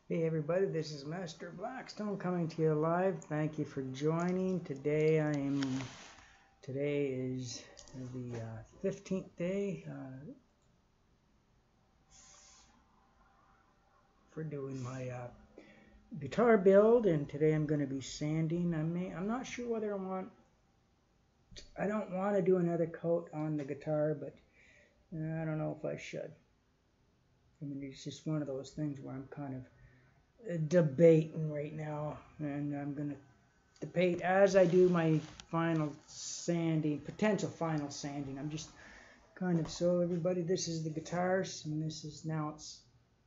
Hey everybody, this is Master Blackstone coming to you live. Thank you for joining. Today is the 15th day for doing my guitar build, and today I'm going to be sanding. I'm not sure whether I don't want to do another coat on the guitar, but I don't know if I should. I mean, it's just one of those things where I'm kind of debating right now, and I'm going to debate as I do my potential final sanding. I'm just kind of, so everybody, this is the guitars, and it's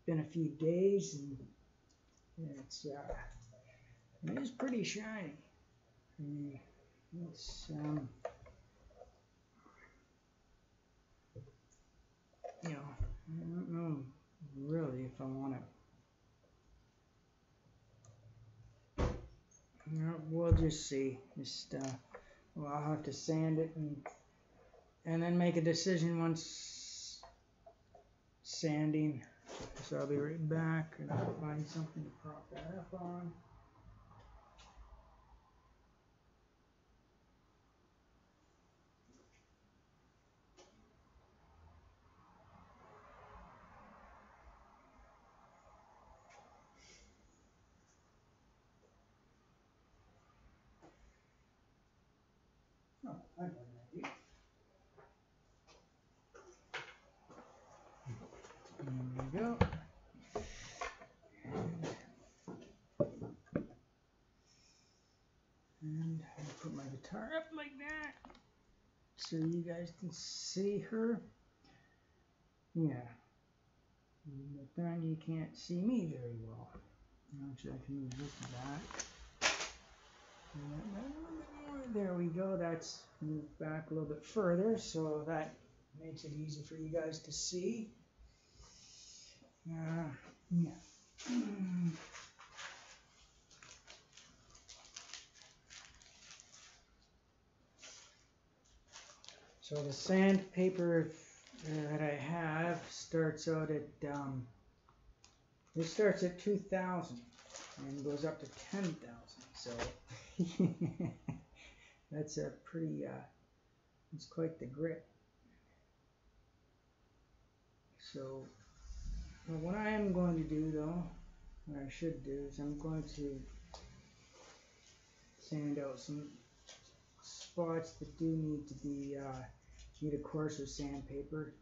been a few days, and it is pretty shiny. It's I don't know really if I want to. We'll just see. Well, I'll have to sand it and then make a decision once sanding. So I'll be right back, and I'll find something to prop that up on. Oh, I know an idea. There we go. And I'll put my guitar up like that so you guys can see her. Yeah. But then you can't see me very well. Actually, I can move this back. There we go. That's moved back a little bit further, so that makes it easy for you guys to see. Yeah. So the sandpaper that I have starts out at it starts at 2,000 and goes up to 10,000. So that's a pretty it's quite the grit. So what I am going to do, though, what I should do is I'm going to sand out some spots that do need a coarser sandpaper.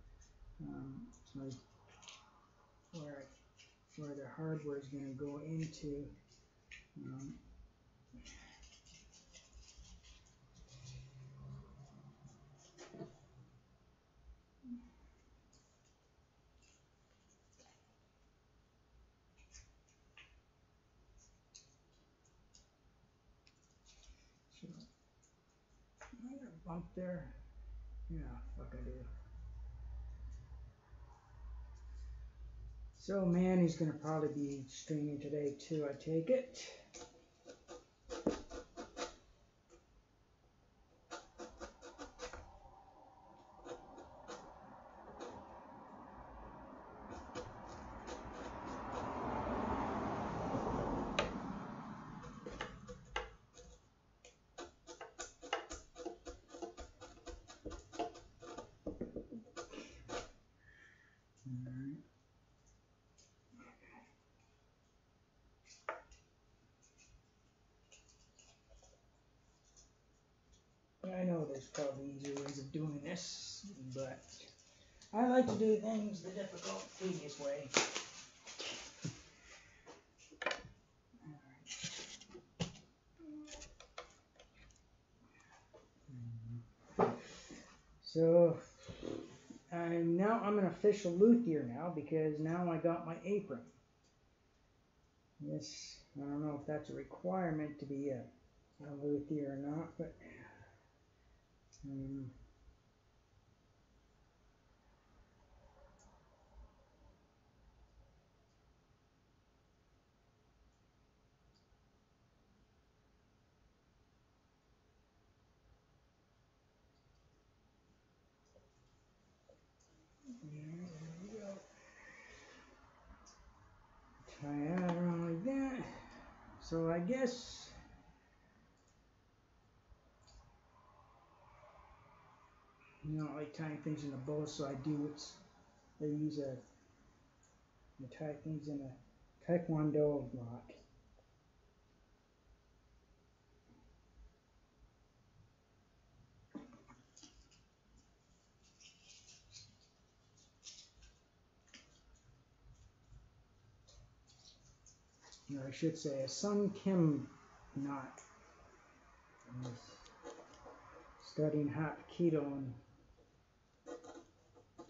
So where the hardware is going to go into. So, another bump there. Yeah, fuck I do. So Manny's going to probably be streaming today too, I take it. I know there's probably easier ways of doing this, but I like to do things the difficult, tedious way. So I'm an official luthier now because now I got my apron. Yes, I don't know if that's a requirement to be a luthier or not, but there we go. Tie that So I guess you know, I like tying things in a bow, so I tie things in a Taekwondo knot. Or I should say a Sun Kim knot. I was studying Hapkido and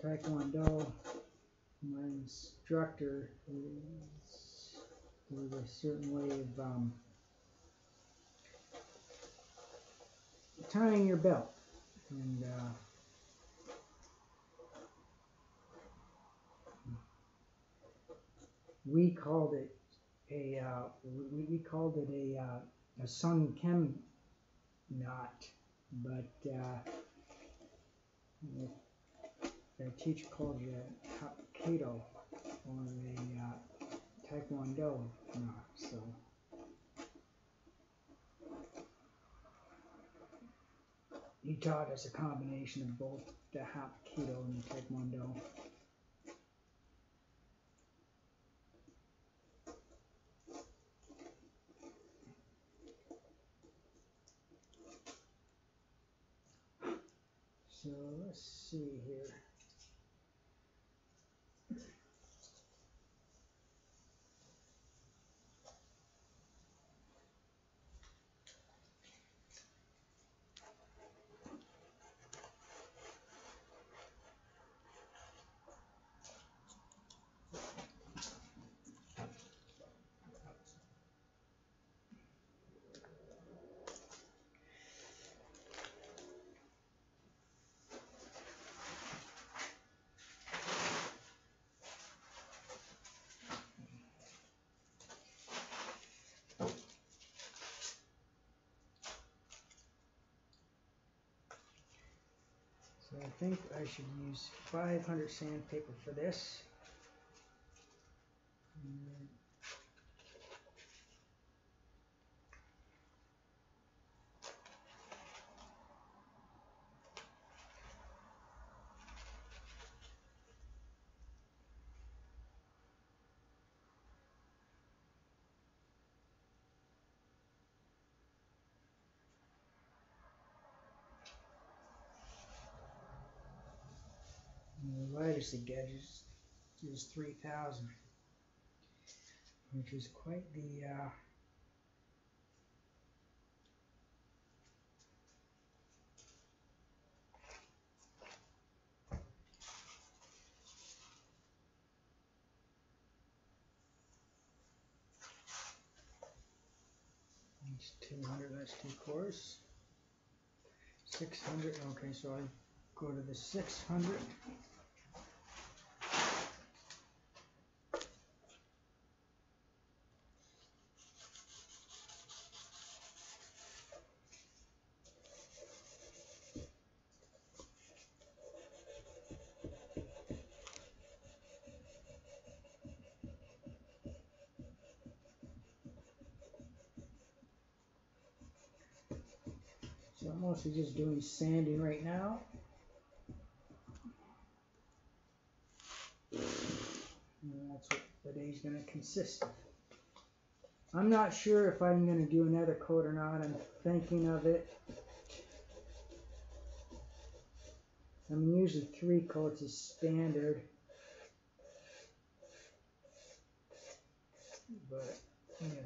Taekwondo. My instructor was a certain way of tying your belt, and we called it a Sun Kim knot, but our teacher called it a Hapkido or a Taekwondo knot. So he taught us a combination of both the Hapkido and the Taekwondo. So let's see here. So I think I should use 500 sandpaper for this. And the lightest it gets is 3,000, which is quite the it's 200. That's too coarse. 600. Okay, so I go to the 600. So I'm mostly just doing sanding right now. And that's what the day's going to consist of. I'm not sure if I'm going to do another coat or not. I'm thinking of it. I mean, usually 3 coats is standard. But, you know,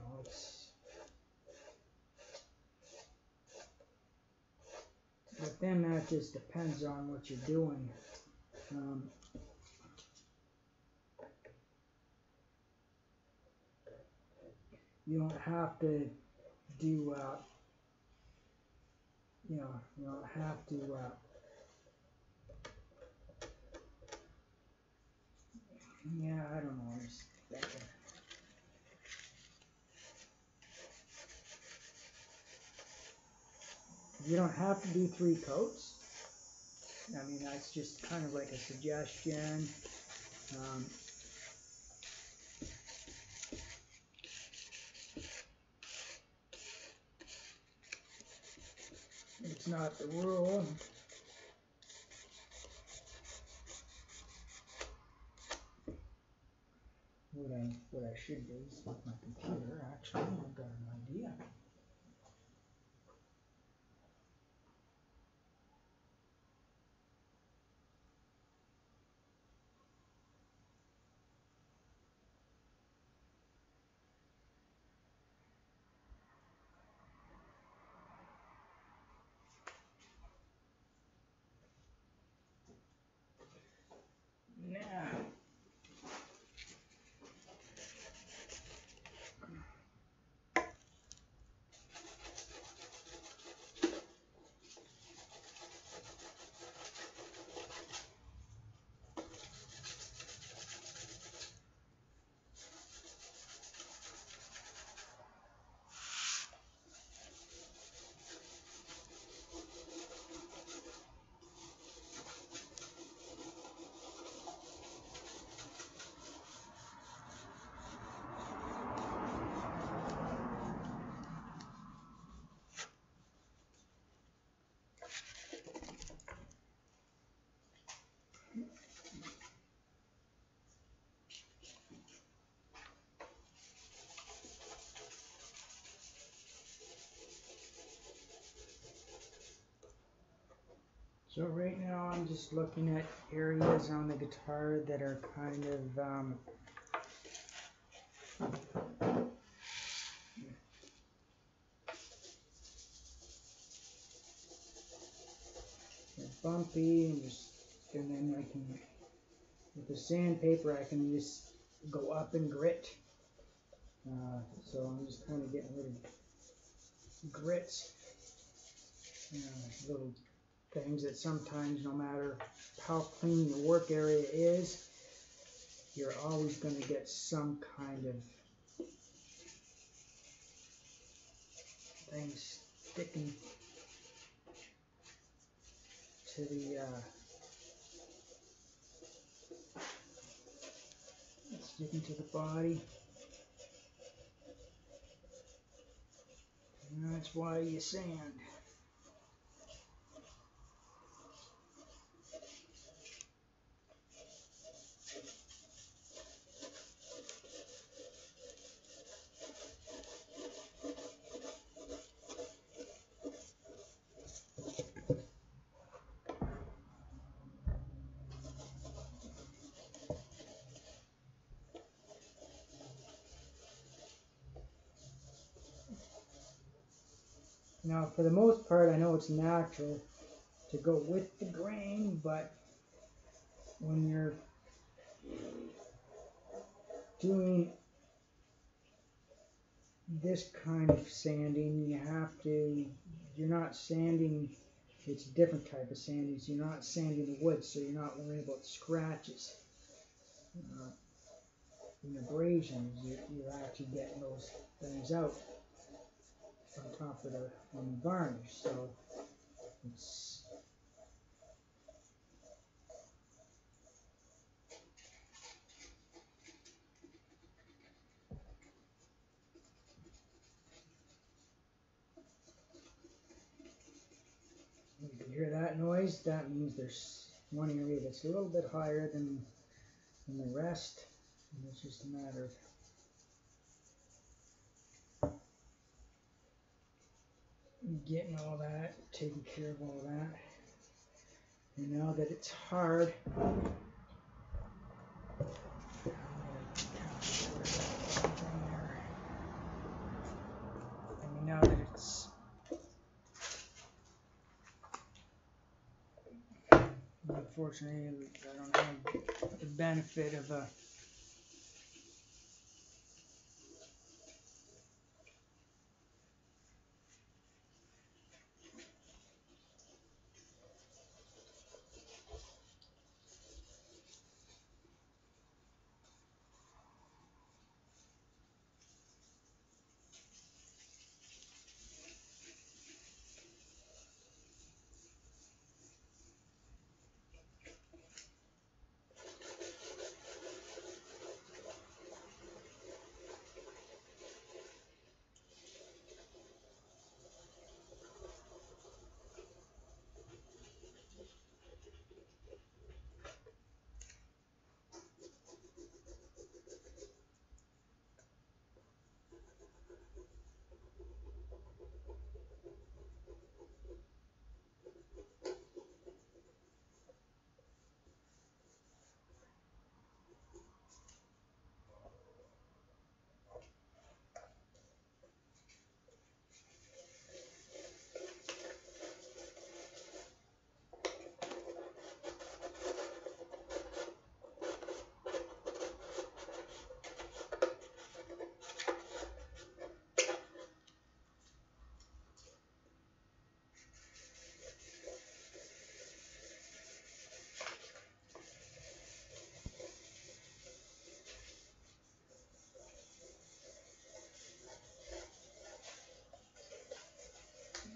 but then that just depends on what you're doing. You don't have to do, you don't have to, yeah, I don't know, I'm just thinking. You don't have to do 3 coats. I mean, that's just kind of like a suggestion. It's not the rule. What I should do is with my computer, actually, I've got an idea. Now, so right now I'm just looking at areas on the guitar that are kind of bumpy, and then I can, with the sandpaper, I can just go up and grit. So I'm just kind of getting rid of grits, little things that sometimes, no matter how clean your work area is, you're always going to get some kind of things sticking to the body. And that's why you sand. Now, for the most part, I know it's natural to go with the grain, but when you're doing this kind of sanding, you're not sanding, it's a different type of sanding, so you're not sanding the wood, so you're not worrying about scratches and abrasions. You're actually getting those things out on top of the varnish, so it's you can hear that noise. That means there's one area that's a little bit higher than the rest, and it's just a matter of getting all that, taking care of all that. And now that it's hard, now that it's unfortunately, I don't have the benefit of a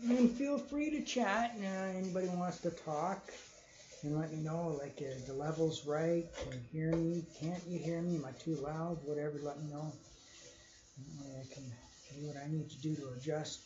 And feel free to chat. Anybody wants to talk, and let me know, like, the level's right. Can you hear me? Can't you hear me? Am I too loud? Whatever, let me know. That way I can do what I need to do to adjust.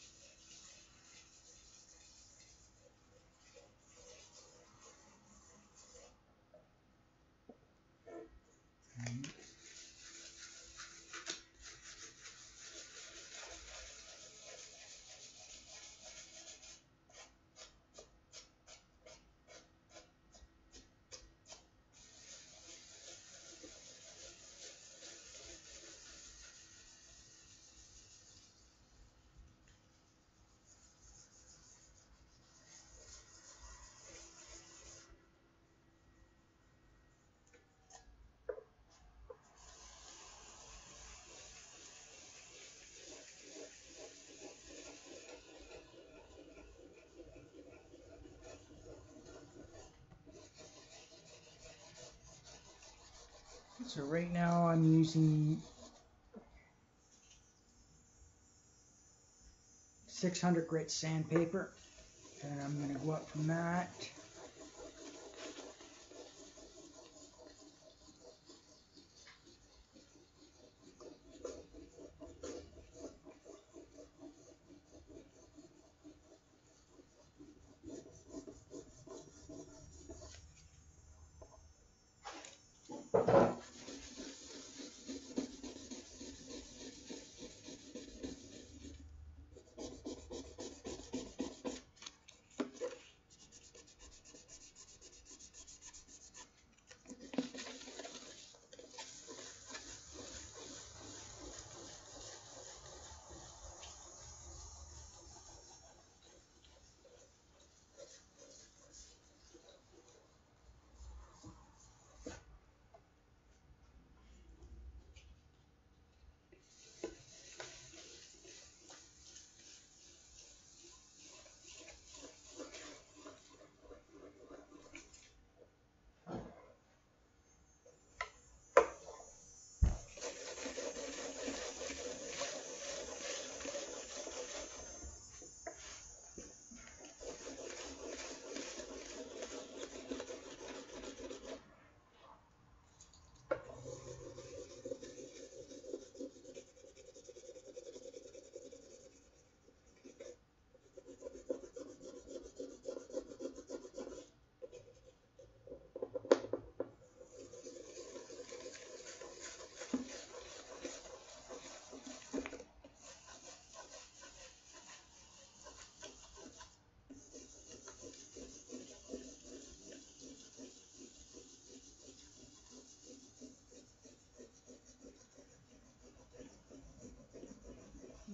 So right now I'm using 600 grit sandpaper, and I'm going to go up from that.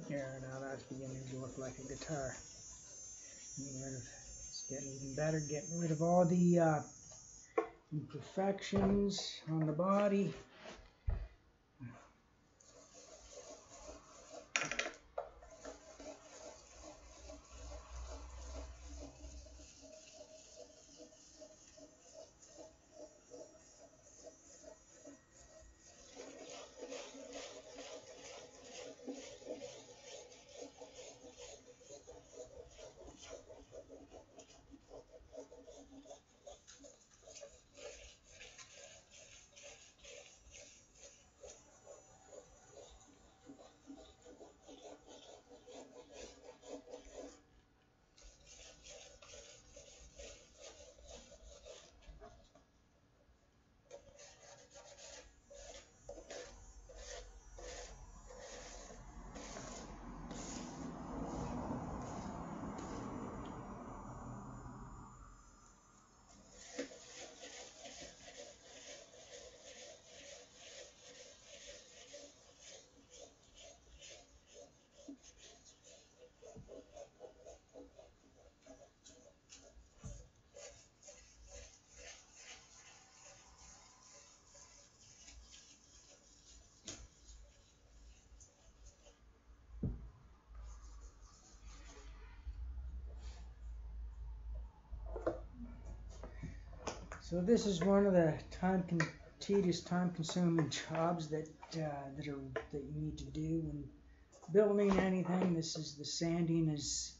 There, now that's beginning to look like a guitar. It's getting even better, getting rid of all the imperfections on the body. So this is one of the tedious, time-consuming jobs that you need to do when building anything. This is the sanding is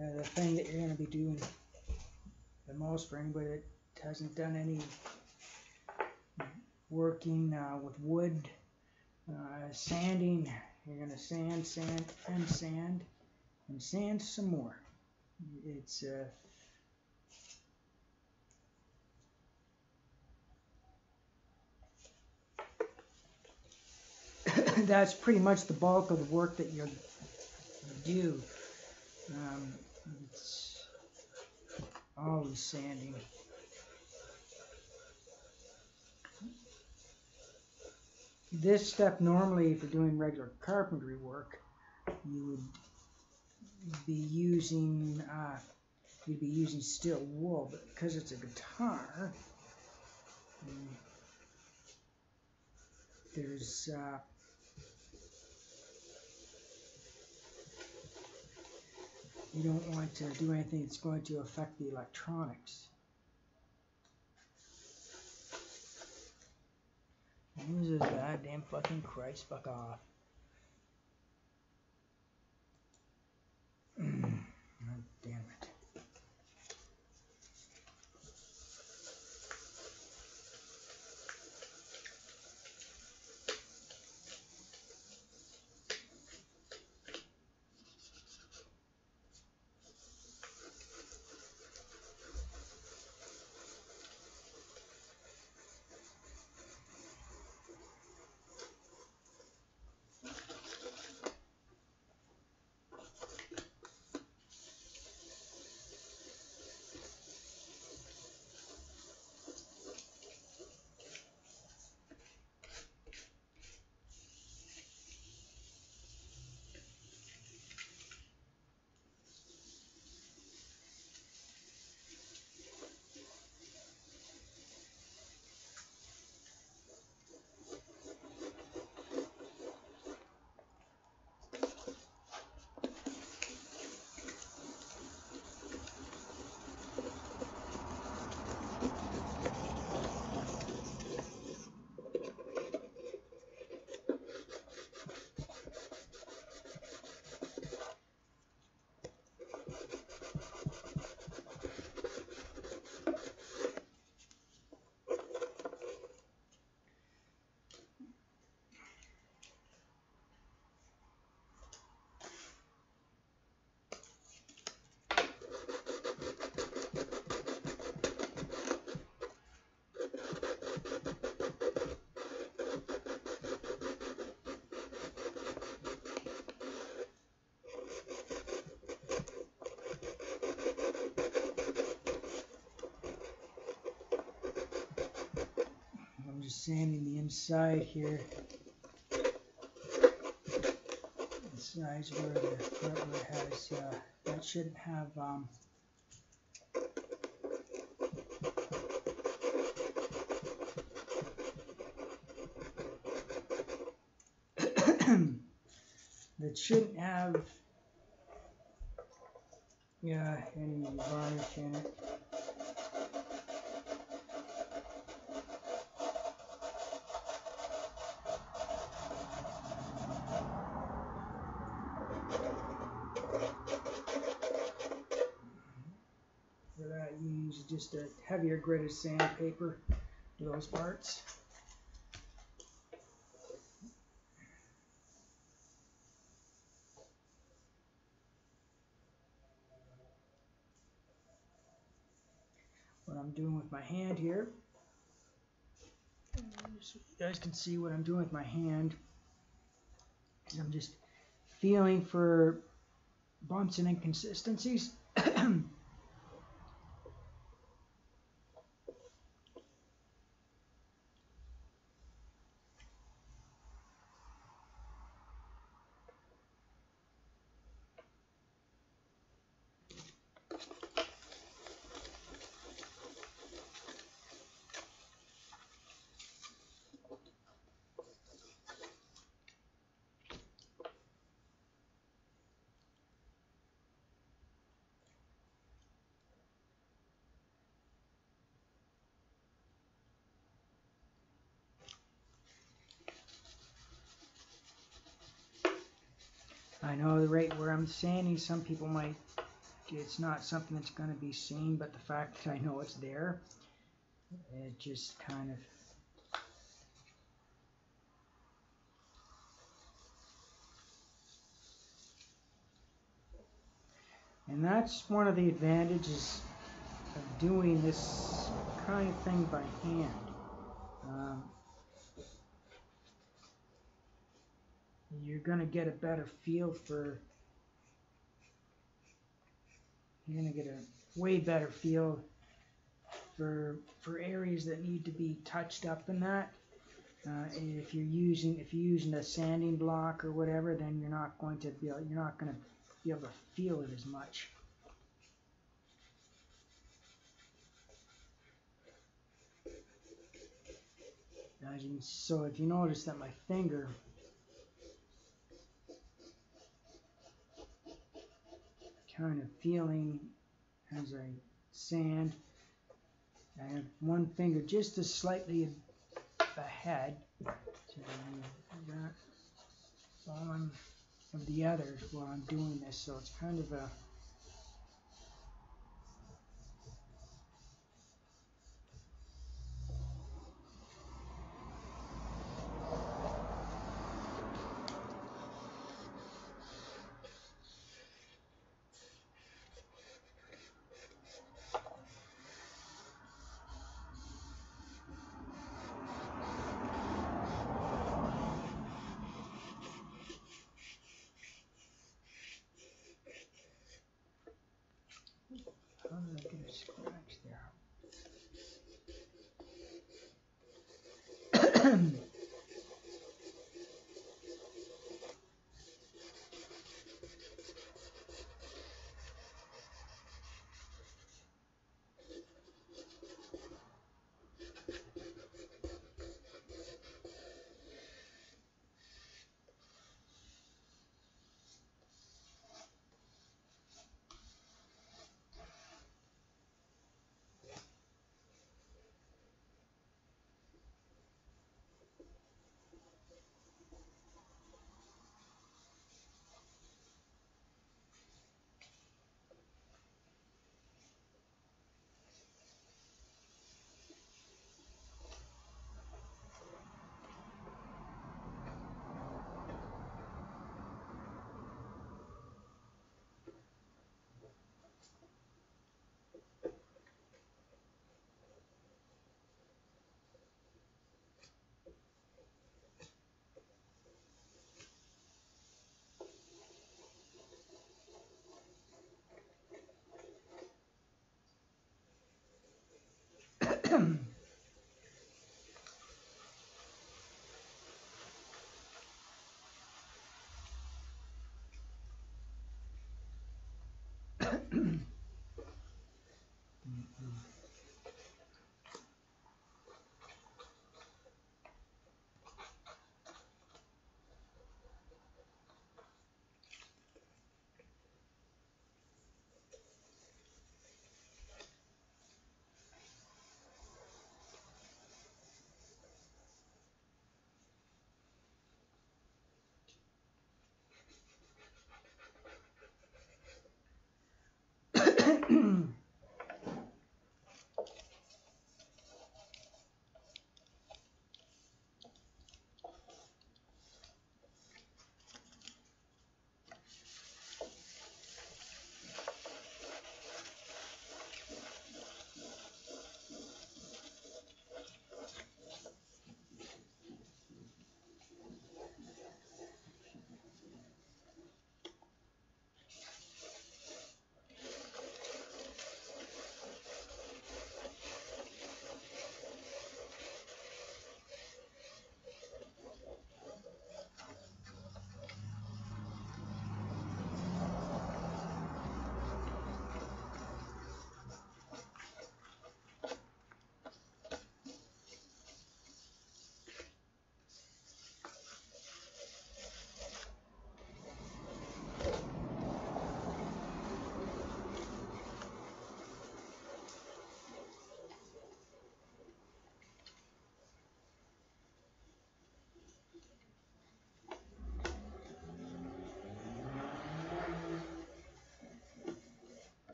the thing that you're going to be doing the most for anybody that hasn't done any working with wood, sanding. You're going to sand, sand, and sand, and sand some more. It's that's pretty much the bulk of the work that you do. It's always sanding. This step, normally, if you're doing regular carpentry work, you would be using steel wool, but because it's a guitar, there's you don't want to do anything that's going to affect the electronics. Jesus, goddamn fucking Christ, fuck off. Oh, damn it. I'm just sanding the inside here. The sides where the fretboard has, that shouldn't have, that shouldn't have, any varnish in it. For that, you use just a heavier gritted sandpaper to those parts. What I'm doing with my hand here, so you guys can see what I'm doing with my hand, is I'm just feeling for bumps and inconsistencies. I know the rate where I'm sanding, some people might it's not something that's going to be seen, but the fact that I know it's there, it just kind of. And that's one of the advantages of doing this kind of thing by hand. You're going to get a better feel for, you're going to get a way better feel for areas that need to be touched up in that. If you're using a sanding block or whatever, then you're not going to be able to feel it as much. So if you notice that my finger kind of feeling as I sand, I have one finger just as slightly ahead to that bottom of the others while I'm doing this, so it's kind of a how did I get a scratch there?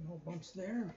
No bumps there.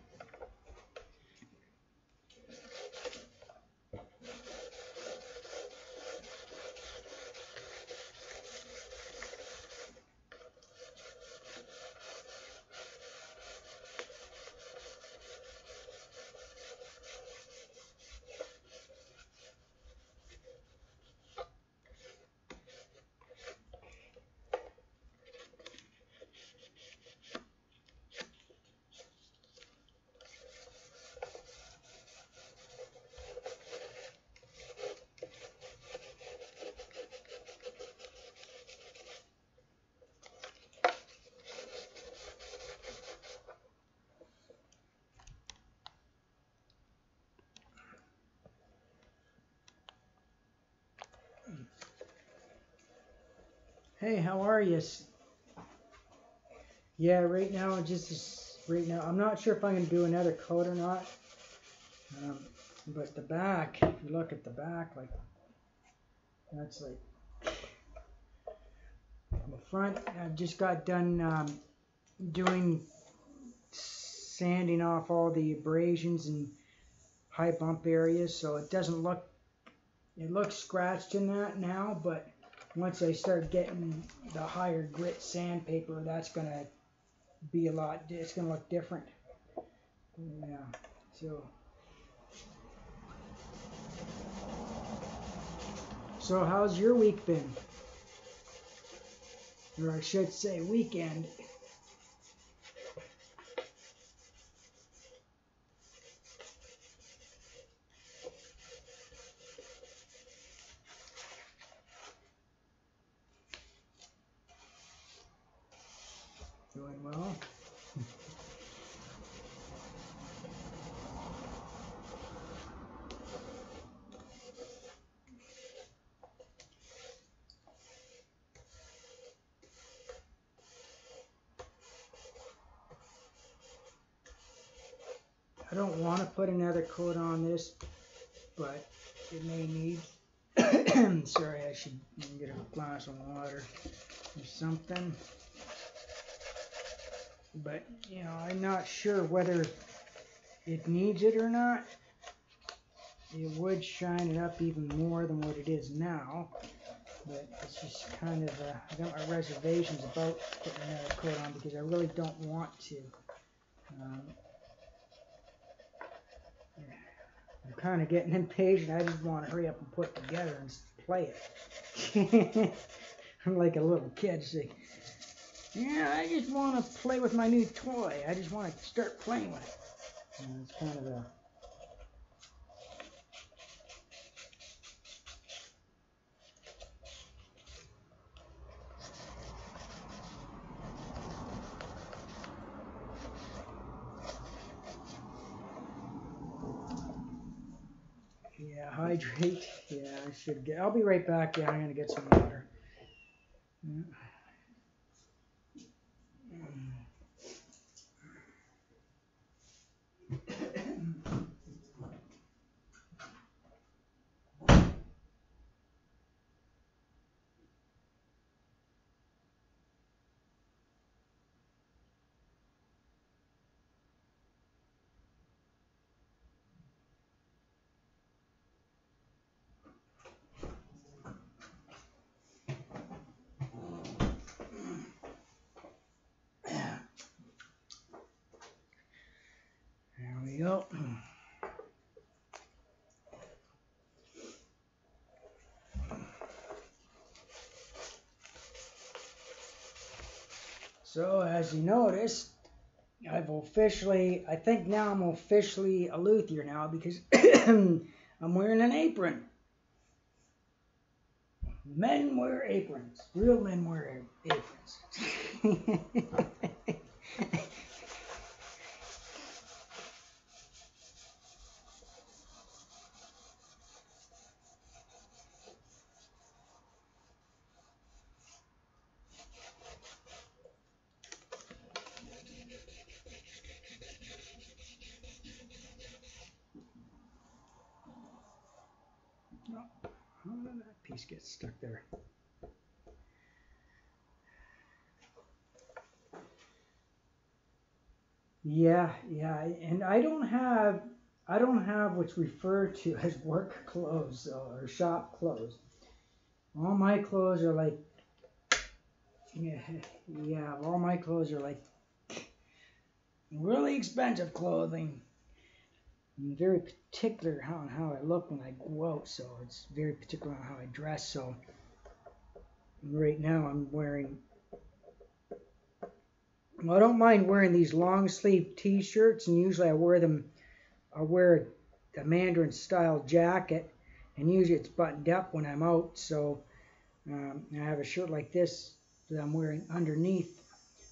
Hey, how are you? Yeah, right now, right now, I'm not sure if I'm going to do another coat or not. But the back, if you look at the back, like, that's like, the front, I've just got done doing, sanding off all the abrasions and high bump areas, so it doesn't look, it looks scratched in that now, but once I start getting the higher grit sandpaper, that's going to be a lot, it's going to look different. Yeah, so how's your week been? Or I should say weekend. Doing well. I don't want to put another coat on this, but it may need. Sorry, I should get a glass of water or something. But, you know, I'm not sure whether it needs it or not. It would shine it up even more than what it is now. But it's just kind of, I got my reservations about putting another coat on because I really don't want to. I'm kind of getting impatient. I just want to hurry up and put it together and play it. I'm like a little kid saying, yeah, I just want to play with my new toy. I just want to start playing with it. And it's kind of a... Yeah, hydrate. Yeah, I should get... I'll be right back. Yeah, I'm going to get some water. Yeah. There we go. So, as you noticed, I think now I'm officially a luthier now because I'm wearing an apron. Men wear aprons. Real men wear aprons. How did that piece get stuck there? Yeah, yeah, and I don't have what's referred to as work clothes or shop clothes. All my clothes are like, yeah, yeah, all my clothes are like really expensive clothing. I'm very particular on how I look when I go out, so it's very particular on how I dress. So right now I'm wearing, well, I don't mind wearing these long sleeve t-shirts, and usually I wear a Mandarin style jacket, and usually it's buttoned up when I'm out. So I have a shirt like this that I'm wearing underneath,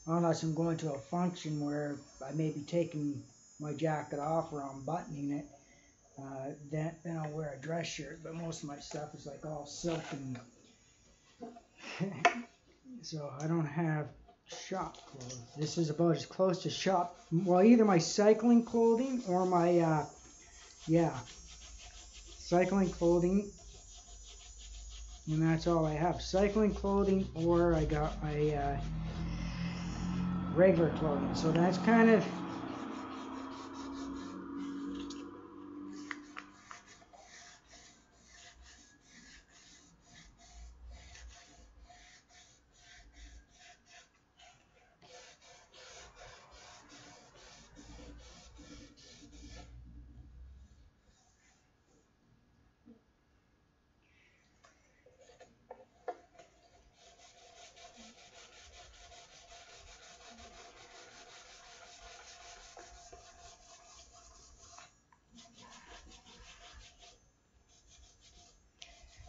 unless I'm going to a function where I may be taking my jacket off or I'm buttoning it. Then I'll wear a dress shirt, but most of my stuff is like all silk, and so I don't have shop clothes. This is about as close to shop, well, either my cycling clothing or my, yeah, cycling clothing, and that's all I have. Cycling clothing, or I got my regular clothing. So that's kind of,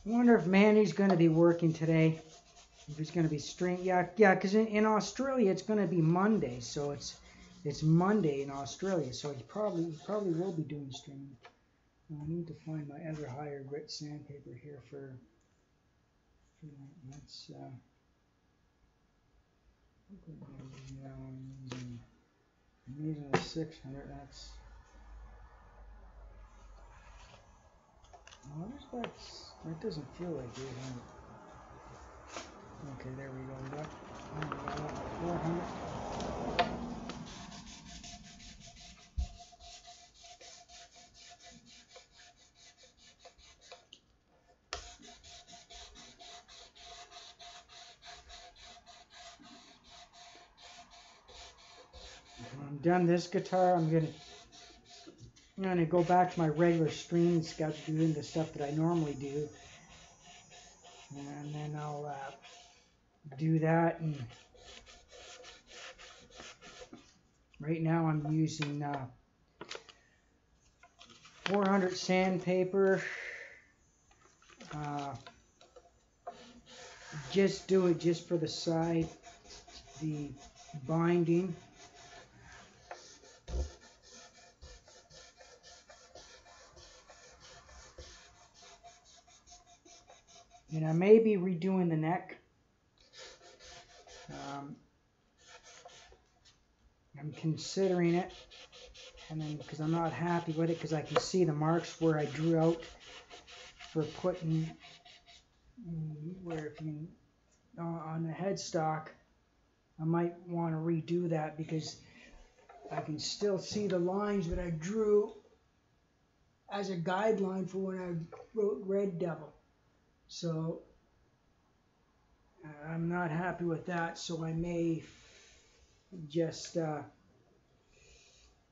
I wonder if Manny's going to be working today. If he's going to be streaming, yeah, because in Australia it's going to be Monday, so it's Monday in Australia, so he probably will be doing streaming. I need to find my other higher grit sandpaper here for that's I'm using a 600. What is that? That doesn't feel like 800. Okay, there we go. That 400. When I'm done this guitar, I'm gonna go back to my regular stream sketch, doing the stuff that I normally do, and then I'll do that. And right now I'm using 400 sandpaper. Just do it just for the side, the binding. And I may be redoing the neck. I'm considering it, and then because I'm not happy with it, because I can see the marks where I drew out for putting, where if you on the headstock, I might want to redo that because I can still see the lines that I drew as a guideline for when I wrote Red Devil. So I'm not happy with that, so I may just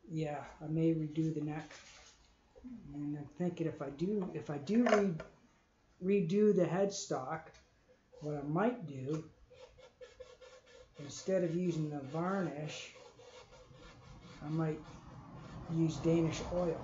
yeah, I may redo the neck. And I'm thinking if I do redo the headstock, what I might do, instead of using the varnish, I might use Danish oil.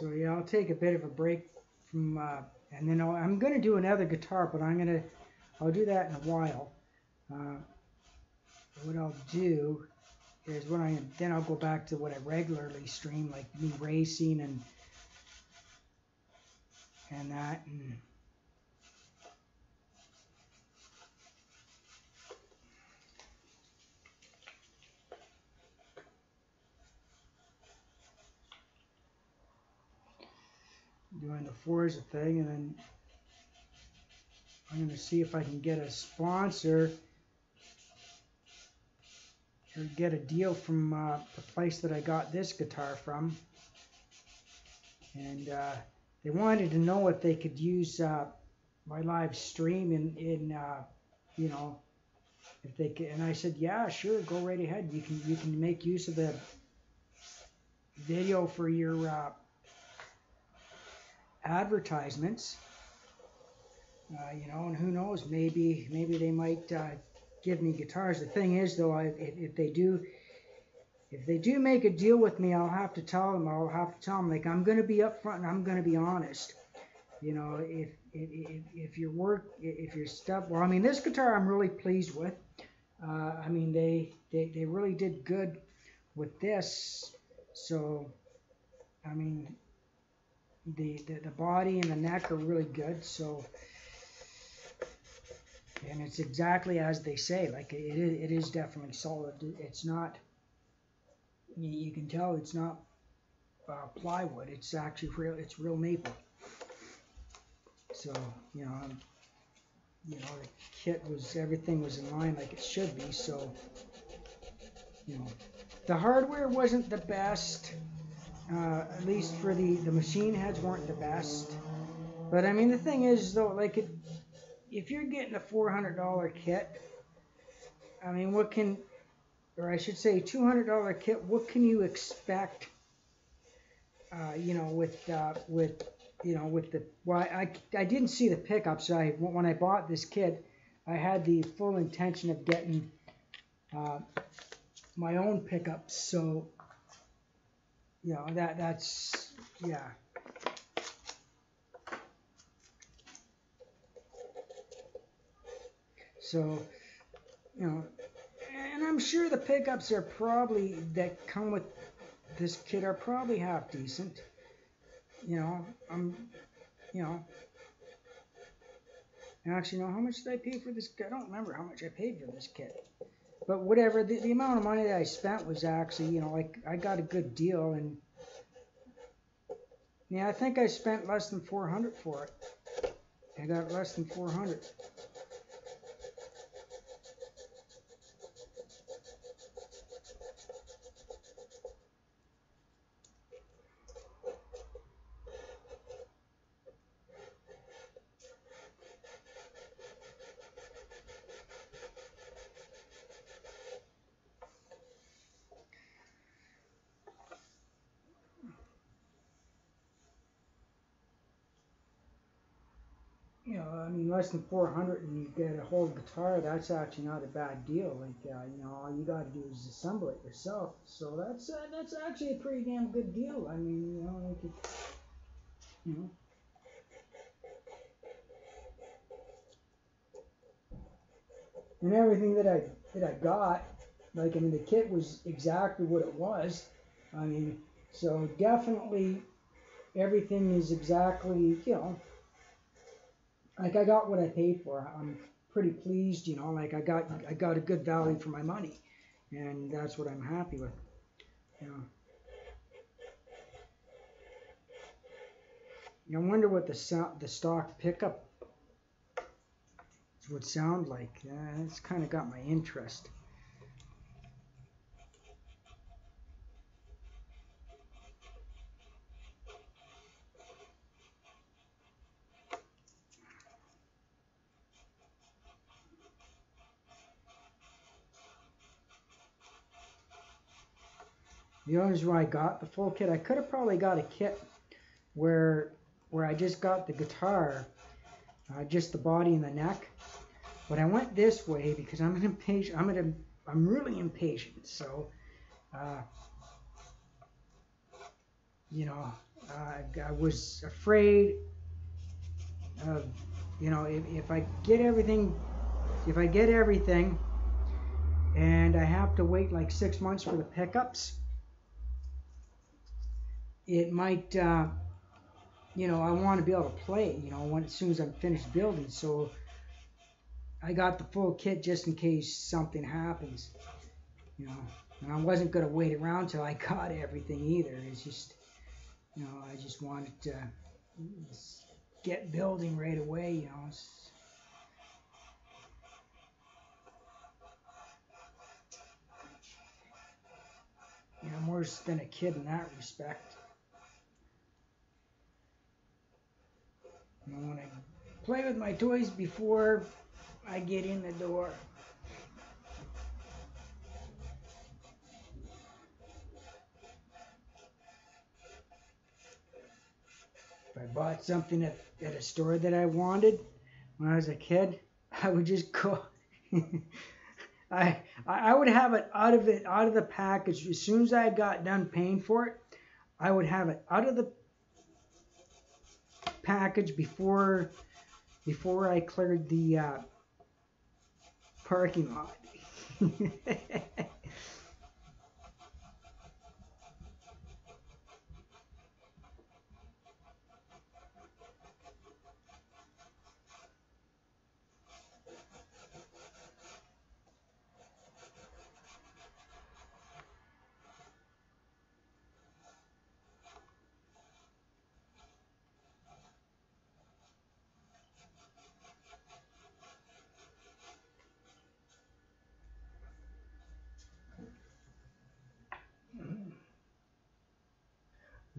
So yeah, I'll take a bit of a break from, and then I'm going to do another guitar, but I'll do that in a while. What I'll do is then I'll go back to what I regularly stream, like me racing and that, and doing the Forza thing, and then I'm going to see if I can get a sponsor or get a deal from the place that I got this guitar from. And they wanted to know if they could use my live stream in you know, if they could. And I said, yeah, sure, go right ahead. You can make use of the video for your advertisements. You know, and who knows, maybe they might give me guitars. The thing is, though, if they do make a deal with me, I'll have to tell them. Like, I'm going to be upfront and I'm going to be honest. You know, if your stuff. Well, I mean, this guitar I'm really pleased with. I mean, they really did good with this. So, I mean, the body and the neck are really good. So. And it's exactly as they say. Like, it is definitely solid. It's not. You can tell it's not plywood. It's actually real. It's real maple. So you know, the kit everything was in line like it should be. So you know, the hardware wasn't the best. At least for the machine heads weren't the best. But I mean, the thing is though, like if you're getting a $400 kit, I mean, or I should say $200 kit, what can you expect, you know, with the, well, I didn't see the pickups. When I bought this kit, I had the full intention of getting my own pickups. So, you know, that's, yeah. So, you know, and I'm sure the pickups are probably, that come with this kit are probably half decent. You know, you know, actually, no, how much did I pay for this? I don't remember how much I paid for this kit. But whatever, the amount of money that I spent was actually, you know, like, I got a good deal. And, yeah, I think I spent less than $400 for it. I got less than $400. You know, I mean, less than 400 and you get a whole guitar, that's actually not a bad deal. Like, you know, all you got to do is assemble it yourself. So that's actually a pretty damn good deal. I mean, you know, like, you know. And everything that I got, like, I mean, the kit was exactly what it was. I mean, so definitely everything is exactly, you know, like, I got what I paid for. I'm pretty pleased, you know, like, I got a good value for my money, and that's what I'm happy with, you know. I wonder what the stock pickup would sound like. It's kind of got my interest. The only reason why I got the full kit, I could have probably got a kit where I just got the guitar, just the body and the neck. But I went this way because I'm impatient. I'm really impatient. So, you know, I was afraid of, you know, if I get everything, and I have to wait like 6 months for the pickups, it might, you know, I want to be able to play, you know, as soon as I'm finished building. So I got the full kit just in case something happens, you know. And I wasn't going to wait around till I got everything either. It's just, you know, I just wanted to get building right away, you know. You know, I'm worse than a kid in that respect. I want to play with my toys before I get in the door. If I bought something at a store that I wanted when I was a kid, I would just go. I would have it out of the package as soon as I got done paying for it. I would have it out of the package before I cleared the parking lot.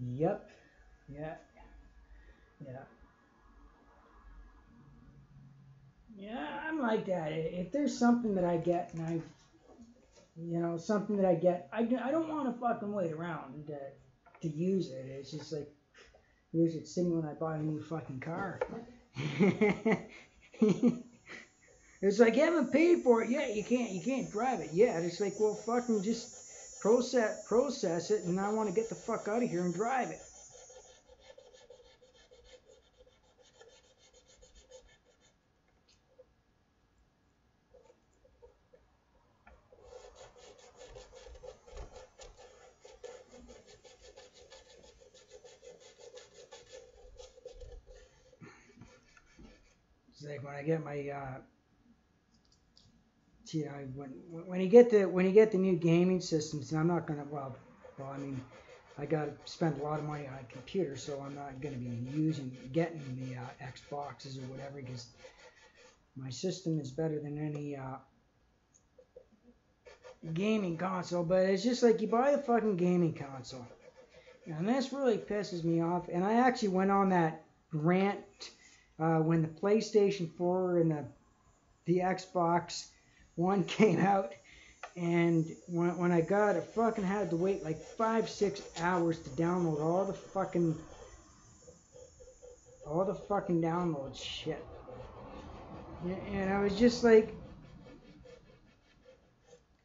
Yep. Yeah. Yeah. Yeah, I'm like that. If there's something that I get and I don't want to fucking wait around to use it. It's just like, here's it sitting when I buy a new fucking car. It's like, you haven't paid for it yet. You can't drive it yet. It's like, well, fucking just process it, and I want to get the fuck out of here and drive it. It's like when I get my, you know, when you get the new gaming systems, and I'm not gonna, I mean, I got to spend a lot of money on a computer, so I'm not gonna be getting the Xboxes or whatever, because my system is better than any gaming console. But it's just like, you buy a fucking gaming console, and this really pisses me off. And I actually went on that rant when the PlayStation 4 and the Xbox One came out, and when I got it, fucking had to wait like 5-6 hours to download all the fucking download shit. And I was just like,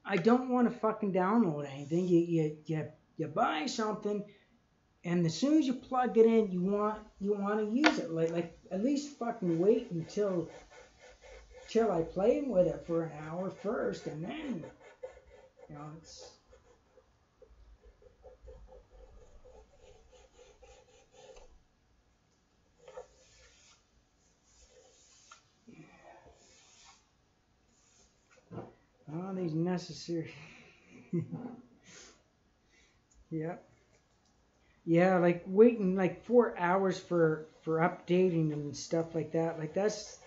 I don't want to fucking download anything. You buy something, and as soon as you plug it in, you want to use it. Like at least fucking wait until I play with it for an hour first, and then, you know, it's. Oh, these necessary. Yep. Yeah, like waiting like 4 hours for updating and stuff like that. Like that's.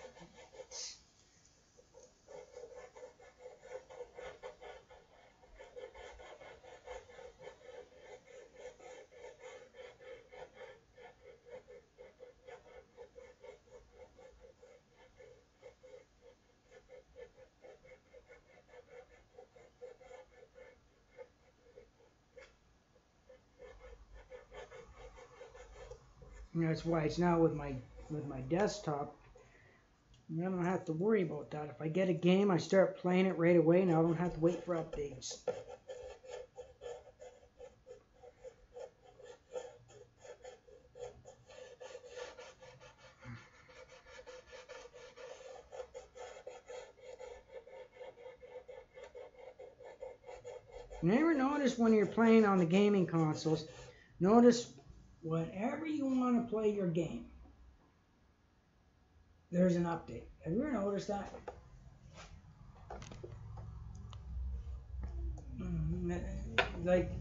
That's why it's now with my desktop. I don't have to worry about that. If I get a game, I start playing it right away, and I don't have to wait for updates. You ever notice when you're playing on the gaming consoles, notice whenever you want to play your game, there's an update. Have you ever noticed that? Like,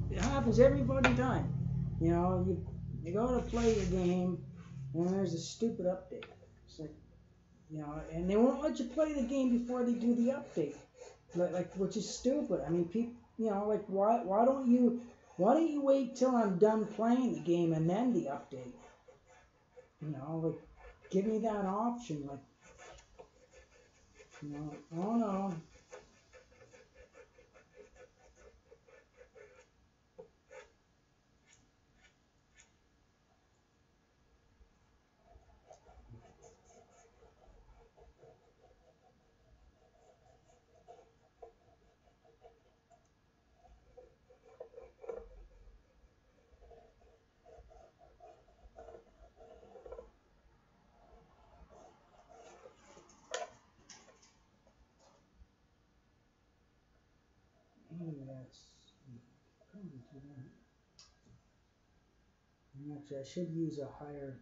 it happens every fucking time. You know, you go to play your game, and there's a stupid update. It's like, you know, and they won't let you play the game before they do the update. Like, which is stupid. I mean, people, you know, like, why don't you wait till I'm done playing the game and then the update? You know, like, give me that option. Like, you know, oh no. Actually, I should use a higher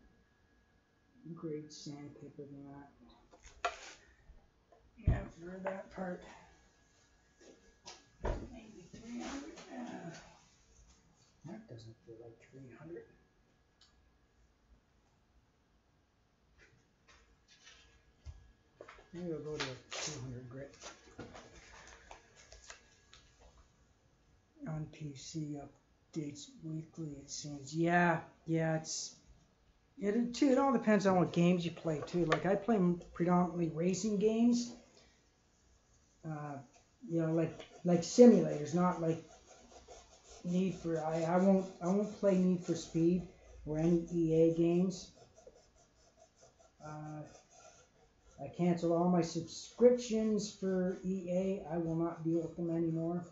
grade sandpaper than that. Yeah, for that part. Maybe 300. That doesn't feel like 300. Maybe I'll go to 200 grit. On PC updates weekly, it seems. Yeah, it all depends on what games you play too. Like I play predominantly racing games. You know, like simulators, not like Need for. I won't play Need for Speed or any EA games. I canceled all my subscriptions for EA. I will not deal with them anymore.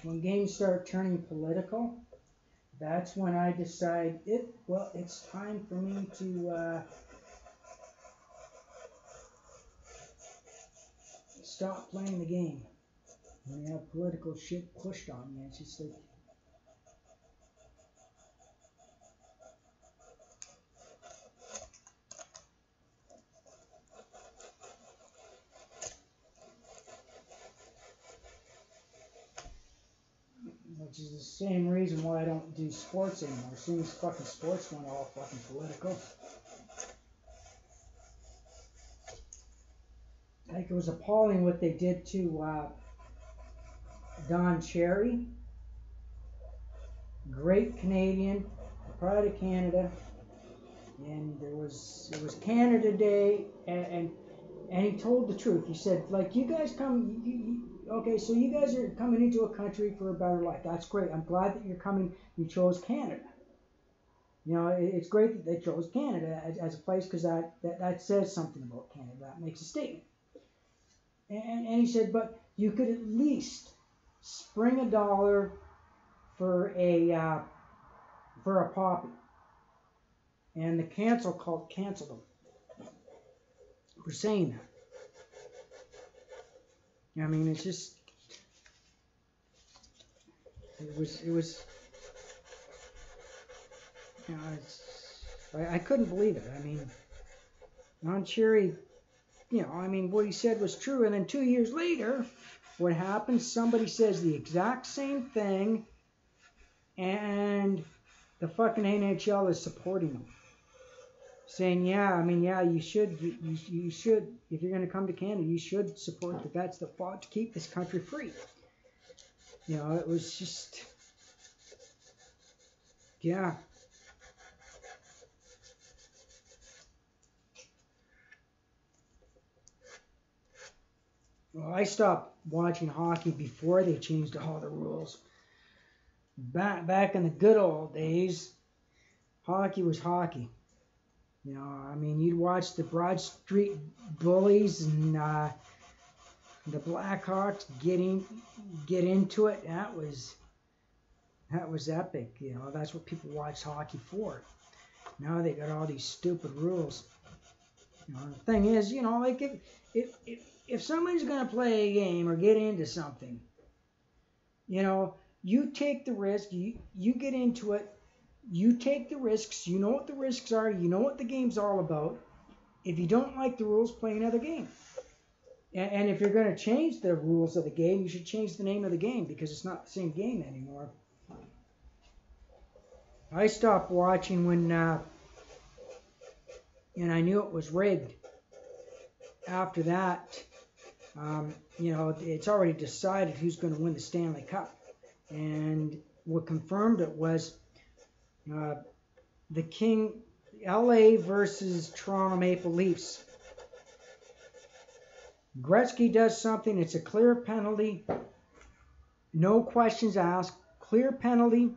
When games start turning political, that's when I decide it's time for me to stop playing the game. When you have political shit pushed on you, it's just like, which is the same reason why I don't do sports anymore. As soon as fucking sports went all fucking political. Like, it was appalling what they did to Don Cherry. Great Canadian, pride of Canada. And it was Canada Day, and he told the truth. He said, like, you guys okay, so you guys are coming into a country for a better life. That's great. I'm glad that you're coming. You chose Canada. You know, it's great that they chose Canada as a place, because that says something about Canada. That makes a statement. And he said, but you could at least spring $1 for a poppy. And the cancel cult canceled them for saying that. I mean, it's just, it was, you know, I couldn't believe it. I mean, Don Cherry, you know, I mean, what he said was true. And then 2 years later, what happens? Somebody says the exact same thing, and the fucking NHL is supporting them. Saying, yeah, I mean, yeah, you should, if you're going to come to Canada, you should support the vets that fought to keep this country free. You know, it was just, yeah. Well, I stopped watching hockey before they changed all the rules. Back in the good old days, hockey was hockey. You know, I mean, you'd watch the Broad Street Bullies and the Blackhawks get into it. That was epic. You know, that's what people watch hockey for. Now they got all these stupid rules. You know, the thing is, you know, like if somebody's gonna play a game or get into something, you know, you take the risk. You get into it. You take the risks. You know what the risks are. You know what the game's all about. If you don't like the rules, play another game. And if you're going to change the rules of the game, you should change the name of the game because it's not the same game anymore. I stopped watching when, and I knew it was rigged. After that, you know, it's already decided who's going to win the Stanley Cup. And what confirmed it was the King, LA versus Toronto Maple Leafs. Gretzky does something, it's a clear penalty, no questions asked, clear penalty.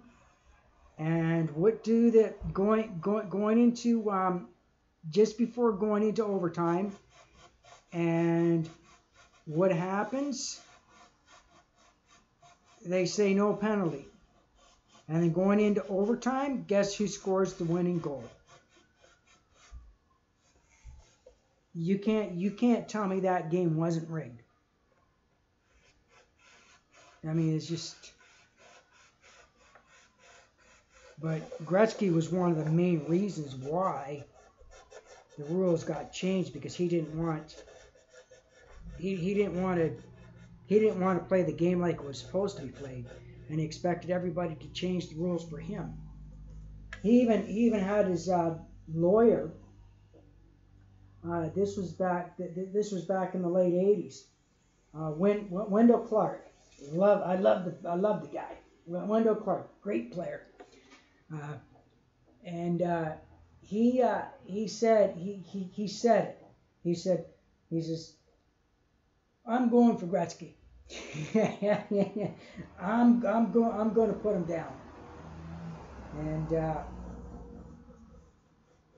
And what do the going into just before going into overtime? And what happens? They say no penalty. And then going into overtime, guess who scores the winning goal? You can't tell me that game wasn't rigged. I mean, it's just. But Gretzky was one of the main reasons why the rules got changed, because he didn't want to play the game like it was supposed to be played, and he expected everybody to change the rules for him. He even had his lawyer. This was back in the late '80s. Wendell Clark. I love the guy. Wendell Clark, great player. He said it. He says, I'm going for Gretzky. I'm going to put him down. And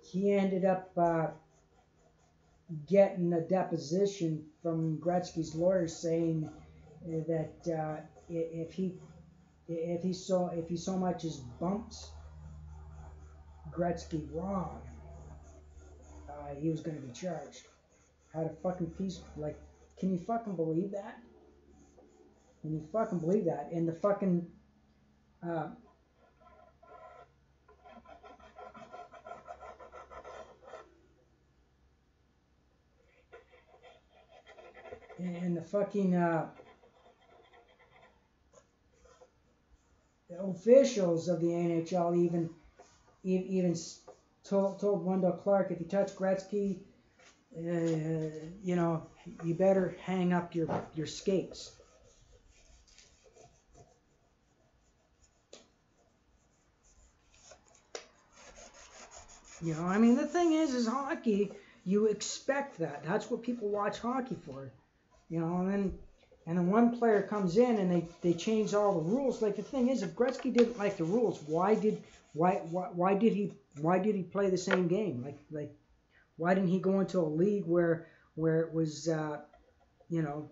he ended up getting a deposition from Gretzky's lawyer saying that if he so much as bumps Gretzky wrong, he was going to be charged. Had a fucking piece, like, can you fucking believe that? Can you fucking believe that? And the fucking officials of the NHL even told Wendell Clark, if you touch Gretzky, you know, you better hang up your skates. You know, I mean, the thing is hockey, you expect that. That's what people watch hockey for. You know, and then one player comes in and they change all the rules. Like, the thing is, if Gretzky didn't like the rules, why did he play the same game? Like why didn't he go into a league where it was you know,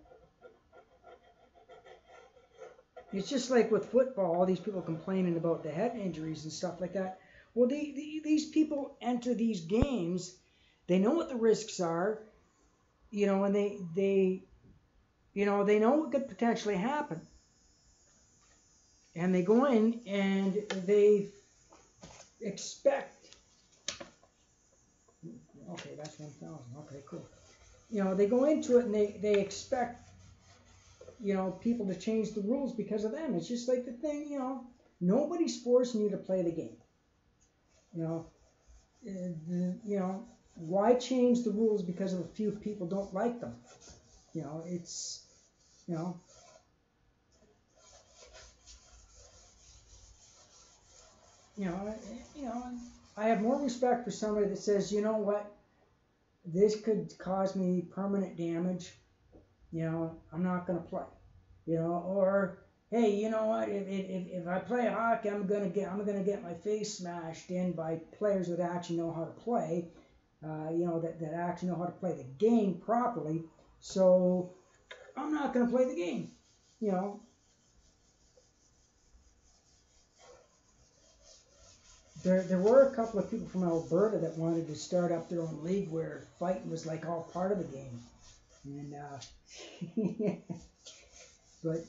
it's just like with football, all these people complaining about the head injuries and stuff like that. Well, these people enter these games, they know what the risks are, you know, and they you know, they know what could potentially happen. And they go in and they expect, okay, that's 1,000, okay, cool. You know, they go into it and they expect, you know, people to change the rules because of them. It's just like the thing, you know, nobody's forcing you to play the game. You know, you know, why change the rules because of a few people don't like them? You know, it's, you know, I have more respect for somebody that says, you know what, this could cause me permanent damage. You know, I'm not going to play. You know, or hey, you know what, if I play hockey, I'm gonna get my face smashed in by players that actually know how to play. You know, that actually know how to play the game properly. So I'm not going to play the game. You know, there were a couple of people from Alberta that wanted to start up their own league where fighting was like all part of the game. And but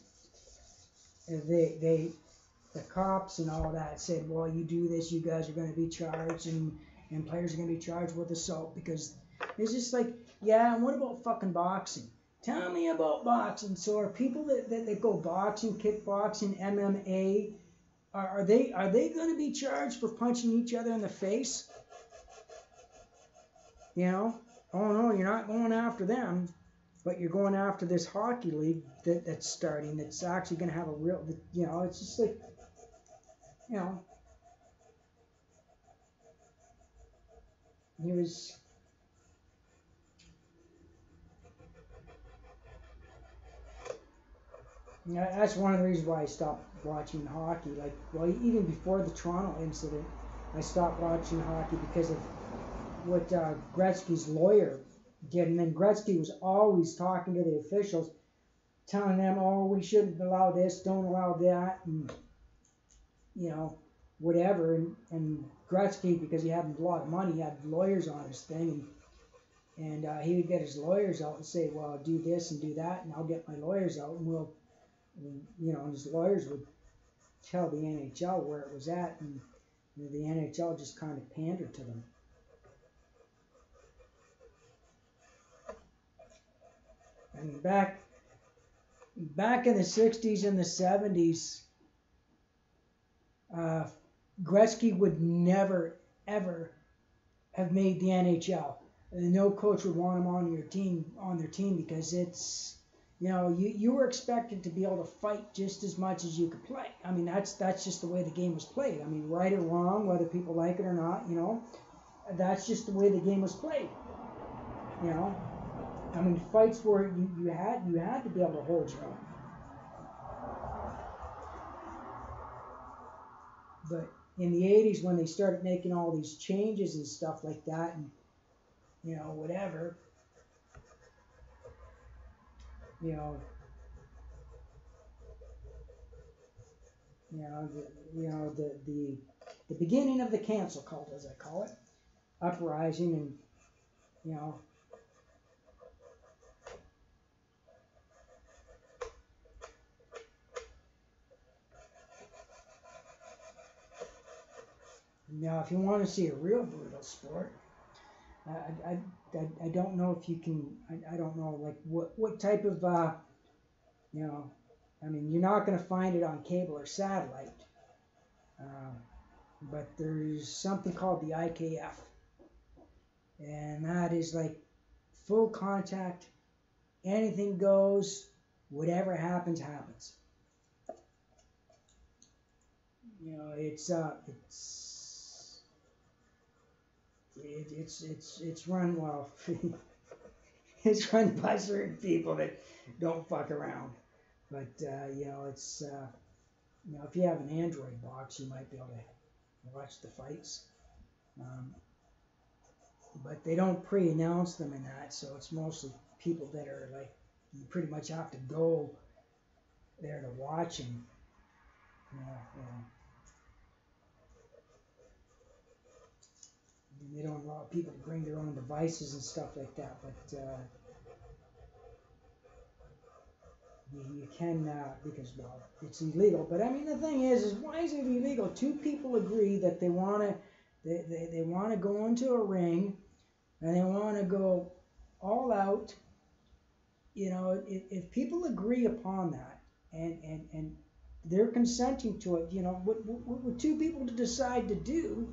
the cops and all that said, well, you do this, you guys are going to be charged, and players are going to be charged with assault, because it's just like, yeah, and what about fucking boxing? Tell me about boxing. So are people that go boxing, kickboxing, MMA, are they going to be charged for punching each other in the face? You know? Oh no, you're not going after them, but you're going after this hockey league that's starting, that's actually going to have a real, you know, it's just like, you know, he was, you know, that's one of the reasons why I stopped watching hockey. Like, well, even before the Toronto incident, I stopped watching hockey because of what Gretzky's lawyer did. And then Gretzky was always talking to the officials, telling them, oh, we shouldn't allow this, don't allow that, and, you know, whatever. And Gretzky, because he had a lot of money, he had lawyers on his thing, and he would get his lawyers out and say, well, do this and do that, and I'll get my lawyers out, and we'll, you know, and his lawyers would tell the NHL where it was at, and you know, the NHL just kind of pandered to them. And back in the 60s and the 70s, Gretzky would never, ever have made the NHL. And no coach would want him on their team, because it's, you know, you were expected to be able to fight just as much as you could play. I mean, that's just the way the game was played. I mean, right or wrong, whether people like it or not, you know, that's just the way the game was played. You know, I mean, fights where you had to be able to hold your own. But in the 80s, when they started making all these changes and stuff like that, and, you know, whatever, you know, the beginning of the cancel cult, as I call it, uprising, and, you know, now if you want to see a real brutal sport, I don't know if you can, I don't know, like, what type of, you know, I mean, you're not going to find it on cable or satellite, but there's something called the IKF, and that is like full contact, anything goes, whatever happens, happens. You know, it's run, well, it's run by certain people that don't fuck around. But, you know, it's, you know, if you have an Android box, you might be able to watch the fights. But they don't pre-announce them in that, so it's mostly people that are like, you pretty much have to go there to watch them. You know. They don't allow people to bring their own devices and stuff like that, but you can, because, well, it's illegal. But I mean, the thing is why is it illegal? Two people agree that they want to go into a ring, and they want to go all out. You know, if people agree upon that, and they're consenting to it, you know, what two people to decide to do,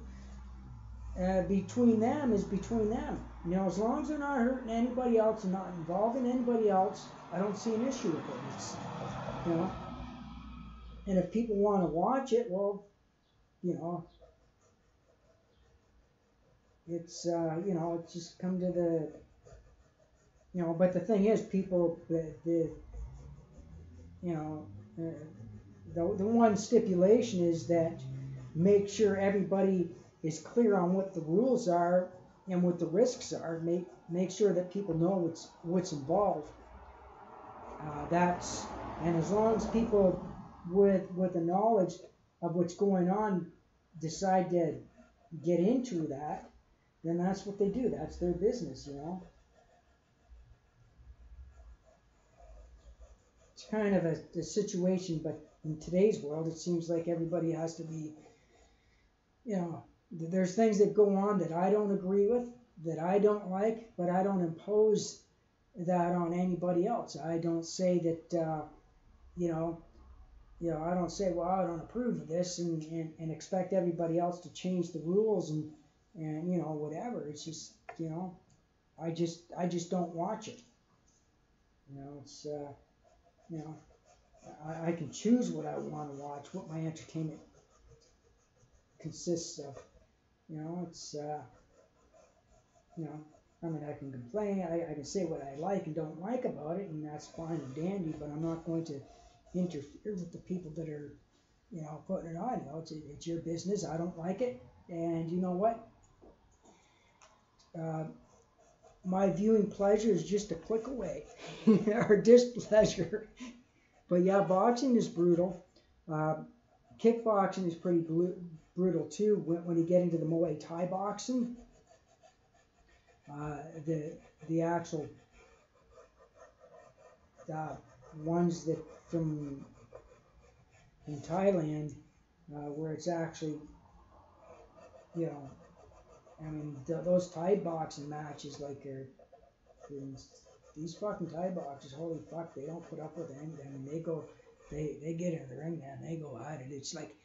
between them is between them. You know, as long as they're not hurting anybody else and not involving anybody else, I don't see an issue with it. It's, you know, and if people want to watch it, well, you know, it's, you know, it's just come to the, you know, but the thing is, people, you know, the one stipulation is that make sure everybody is clear on what the rules are and what the risks are. Make sure that people know what's involved. That's and as long as people with the knowledge of what's going on decide to get into that, then that's what they do. That's their business, you know. It's kind of a situation, but in today's world, it seems like everybody has to be, you know, there's things that go on that I don't agree with, that I don't like, but I don't impose that on anybody else. I don't say that, you know, I don't say, well, I don't approve of this and expect everybody else to change the rules and you know, whatever. It's just, you know, I just don't watch it. You know, it's, you know, I can choose what I want to watch, what my entertainment consists of. You know, it's, you know, I mean, I can complain, I can say what I like and don't like about it, and that's fine and dandy, but I'm not going to interfere with the people that are, you know, putting it on. You know, it's your business. I don't like it, and you know what? Uh, my viewing pleasure is just a click away, or displeasure. But yeah, boxing is brutal. Uh, Kickboxing is pretty brutal too. When you get into the Muay Thai boxing, uh, the the actual ones that from in Thailand, where it's actually, you know, I mean, those Thai boxing matches, like, these fucking Thai boxers, holy fuck, they don't put up with anything. I mean, they get in the ring, man, they go at it. It's like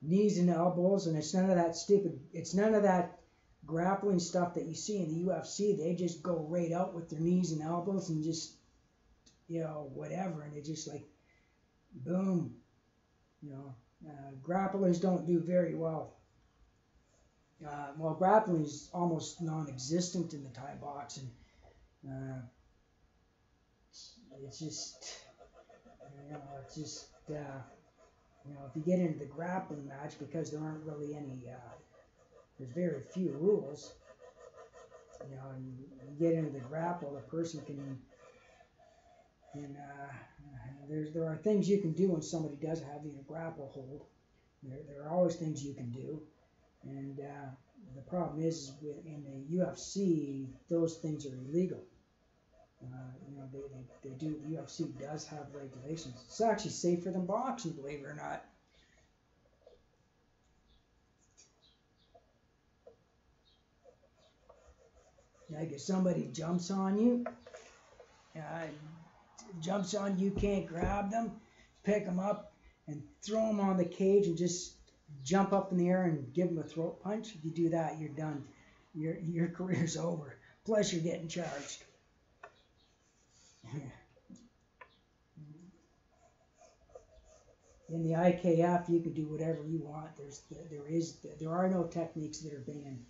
knees and elbows, and it's none of that grappling stuff that you see in the UFC. They just go right out with their knees and elbows and just, you know, whatever, and it just like, boom, you know. Grapplers don't do very well. Well, grappling is almost non-existent in the Thai boxing. Uh, it's just, you know, it's just, you know, if you get into the grappling match, because there aren't really any, there's very few rules, you know, and you get into the grapple, the person can, and there are things you can do when somebody does have you in a grapple hold. There are always things you can do, and the problem is in the UFC, those things are illegal. You know, they do. The UFC does have regulations. It's actually safer than boxing, believe it or not. Like if somebody jumps on you, uh, you can't grab them, pick them up, and throw them on the cage and just jump up in the air and give them a throat punch. If you do that, you're done. Your career's over. Plus, you're getting charged. In the IKF, you can do whatever you want. There are no techniques that are banned.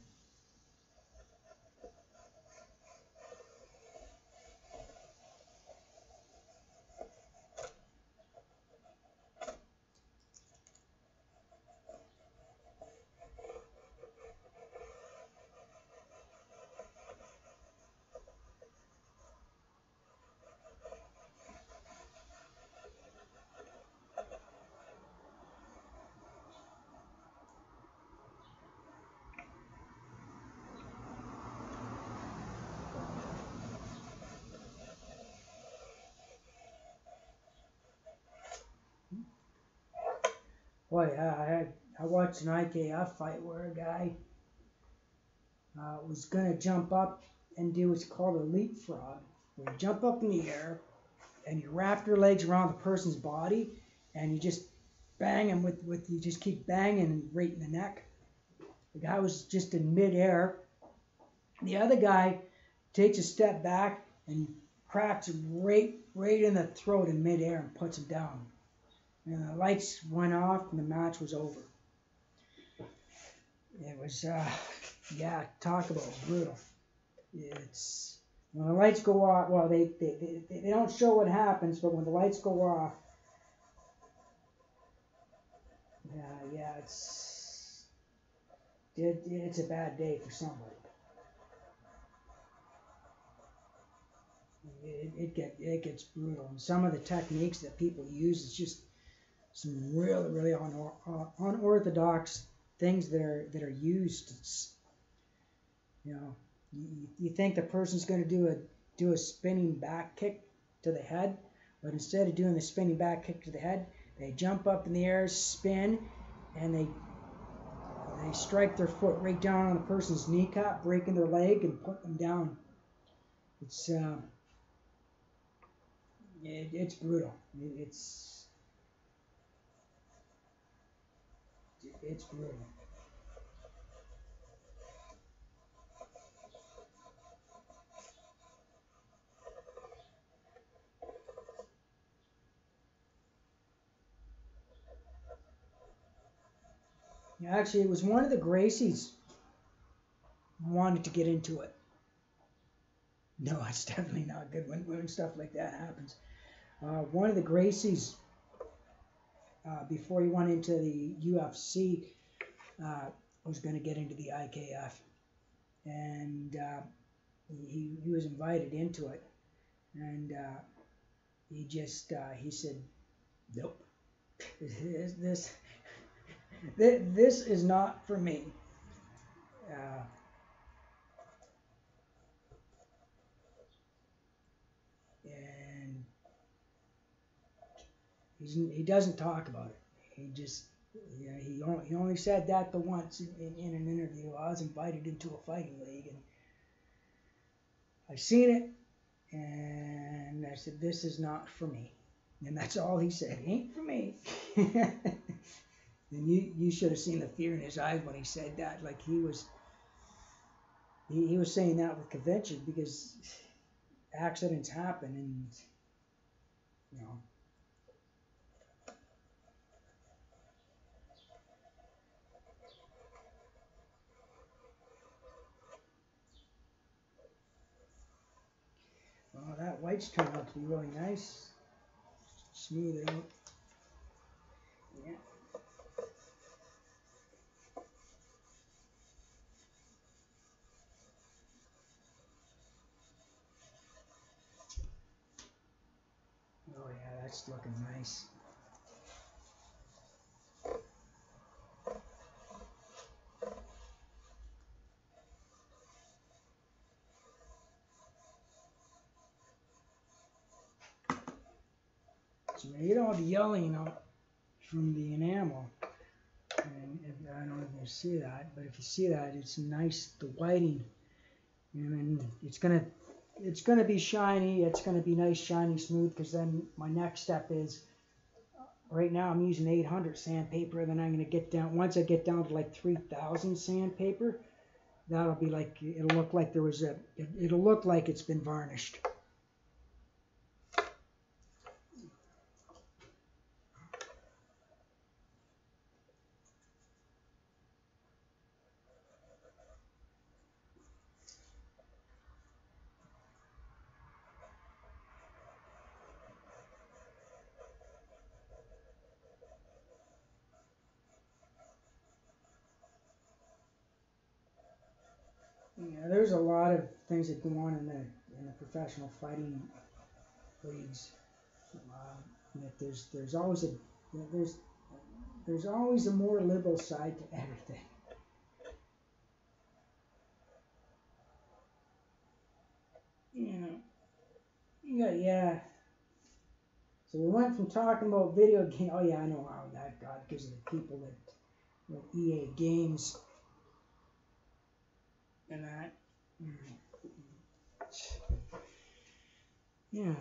Boy, I watched an IKF fight where a guy was going to jump up and do what's called a leapfrog, where you jump up in the air and you wrap your legs around the person's body and you just bang him you just keep banging right in the neck. The guy was just in midair. The other guy takes a step back and cracks him right in the throat in midair and puts him down. And the lights went off and the match was over. It was, yeah, talk about brutal. It's when the lights go off. Well, they don't show what happens, but when the lights go off, yeah, it's a bad day for somebody. it gets brutal. And some of the techniques that people use is just some really unorthodox things that are used. It's, you know, you think the person's going to do a spinning back kick to the head, but instead of doing the spinning back kick to the head, they jump up in the air, spin, and they strike their foot right down on the person's kneecap, breaking their leg and putting them down. It's brutal. It's brutal. Actually, it was one of the Gracies who wanted to get into it. No, it's definitely not good when stuff like that happens. One of the Gracies, before he went into the UFC, was going to get into the IKF, and he was invited into it, and he said, nope, this is not for me. And he doesn't talk about it. He just, he only said that the once in an interview. I was invited into a fighting league, and I seen it, and I said, this is not for me. And that's all he said. It ain't for me. And you should have seen the fear in his eyes when he said that. Like he was saying that with convention, because accidents happen, and you know. Well, that white's turned out to be really nice. Smooth it out. Yeah. Oh yeah, that's looking nice. So you don't have yelling out from the enamel. And I don't know if you see that, but if you see that, it's nice, the whiting. And it's gonna be shiny. It's gonna be nice, shiny, smooth. Because then my next step is, right now I'm using 800 sandpaper. Then I'm gonna get down. Once I get down to like 3000 sandpaper, that'll be like, it'll look like it'll look like it's been varnished. Yeah, there's a lot of things that go on in the professional fighting leagues. That there's always a more liberal side to everything. Yeah. So we went from talking about video game. Oh yeah, I know how that got, because of the people that EA Games and that. Yeah.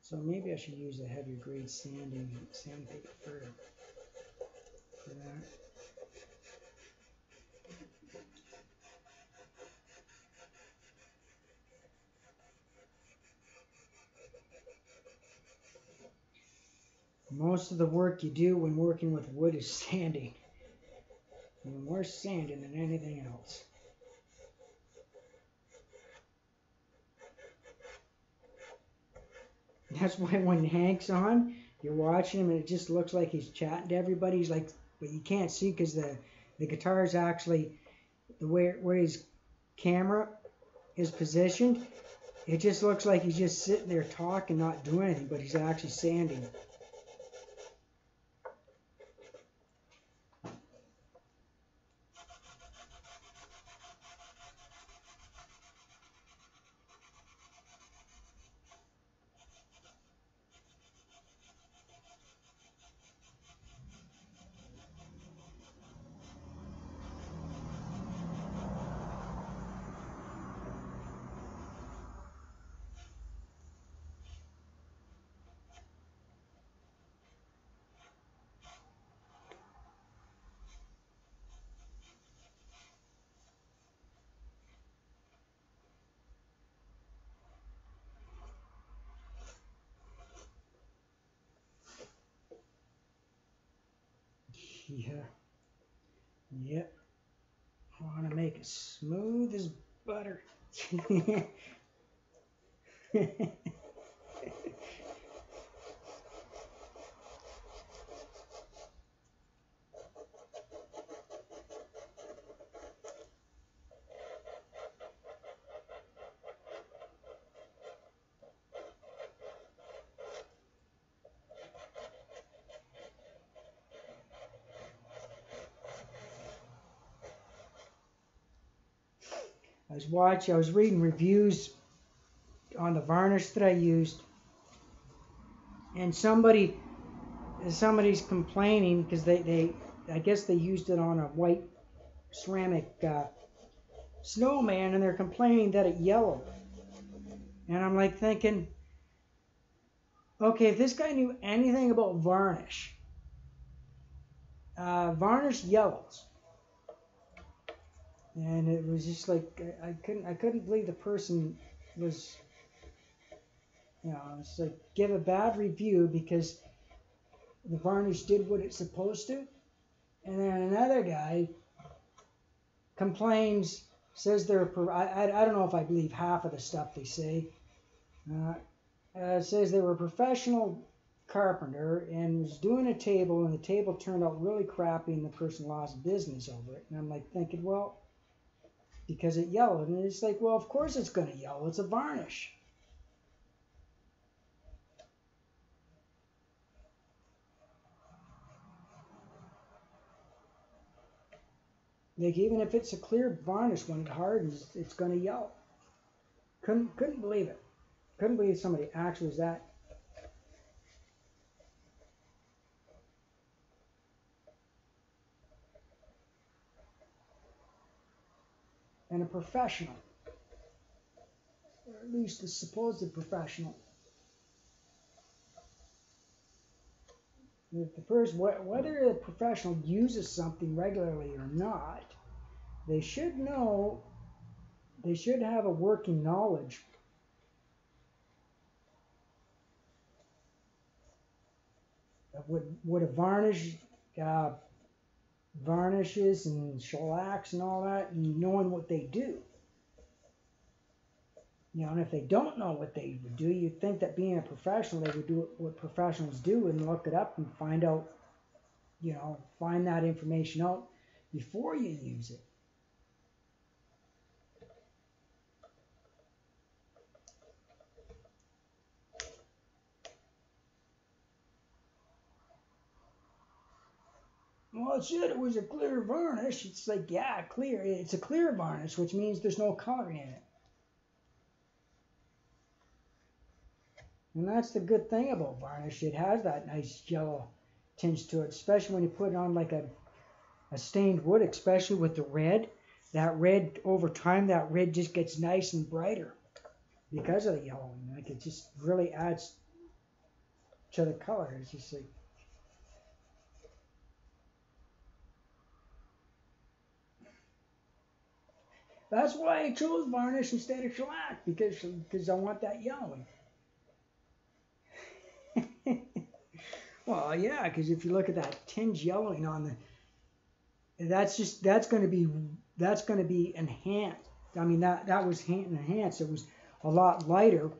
So maybe I should use a heavier grade sandpaper for that. Most of the work you do when working with wood is sanding. And more sanding than anything else. That's why when Hank's on, you're watching him and it just looks like he's chatting to everybody. He's like, but you can't see because the guitar is actually where his camera is positioned. It just looks like he's just sitting there talking, not doing anything, but he's actually sanding. Yeah. Yep. I want to make it smooth as butter. I was reading reviews on the varnish that I used, and somebody's complaining because I guess they used it on a white ceramic snowman, and they're complaining that it yellowed. And I'm like thinking, okay, if this guy knew anything about varnish, varnish yellows. And it was just like I couldn't believe the person was, it's like give a bad review because the varnish did what it's supposed to, and then another guy complains, says I don't know if I believe half of the stuff they say. Says they were a professional carpenter and was doing a table, and the table turned out really crappy, and the person lost business over it. And I'm like thinking, well, because it yellowed. And it's like, well, of course it's going to yellow. It's a varnish. Like, even if it's a clear varnish, when it hardens, it's going to yellow. Couldn't believe it. Couldn't believe somebody actually was that. And a professional, or at least a supposed professional. If the person, whether a professional uses something regularly or not, they should know, they should have a working knowledge of what a varnish, varnishes and shellacs and all that, and knowing what they do. And if they don't know what they would do, you'd think that being a professional, they would do what professionals do and look it up and find out, find that information out before you use it. Well, it said it was a clear varnish. It's like, yeah, clear. It's a clear varnish, which means there's no color in it. And that's the good thing about varnish. It has that nice yellow tinge to it, especially when you put it on like a stained wood, especially with the red. That red, over time, that red just gets nice and brighter because of the yellowing. Like, it just really adds to the color. It's just like, that's why I chose varnish instead of shellac, because I want that yellowing. Well, yeah, because if you look at that tinge yellowing on that's going to be enhanced. I mean, that was enhanced. It was a lot lighter,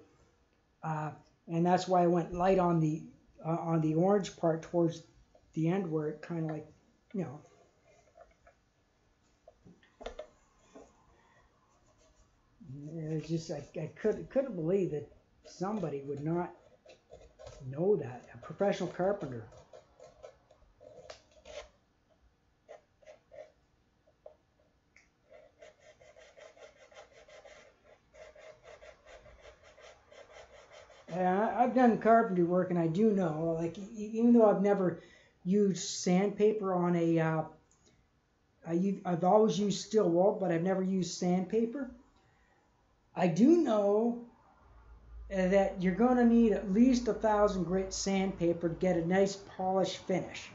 and that's why I went light on the orange part towards the end, where it kind of like, It's just I couldn't believe that somebody would not know that. A professional carpenter. I've done carpentry work, and I do know, like, even though I've never used sandpaper on a, I've always used steel wool, but I've never used sandpaper. I do know that you're going to need at least 1,000 grit sandpaper to get a nice polished finish.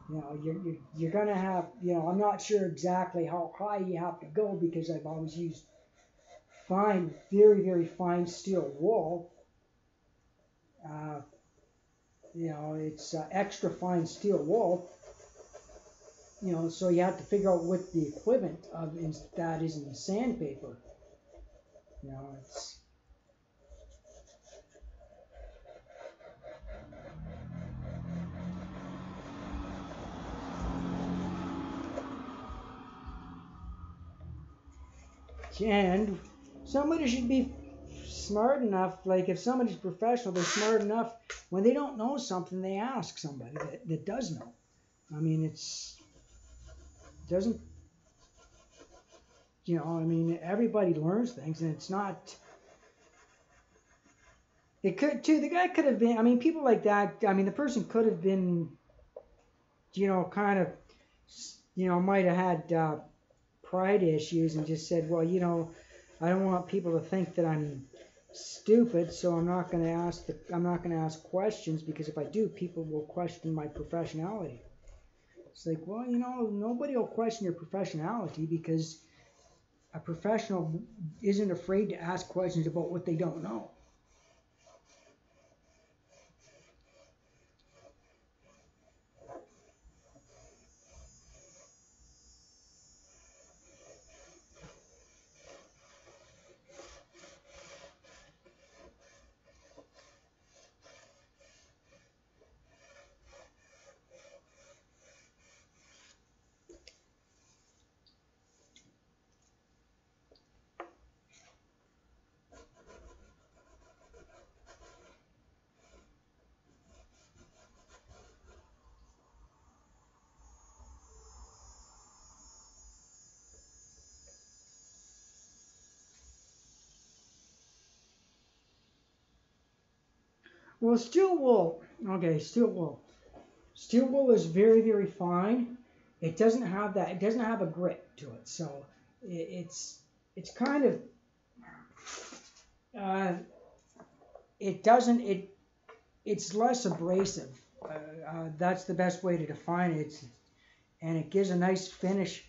You know, you're going to have, you know, I'm not sure exactly how high you have to go because I've always used fine, very, very fine steel wool. You know, it's extra fine steel wool. You know, so you have to figure out what the equivalent of that is in sandpaper. You know, it's. And somebody should be smart enough, like if somebody's professional, they're smart enough, when they don't know something, they ask somebody that does know. I mean, doesn't, you know, I mean, everybody learns things, and it's not, it could, too, the guy could have been, I mean, people like that, I mean, the person could have been, you know, kind of, you know, might have had pride issues and just said, well, you know, I don't want people to think that I'm stupid, so I'm not going to ask questions, because if I do, people will question my professionality. It's like, well, you know, nobody will question your professionality, because a professional isn't afraid to ask questions about what they don't know. Well, steel wool. Okay, steel wool. Steel wool is very, very fine. It doesn't have that. It doesn't have a grit to it, so it's kind of. It doesn't. It's less abrasive. That's the best way to define it. And it gives a nice finish.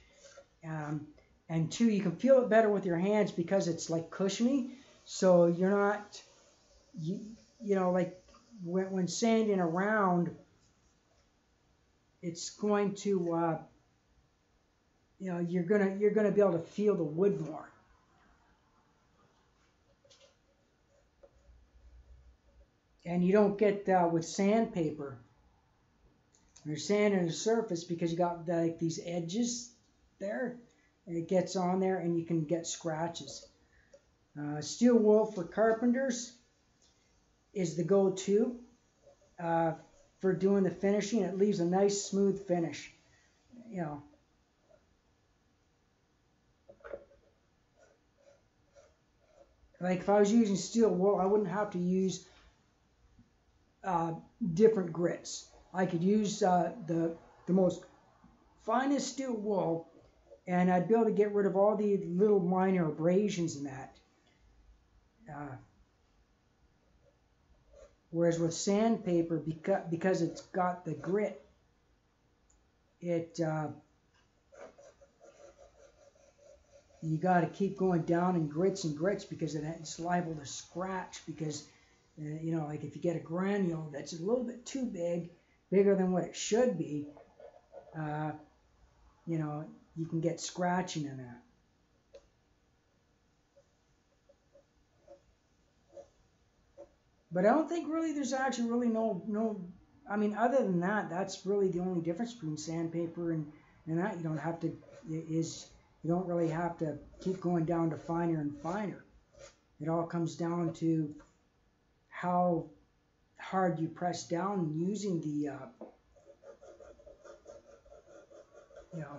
And two, you can feel it better with your hands because it's like cushiony. So you're not, you know, like when sanding around, it's going to, you know, you're gonna be able to feel the wood more. And you don't get with sandpaper. You're sanding the surface because you got like these edges there, and it gets on there, and you can get scratches. Steel wool for carpenters is the go-to for doing the finishing. It leaves a nice smooth finish, you know. Like if I was using steel wool, I wouldn't have to use different grits. I could use the most finest steel wool, and I'd be able to get rid of all the little minor abrasions in that. Whereas with sandpaper, because it's got the grit, you got to keep going down in grits and grits because it's liable to scratch. Because you know, like if you get a granule that's a little bit too big, bigger than what it should be, you know, you can get scratching in that. But I don't think really there's actually really no. I mean, other than that, that's really the only difference between sandpaper and that. You don't have to You don't really have to keep going down to finer and finer. It all comes down to how hard you press down using the, you know,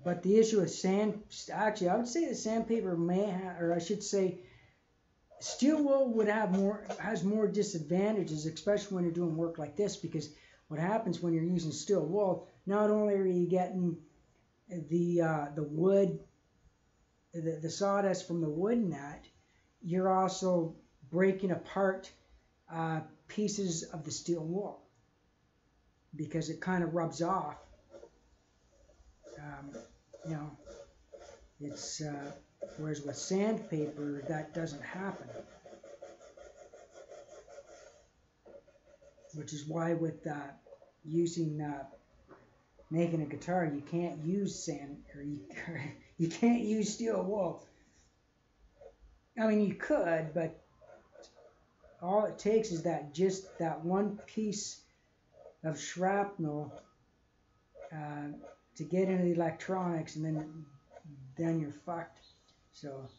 but the issue with sand, actually, I would say the sandpaper may have, or I should say, steel wool would have has more disadvantages, especially when you're doing work like this, because what happens when you're using steel wool, not only are you getting the wood, the sawdust from the wood in that, you're also breaking apart pieces of the steel wool because it kind of rubs off. You know, it's whereas with sandpaper that doesn't happen, which is why with using making a guitar you can't use sand or you can't use steel wool. I mean you could, but all it takes is just that one piece of shrapnel to get into the electronics, and then you're fucked. So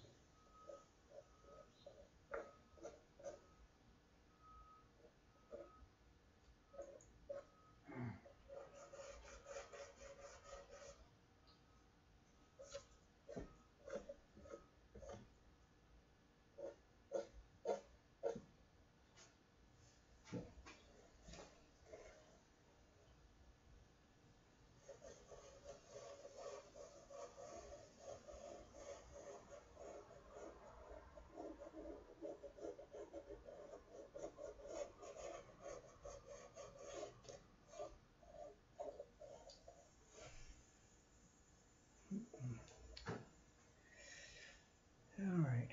all right.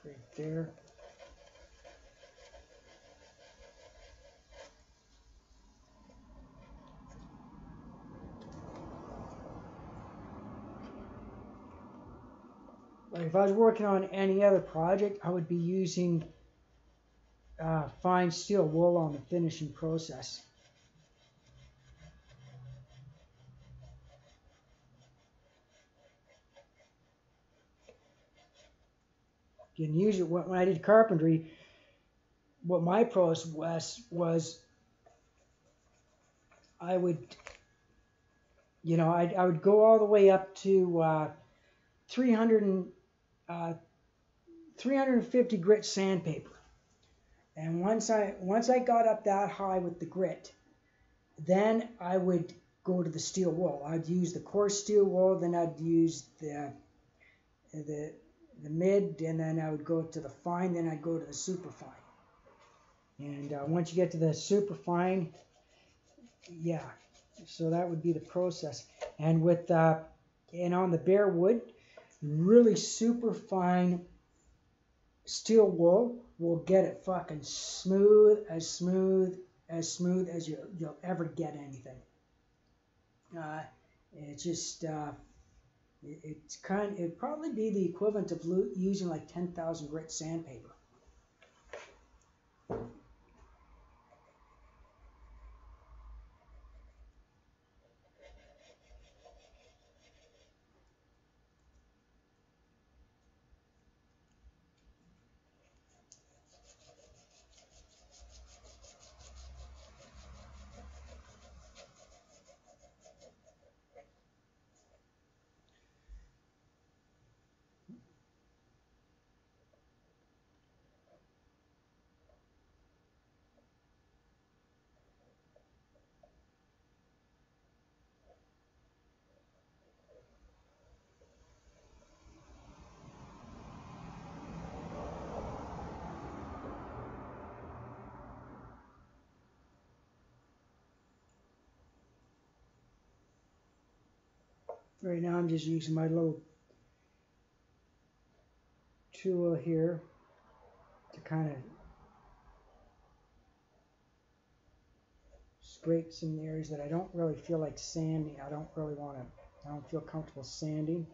Right there. Like if I was working on any other project, I would be using fine steel wool on the finishing process. You can use it when I did carpentry. What my process was, I would, you know, I would go all the way up to 350 grit sandpaper, and once I got up that high with the grit, then I would go to the steel wool. I'd use the coarse steel wool, then I'd use the mid, and then I would go to the fine, then I'd go to the super fine. And once you get to the super fine, yeah, so that would be the process. And with and on the bare wood, really super fine steel wool will get it fucking smooth as you'll ever get anything. It's just it'd probably be the equivalent of using like 10,000 grit sandpaper. Right now I'm just using my little tool here to kind of scrape some areas that I don't really feel like sanding. I don't feel comfortable sanding.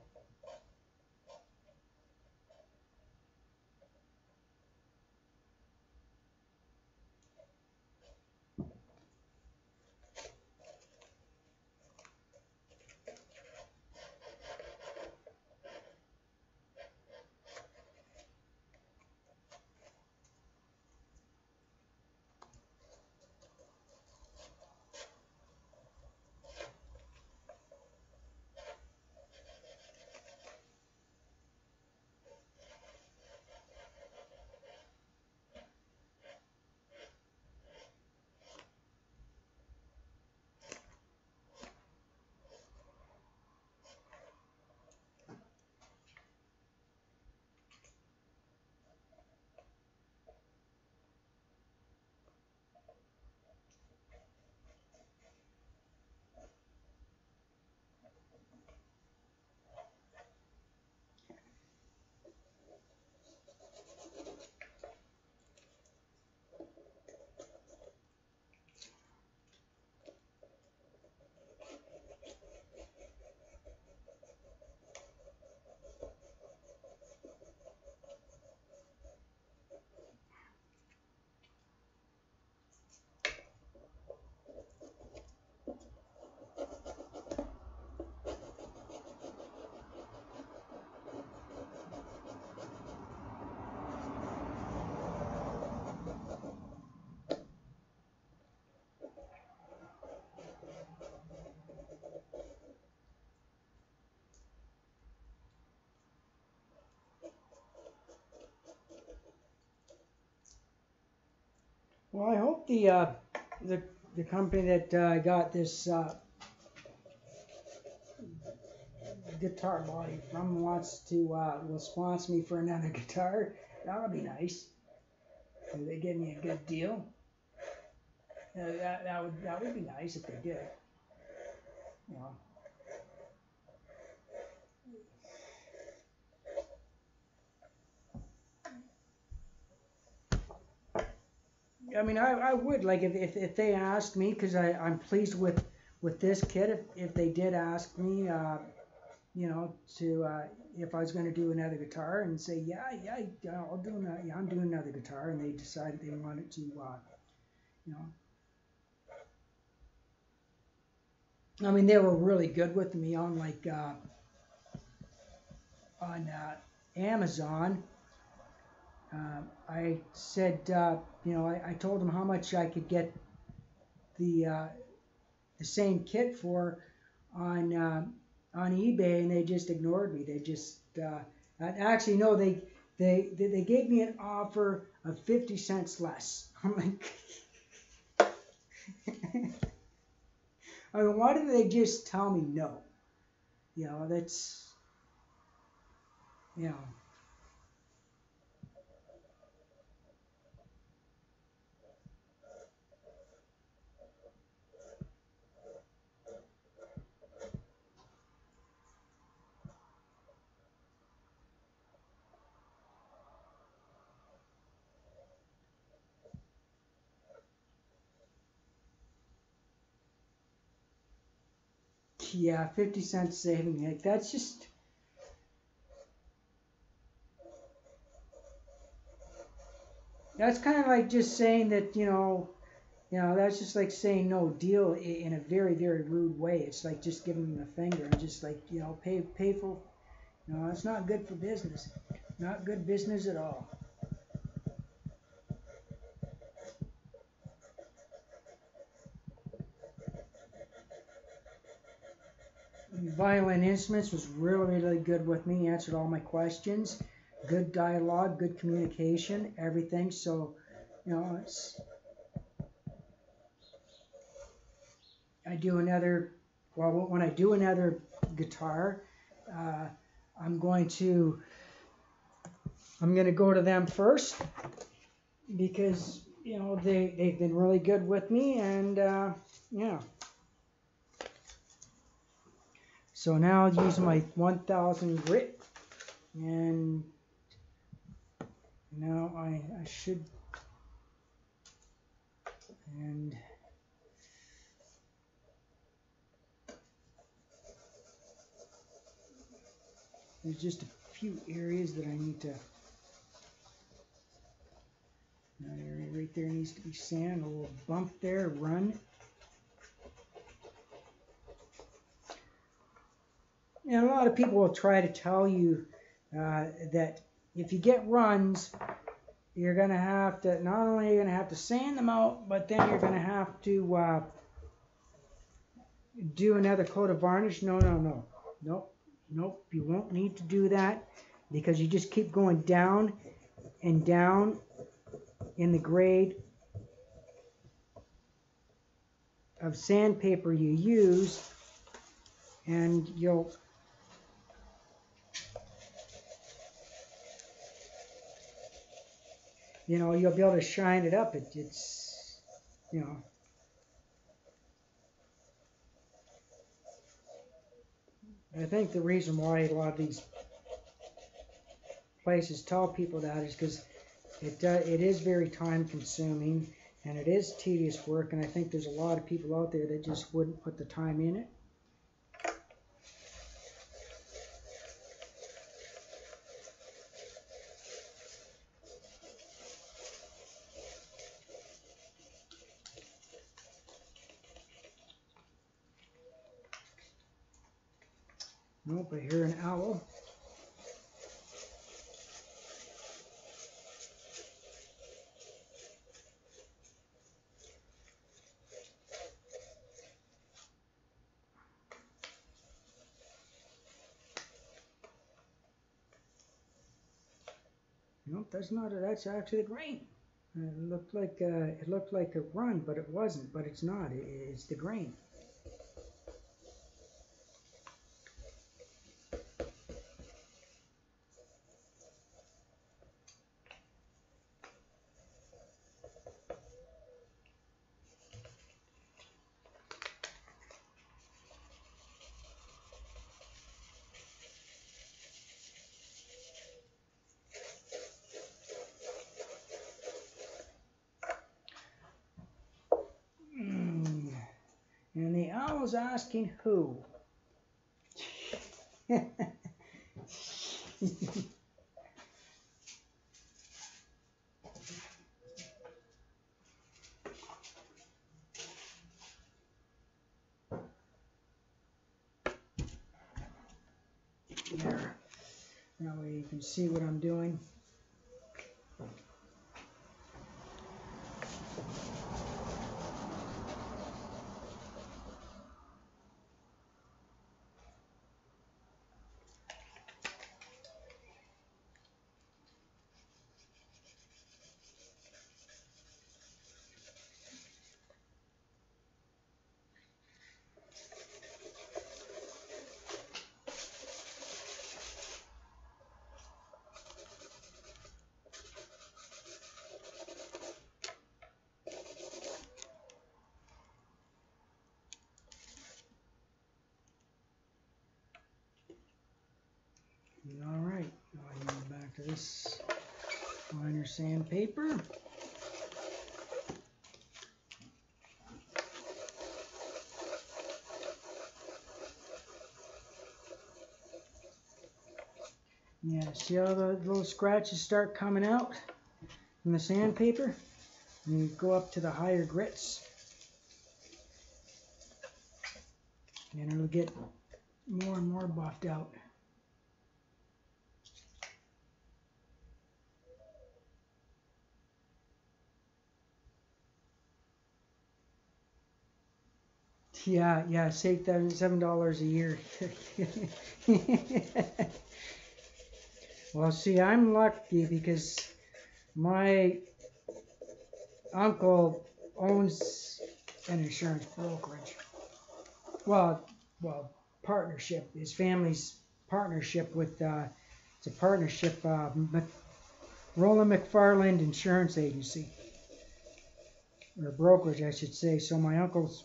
Well, I hope the company that got this guitar body from will sponsor me for another guitar. That'll be nice. If they give me a good deal. That would be nice if they did. You know. I mean, I would like if they asked me, because I'm pleased with this kit. If they did ask me, you know, to if I was going to do another guitar, and say yeah, I'll do that. Yeah, I'm doing another guitar, and they decided they wanted to, you know. I mean, they were really good with me on like on Amazon. I said, you know, I told them how much I could get the same kit for on eBay, and they just ignored me. They just actually no, they gave me an offer of 50 cents less. I'm like, I mean, why didn't they just tell me no? You know, that's, you know. Yeah, 50 cents saving. Like, that's just, that's kind of like just saying that, you know, that's just like saying no deal in a very, very rude way. It's like just giving them the finger and just like, you know, pay for, you know, it's not good for business. Not good business at all. Violin Instruments was really, really good with me. Answered all my questions. Good dialogue, good communication, everything. So, you know, I do another, well, when I do another guitar, I'm going to go to them first, because, you know, they've been really good with me, and yeah. So now I'll use my 1000 grit and Now I should, and there's just a few areas that I need to, that area right there needs to be sand, a little bump there, run. And a lot of people will try to tell you that if you get runs, you're going to have to, not only are you going to have to sand them out, but then you're going to have to do another coat of varnish. No, no, no. Nope. Nope. You won't need to do that because you just keep going down and down in the grade of sandpaper you use, and you'll you'll be able to shine it up. It's I think the reason why a lot of these places tell people that is because it is very time consuming and it is tedious work, and I think there's a lot of people out there that just wouldn't put the time in it. Nope, I hear an owl. Nope, that's not it. That's actually the grain. It looked like a run, but it wasn't. But it's not. It's the grain. And the owl's asking who? There. That way you can see what I'm doing. All right, now I move back to this liner sandpaper. Yeah, see how the little scratches start coming out from the sandpaper? And you go up to the higher grits, and it'll get more and more buffed out. Yeah, save $7 a year. Well, see, I'm lucky because my uncle owns an insurance brokerage. Well, partnership. His family's partnership with it's a partnership. Roland McFarland Insurance Agency, or brokerage, I should say. So my uncle's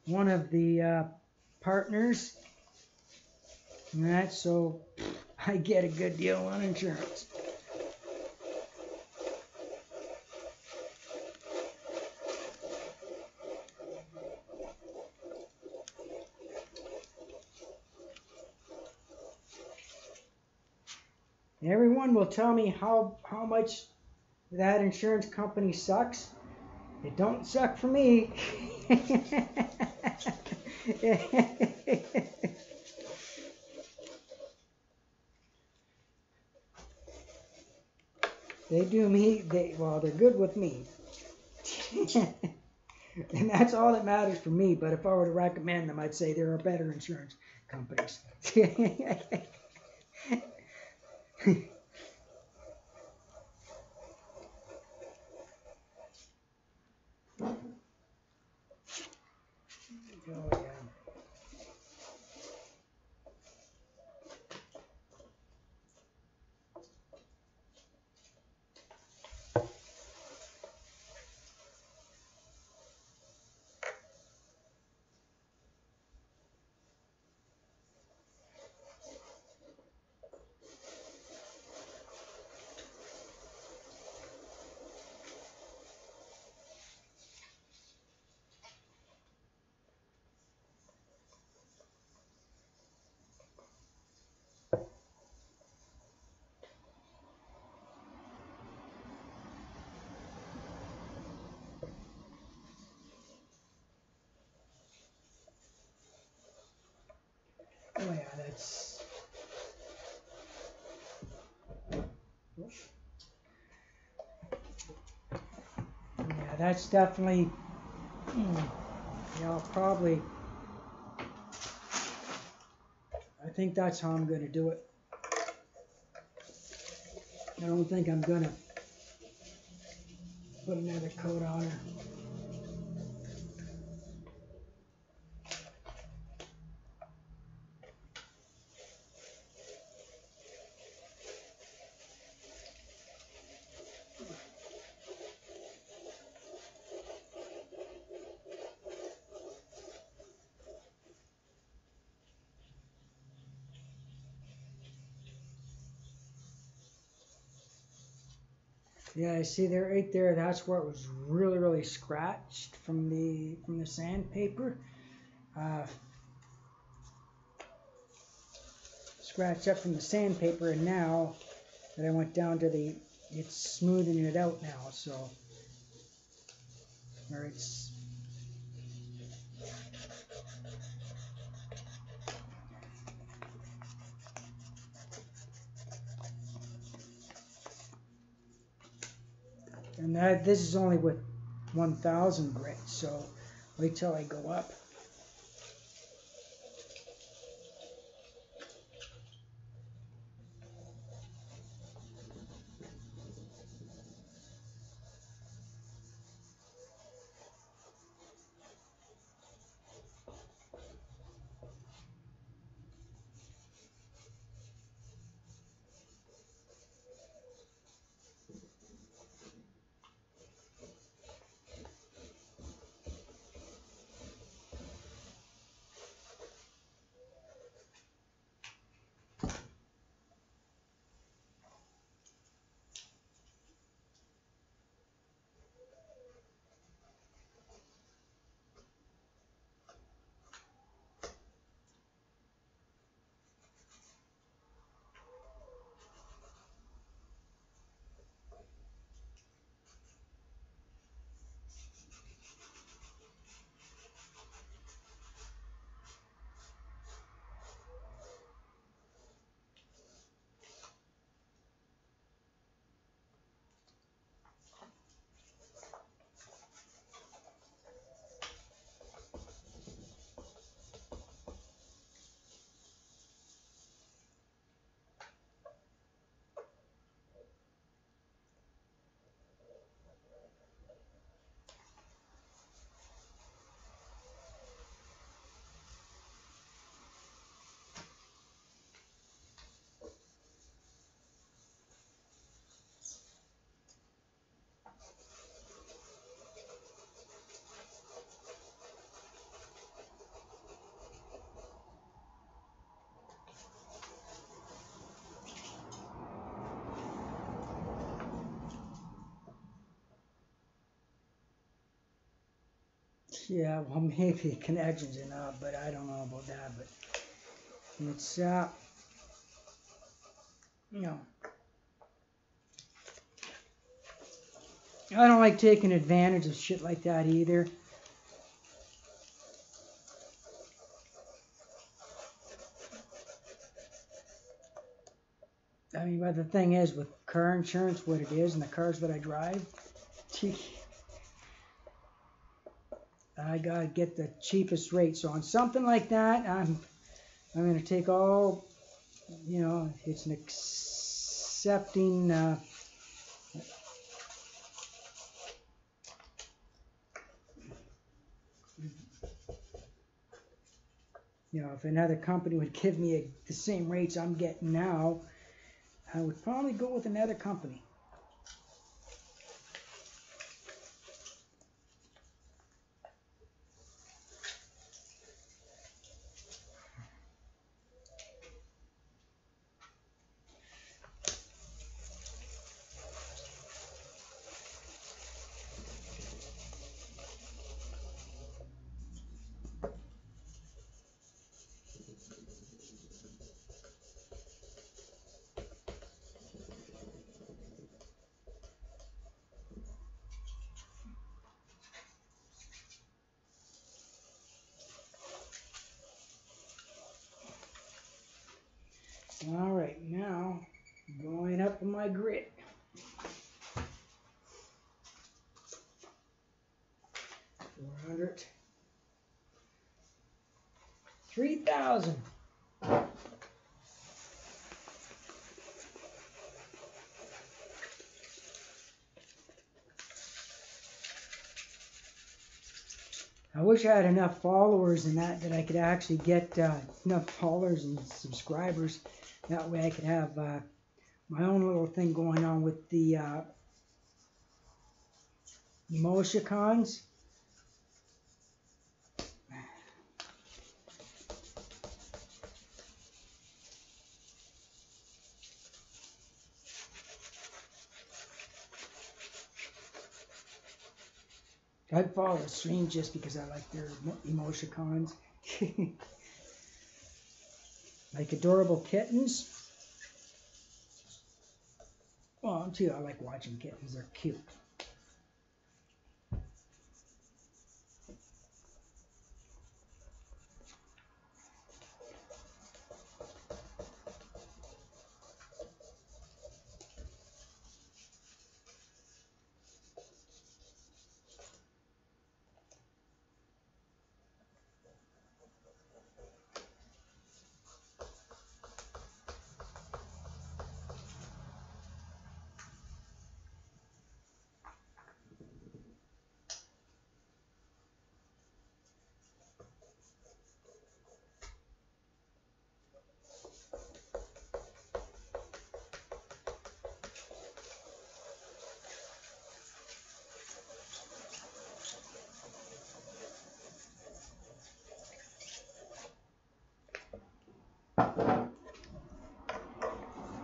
one of the partners. And that, so I get a good deal on insurance. Everyone will tell me how much that insurance company sucks. It don't suck for me. They do me, well, they're good with me. And that's all that matters for me. But if I were to recommend them, I'd say there are better insurance companies. Oh, yeah. Oh yeah, that's definitely, probably, I think that's how I'm going to do it. I don't think I'm going to put another coat on her. Yeah, I see there, right there. That's where it was really, really scratched from the sandpaper. Scratched up from the sandpaper, and now that I went down to it's smoothing it out now. So, or it's. And this is only with 1,000 grit, so wait till I go up. Yeah, well, maybe the connections are not, but I don't know about that. But it's, you know, I don't like taking advantage of shit like that either. I mean, but the thing is, with car insurance, what it is, and the cars that I drive, I gotta get the cheapest rate. So on something like that, I'm gonna take all, you know, it's an accepting. You know, if another company would give me the same rates I'm getting now, I would probably go with another company. All right, now going up on my grid. 400, 3,000. I wish I had enough followers in that I could actually get enough followers and subscribers. That way I could have my own little thing going on with the emoticons. I'd follow the stream just because I like their emoticons. Like adorable kittens. Well, too, I like watching kittens. They're cute.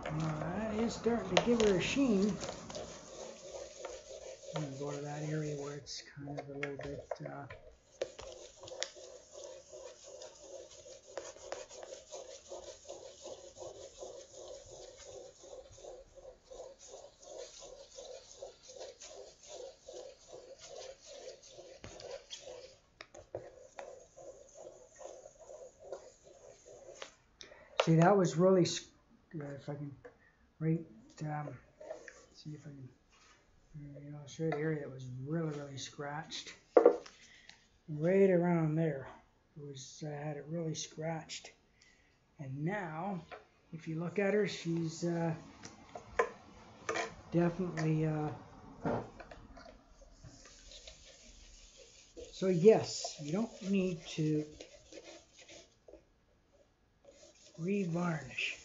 That is starting to give her a sheen. I'm going to go to that area where it's kind of a little bit... See, that was really... if I can... Right... see if I can... You know, show you the area that was really scratched. Right around there. It was, I had it really scratched. And now, if you look at her, she's definitely... So yes, you don't need to revarnish.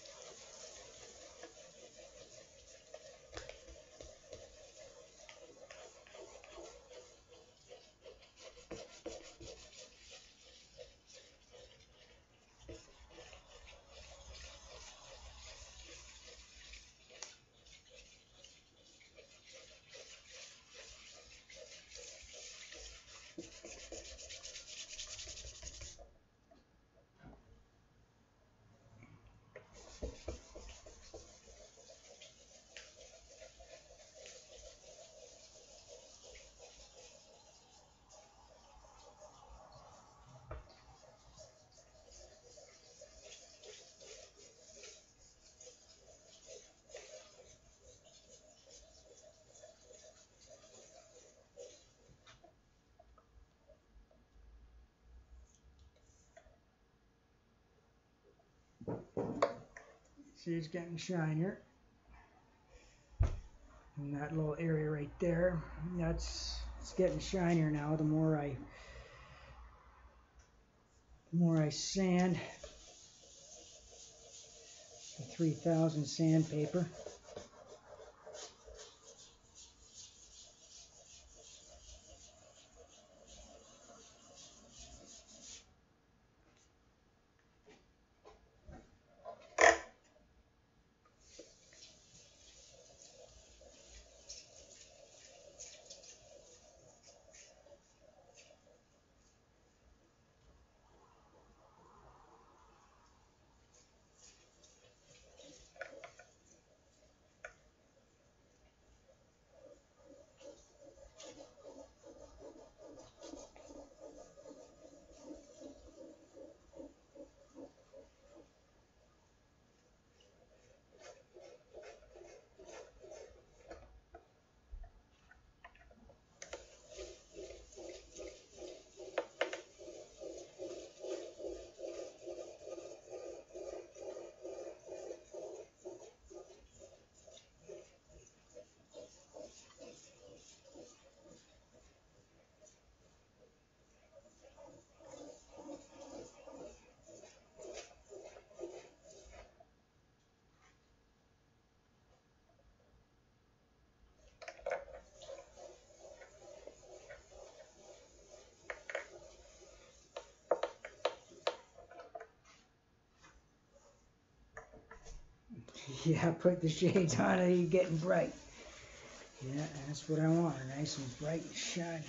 See, it's getting shinier. And that little area right there, it's getting shinier now. The more I sand the 3000 sandpaper. Yeah, put the shades on it, you're getting bright. Yeah, that's what I want, nice and bright and shiny.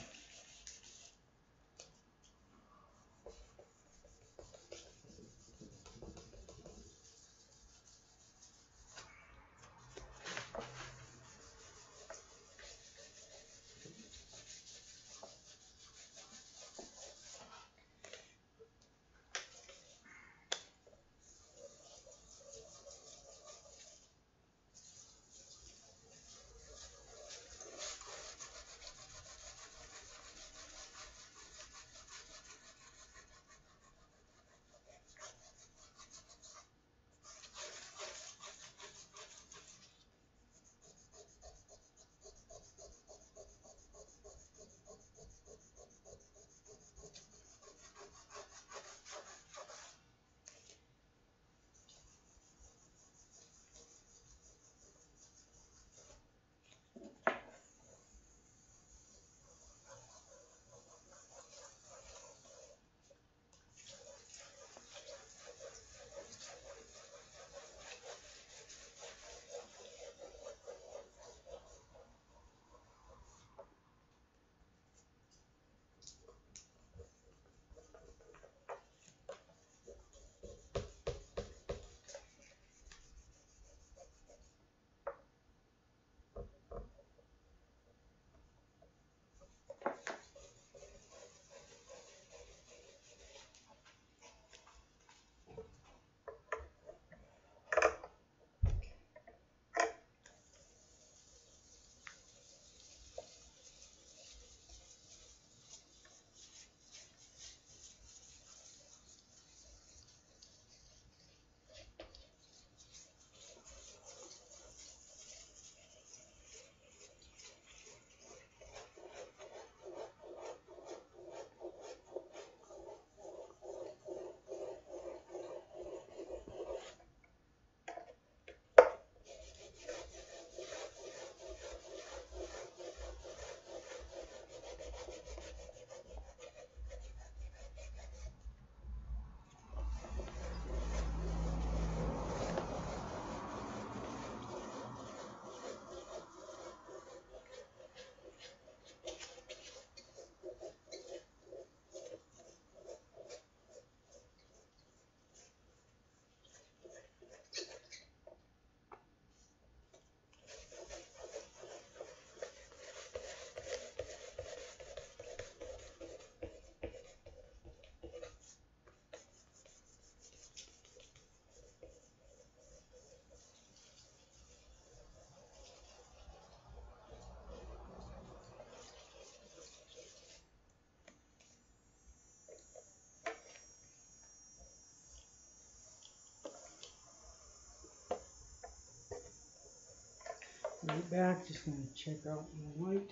right back. Just going to check out my light.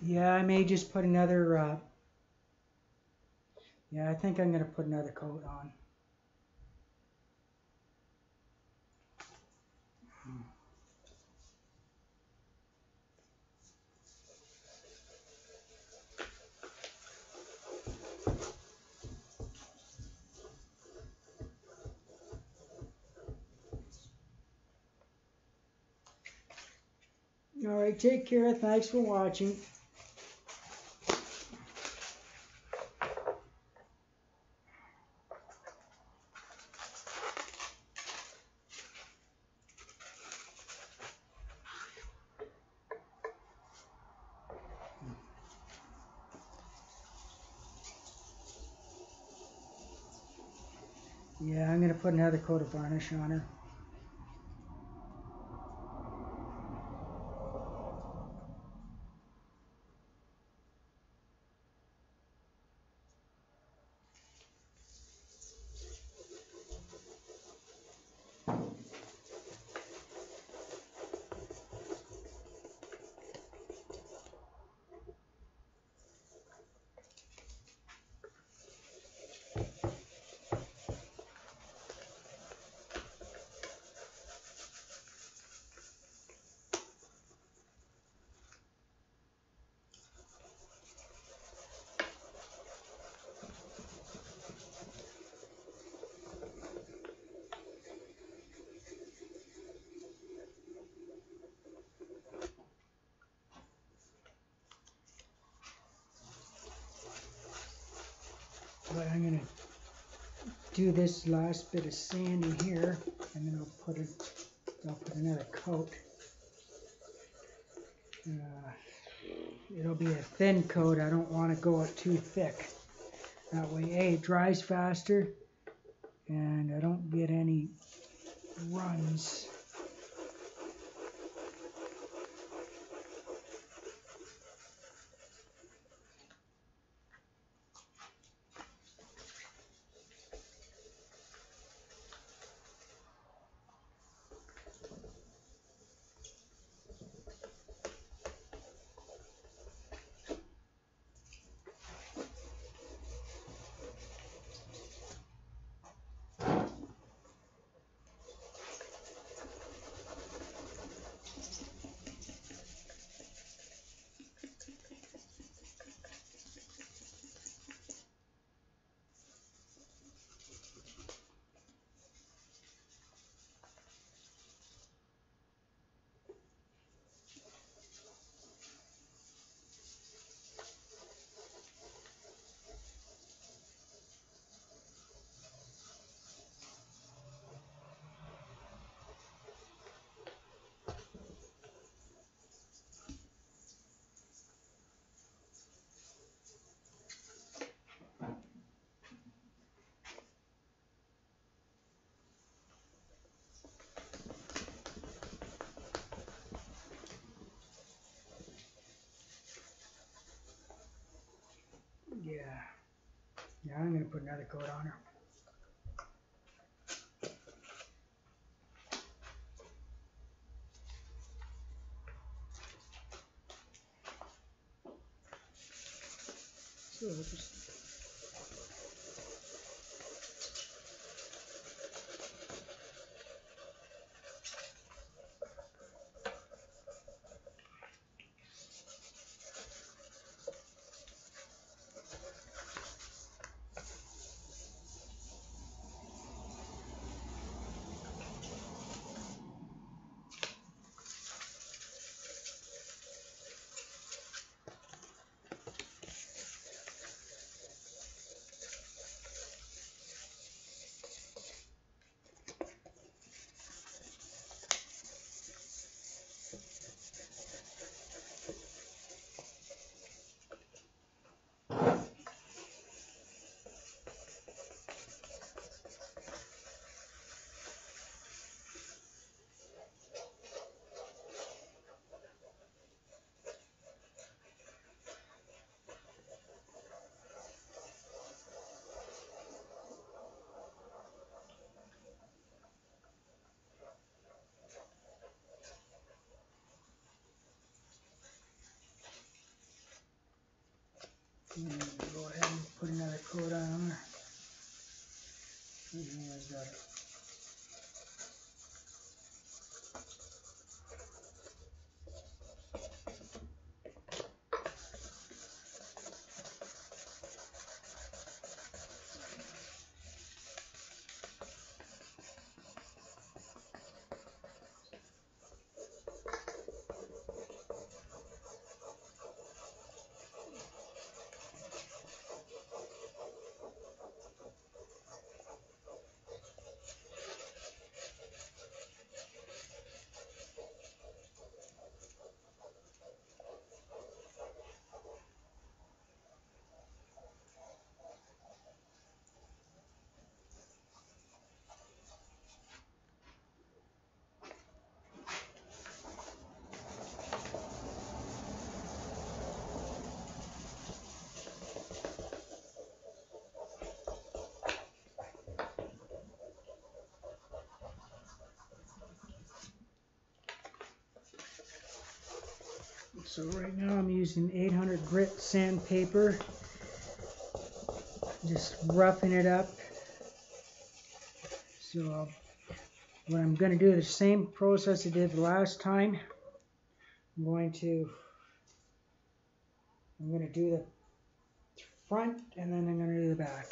Yeah, I may just put another, yeah, I think I'm going to put another coat on. All right, take care. Thanks for watching. Yeah, I'm going to put another coat of varnish on her. But I'm going to do this last bit of sanding here, and then I'll put another coat. It'll be a thin coat. I don't want to go out too thick. That way, A, it dries faster, and I don't get any runs. Yeah. Yeah, I'm going to put another coat on her. So just go ahead and put another coat on her. And, so right now I'm using 800 grit sandpaper, just roughing it up. So what I'm going to do is the same process I did last time. I'm going to do the front and then I'm going to do the back.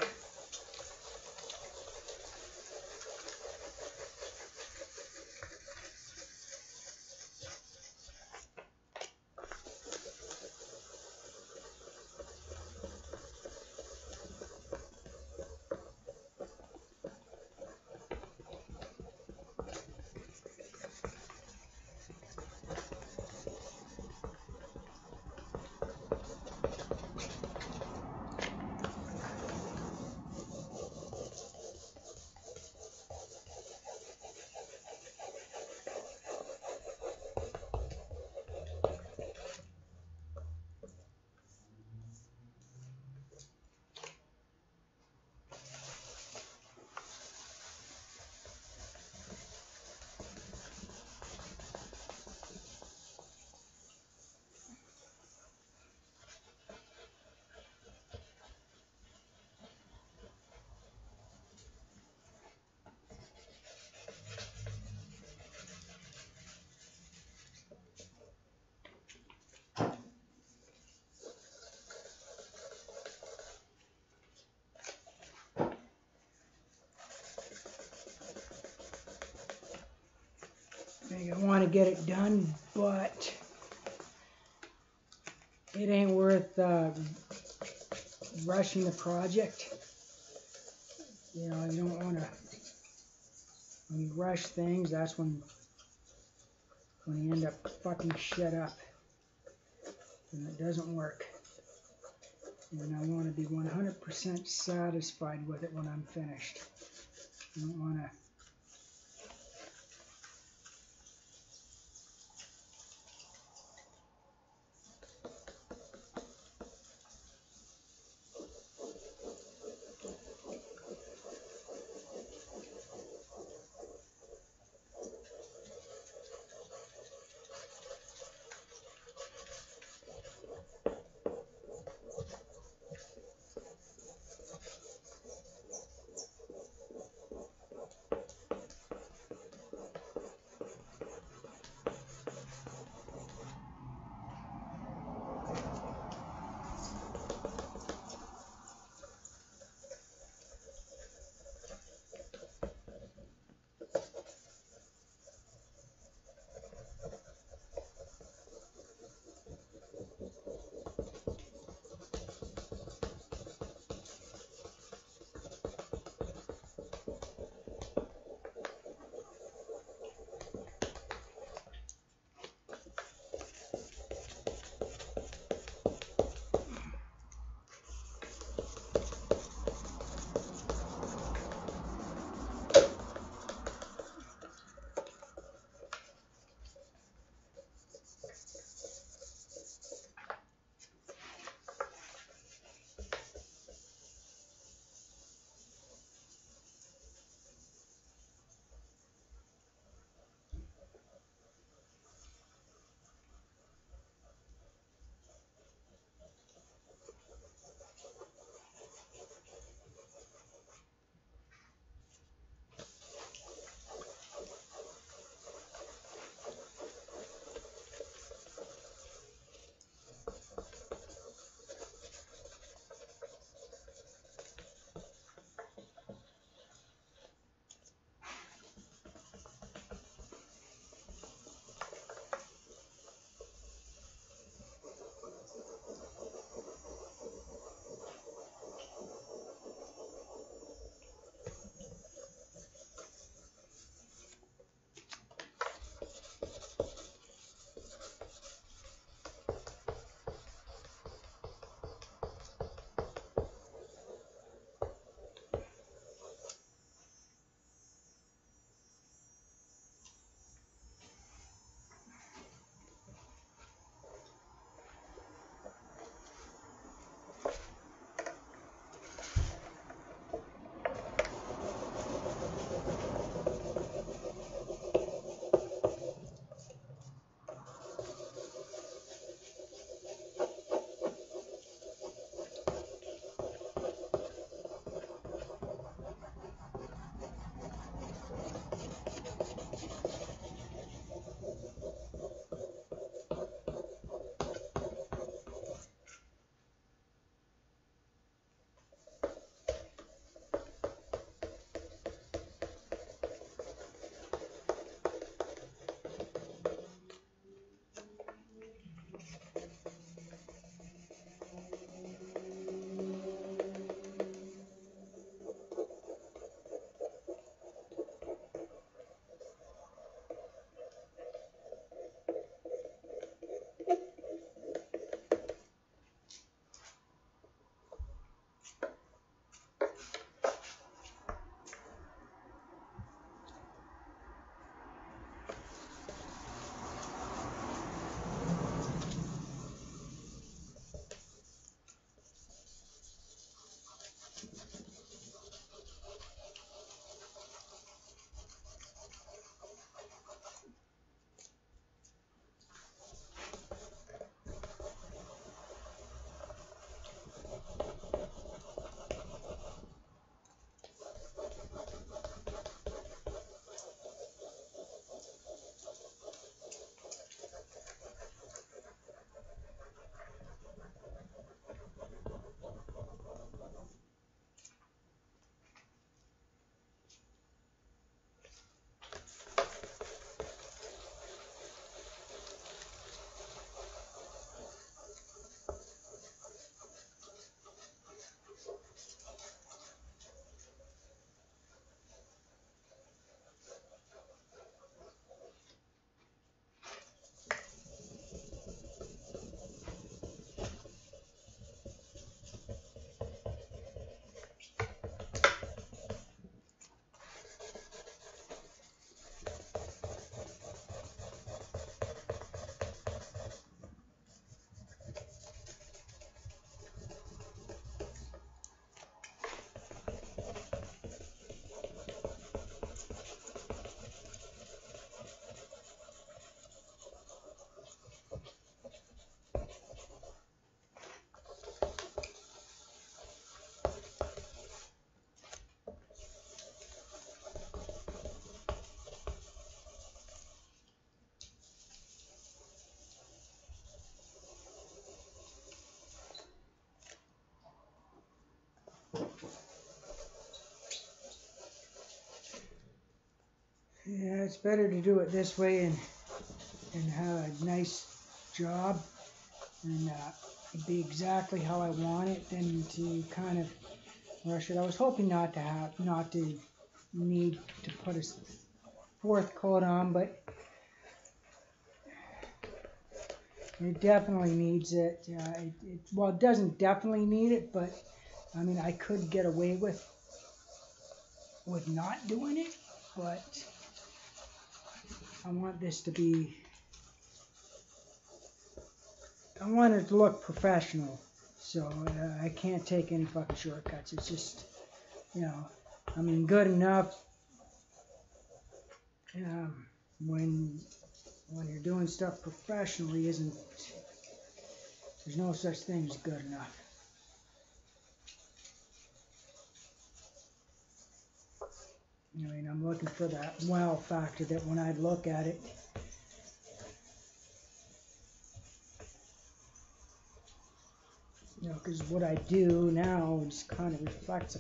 I want to get it done, but it ain't worth rushing the project. You know, you don't want to, when you rush things, that's when you end up fucking shit up. And it doesn't work. And I want to be 100% satisfied with it when I'm finished. I don't want to it's better to do it this way and have a nice job and be exactly how I want it than to kind of rush it. I was hoping not to need to put a fourth coat on, but it definitely needs it. Well, it doesn't definitely need it, but I mean, I could get away with not doing it, but I want this to be, I want it to look professional, so I can't take any fucking shortcuts. It's just, you know, I mean, good enough when you're doing stuff professionally isn't, there's no such thing as good enough. I mean, I'm looking for that wow factor that when I look at it, you know, because what I do now just kind of reflects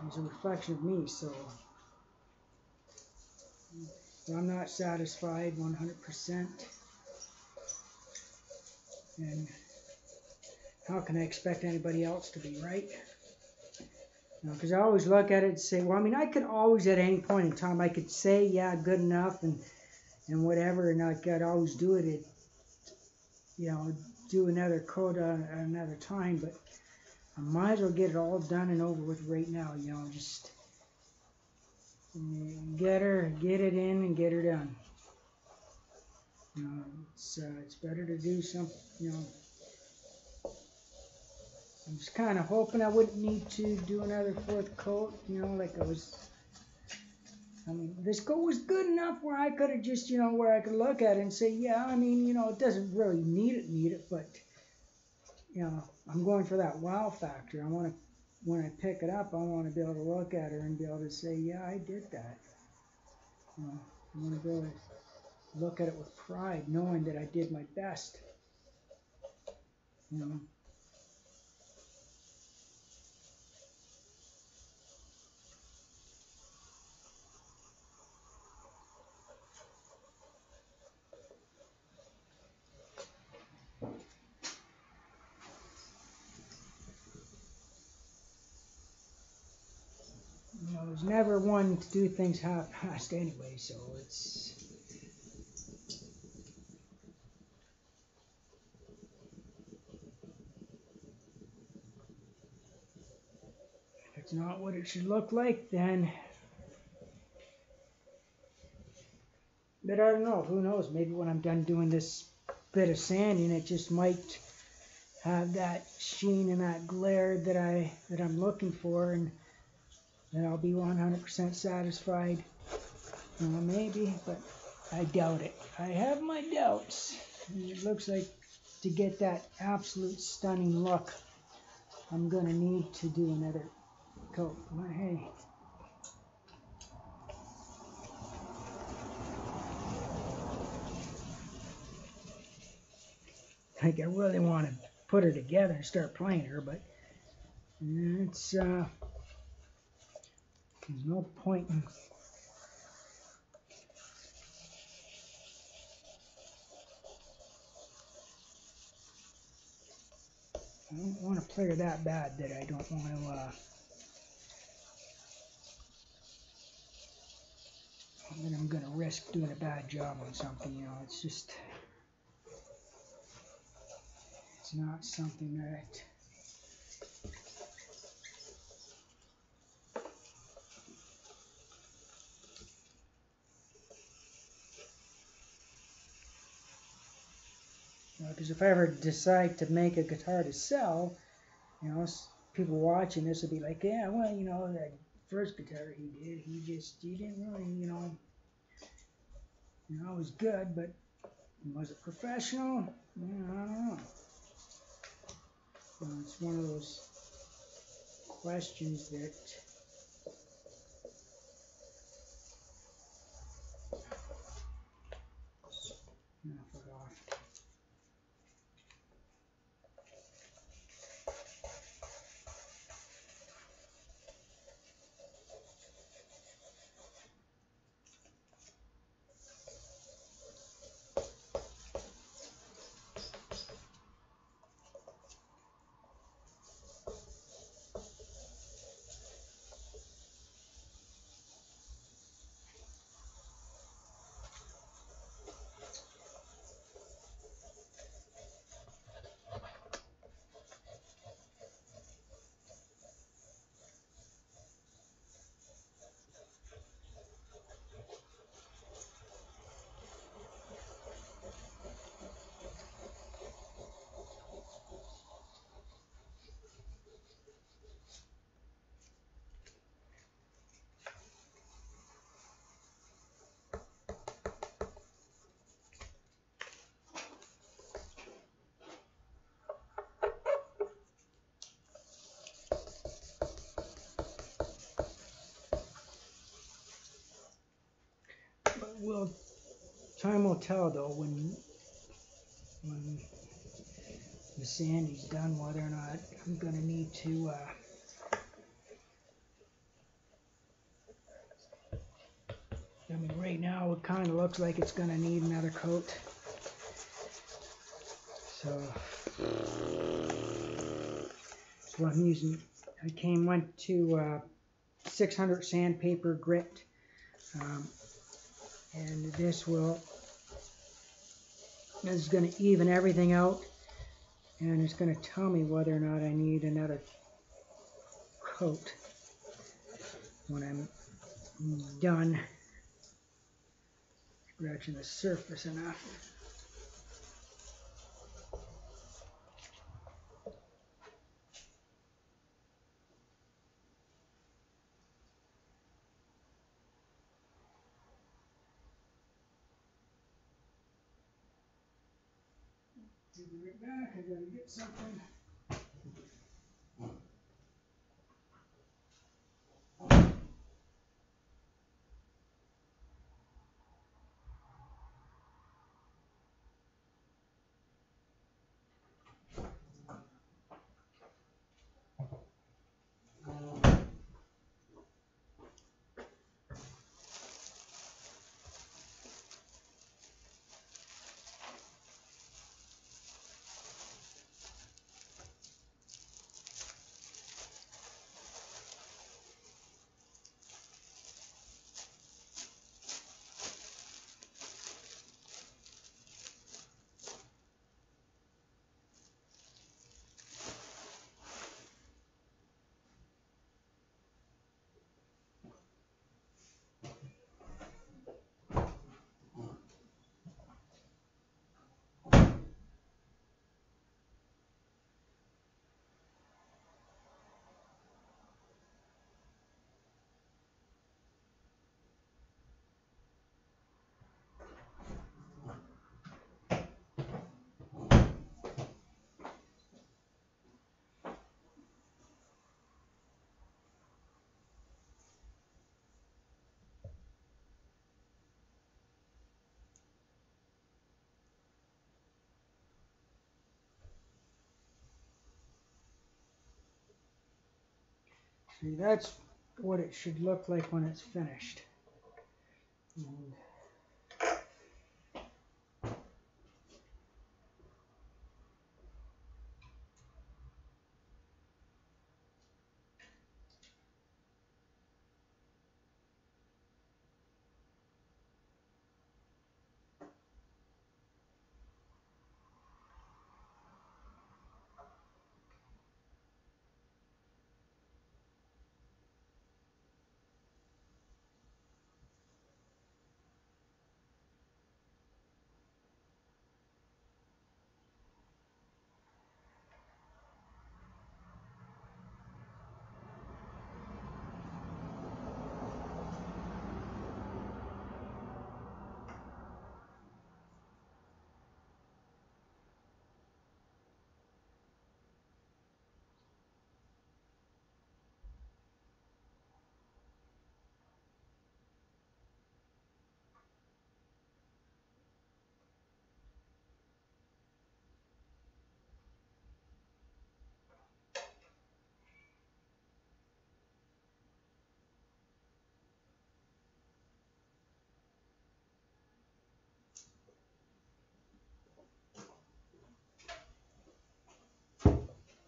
it's a reflection of me, so I'm not satisfied 100%, and how can I expect anybody else to be, right? Because I always look at it and say, well, I mean, I could always at any point in time, I could say, yeah, good enough and whatever, and I could always do it, you know, do another coat at another time, but I might as well get it all done and over with right now, you know, just get it in and get her done. You know, it's better to do something, you know. I'm just kind of hoping I wouldn't need to do another fourth coat, you know, like I mean, this coat was good enough where I could have just, you know, where I could look at it and say, yeah, I mean, you know, it doesn't really need it, but, you know, I'm going for that wow factor. I want to, when I pick it up, I want to be able to look at her and be able to say, yeah, I did that. You know, I want to be able to look at it with pride, knowing that I did my best, you know. You know, I was never one to do things half-assed anyway, so it's, if it's not what it should look like, then, but I don't know, who knows, maybe when I'm done doing this bit of sanding, it just might have that sheen and that glare that I'm looking for, and then I'll be 100% satisfied. Maybe, but I doubt it. I have my doubts. It looks like to get that absolute stunning look, I'm going to need to do another coat. But hey, like I really want to put her together and start playing her, but it's there's no point in. I don't want to play her that bad that I don't want to. That I'm going to risk doing a bad job on something. You know, it's just. It's not something that. Because if I ever decide to make a guitar to sell, you know, people watching this will be like, yeah, well, you know, that first guitar he did, he didn't really, you know, it was good, but was it professional? I don't know. So it's one of those questions that fuck off. Well, time will tell though when the sandy's done whether or not I'm going to need to I mean, right now it kind of looks like it's going to need another coat. So I'm using, went to 600 sandpaper grit, and this is going to even everything out, and it's going to tell me whether or not I need another coat when I'm done scratching the surface enough. Be right back, I gotta get something. See, that's what it should look like when it's finished. And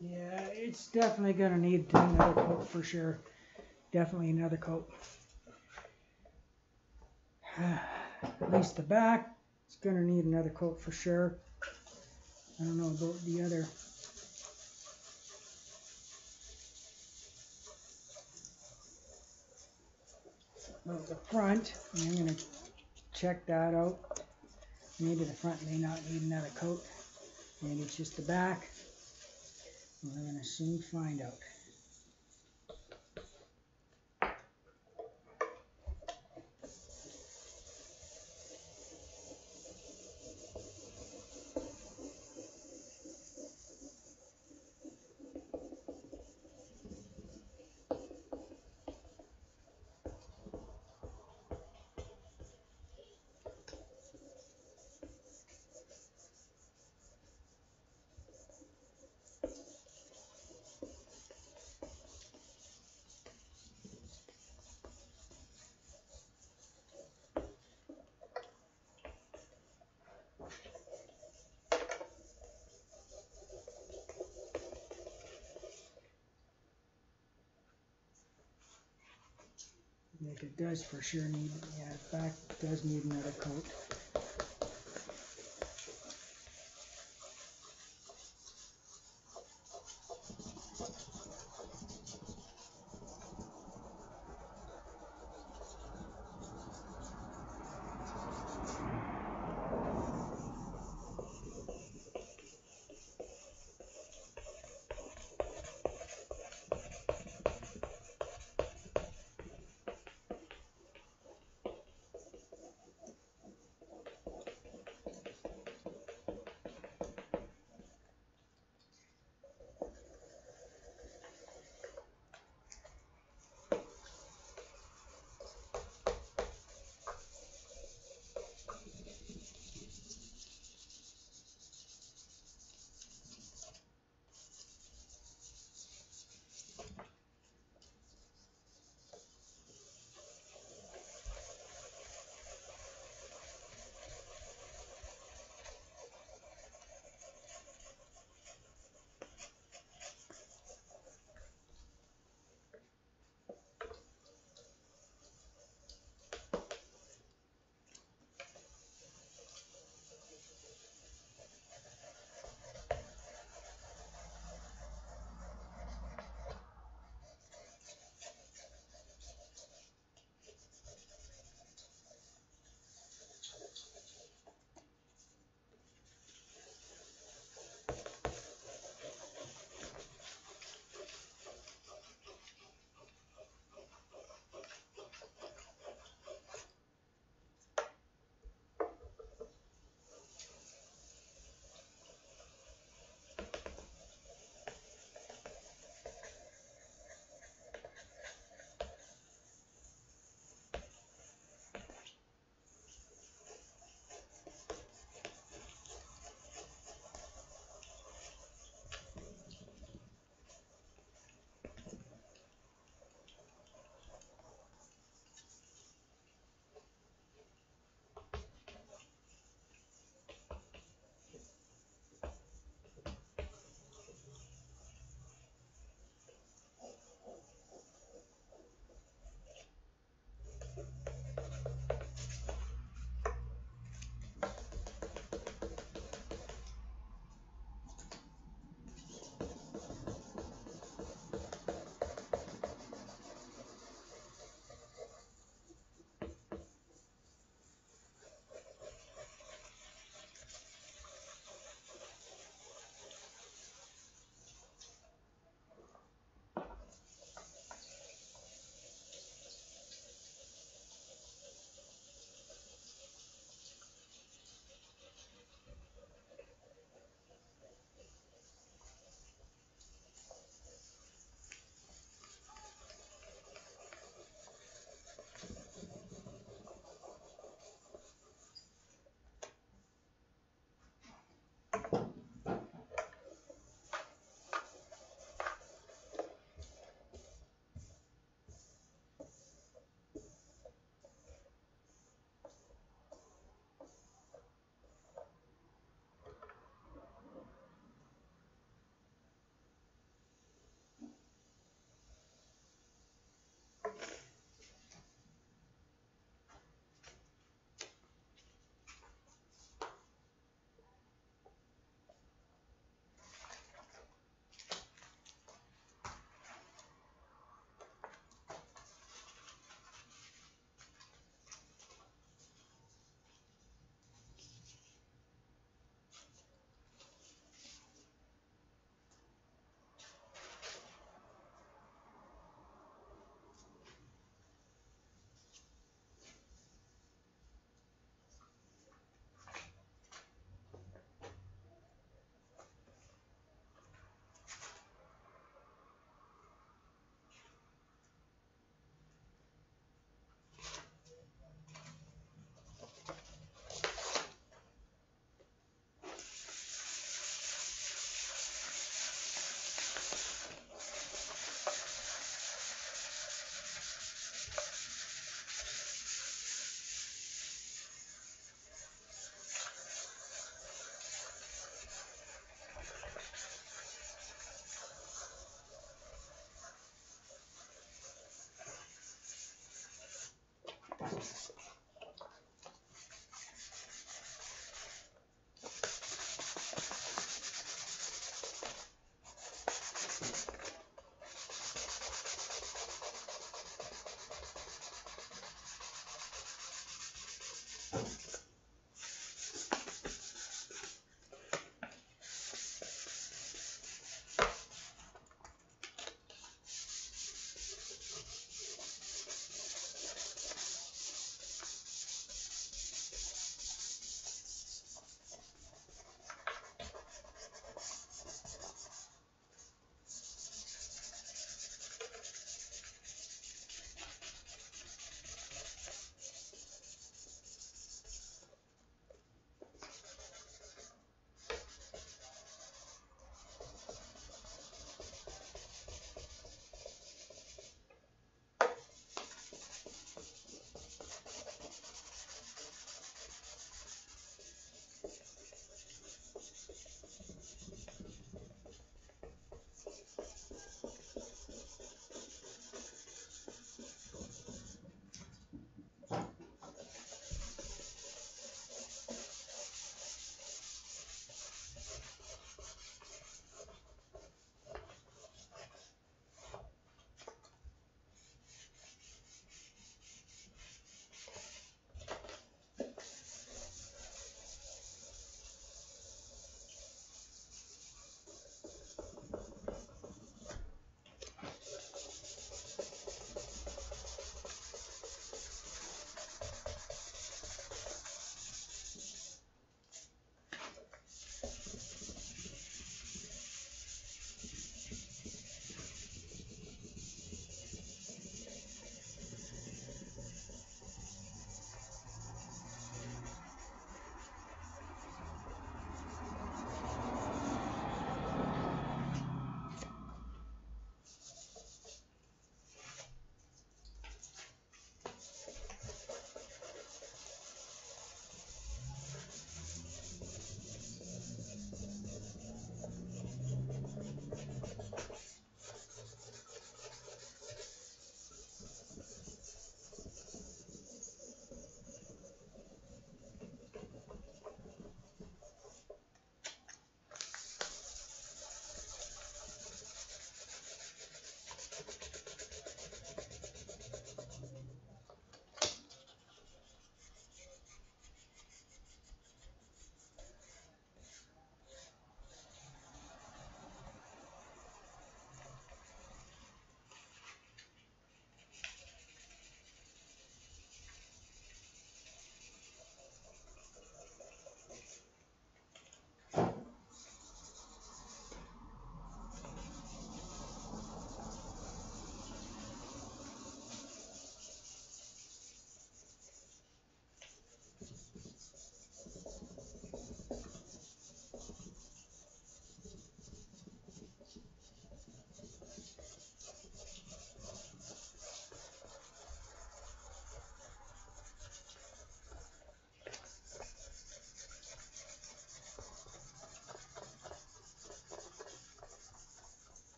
yeah, it's definitely going to need another coat for sure. Definitely another coat. At least the back is going to need another coat for sure. I don't know about the other. About the front, I'm going to check that out. Maybe the front may not need another coat. Maybe it's just the back. We're going to soon find out. It does for sure need, yeah, in fact, it does need another coat.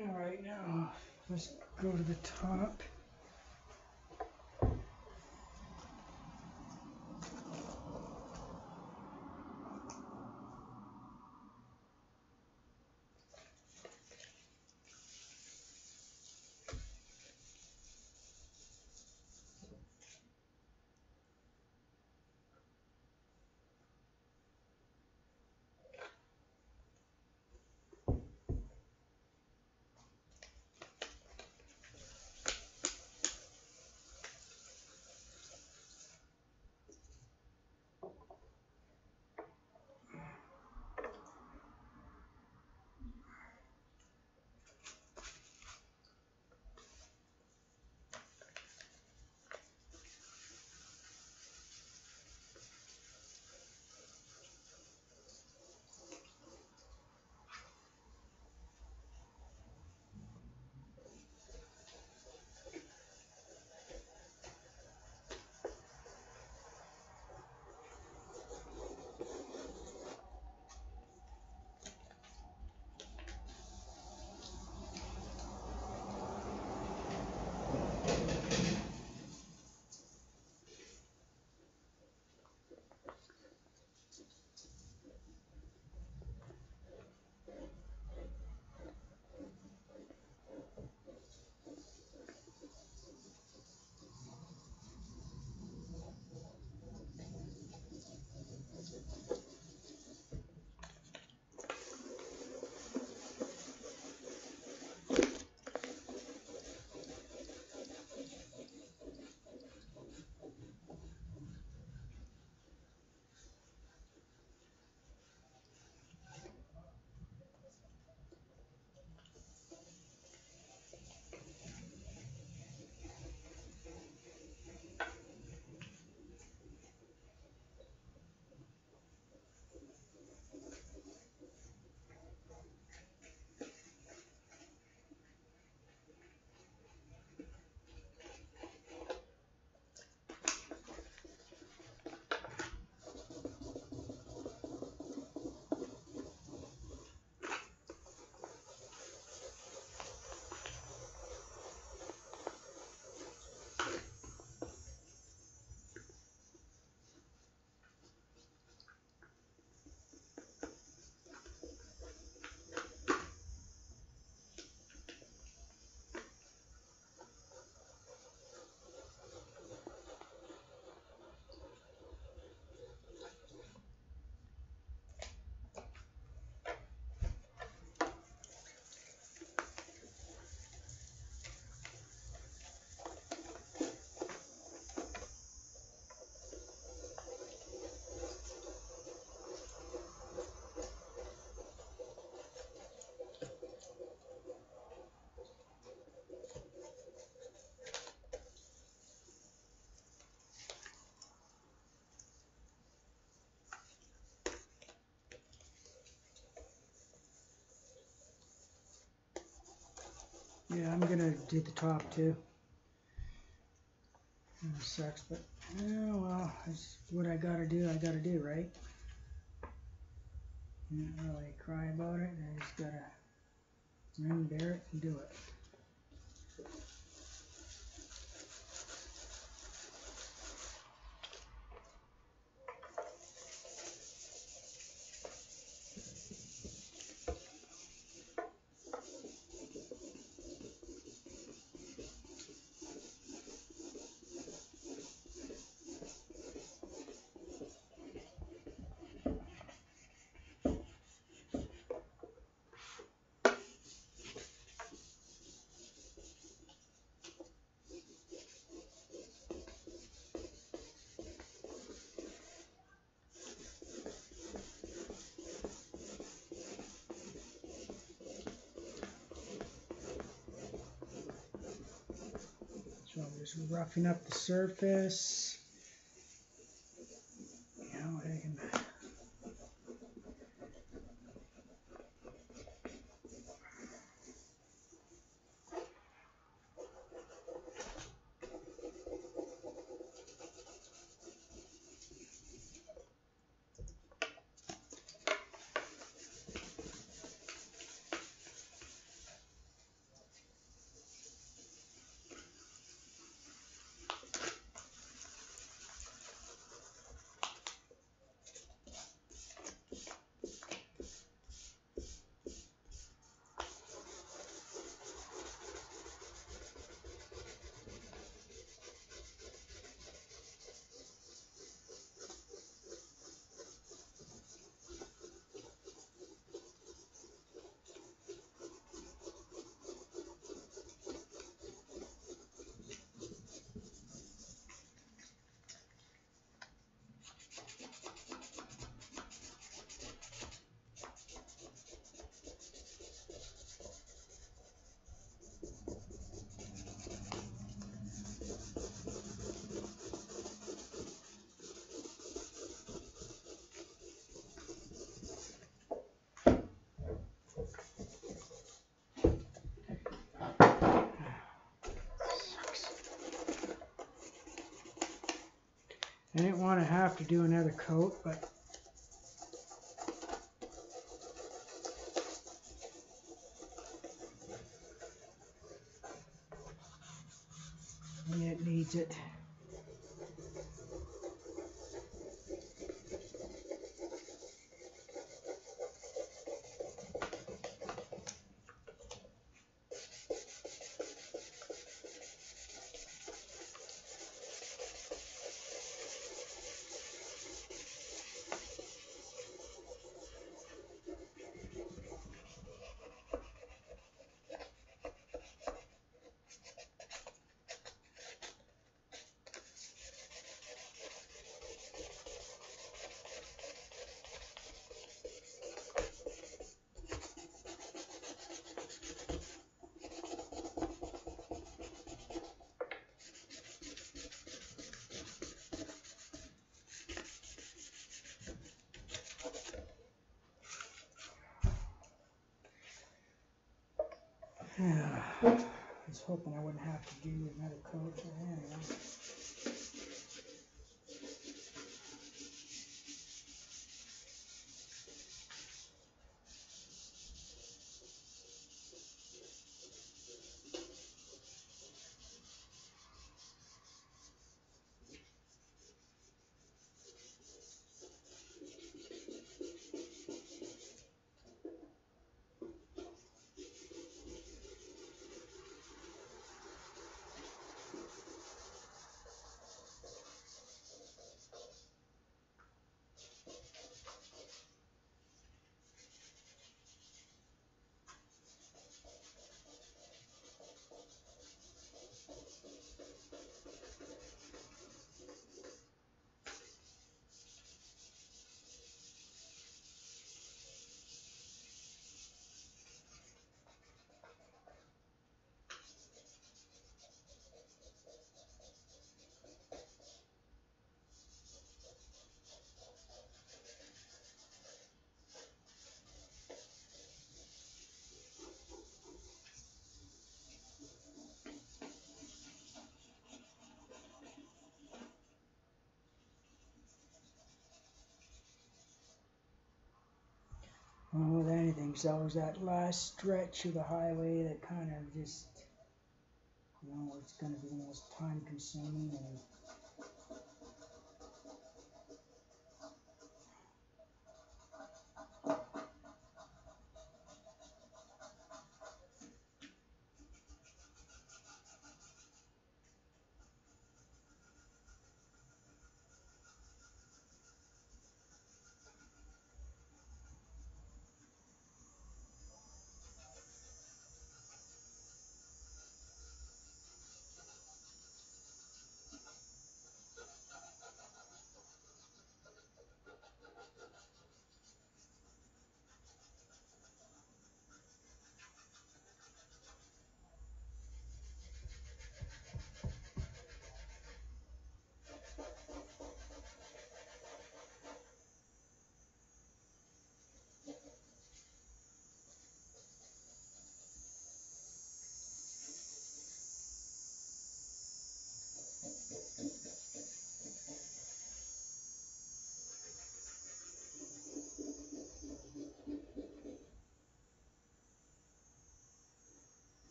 All right, now let's go to the top. Yeah, I'm gonna do the top too. It sucks, but well, that's what I gotta do, right? Can't really cry about it. I just gotta grin, bear it, and do it. So I'm just roughing up the surface. You know, I can I didn't want to have to do another coat, but it needs it. I was hoping I wouldn't have to do another coat, but anyway. Well, with anything, it's always that last stretch of the highway that kind of just, it's going to be the most time consuming and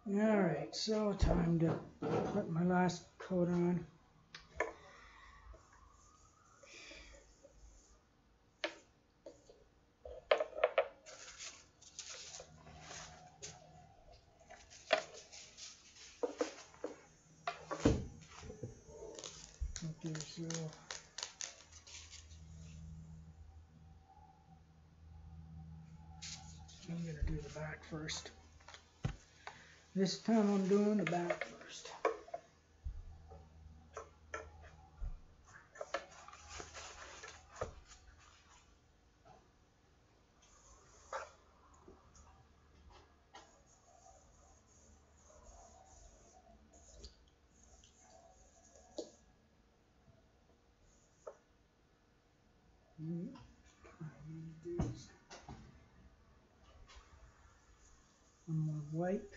Alright, so time to put my last coat on. Okay, so I'm going to do the back first. This time I'm doing the back first. I'm going to wipe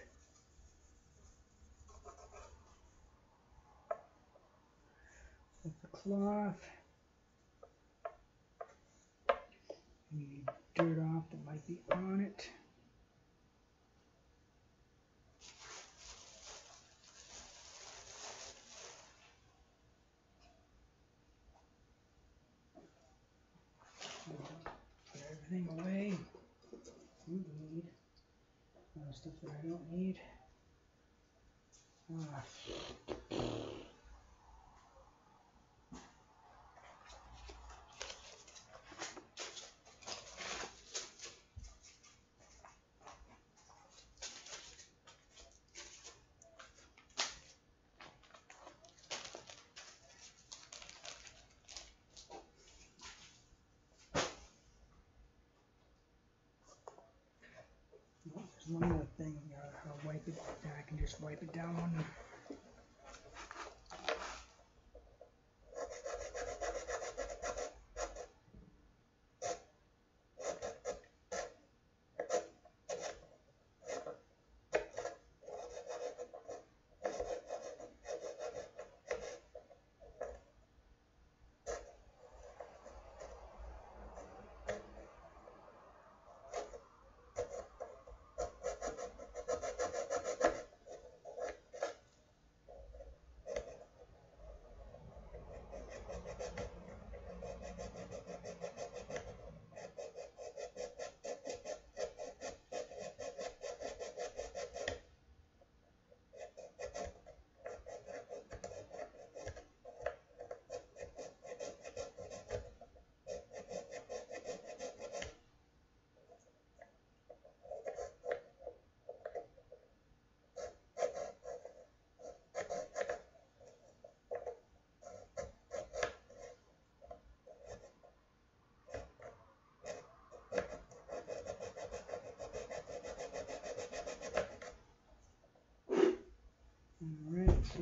with the cloth any dirt off that might be on it. Put everything away you need. Stuff that I don't need. There's one more thing. I'll wipe it. I can just wipe it down one. Alright, so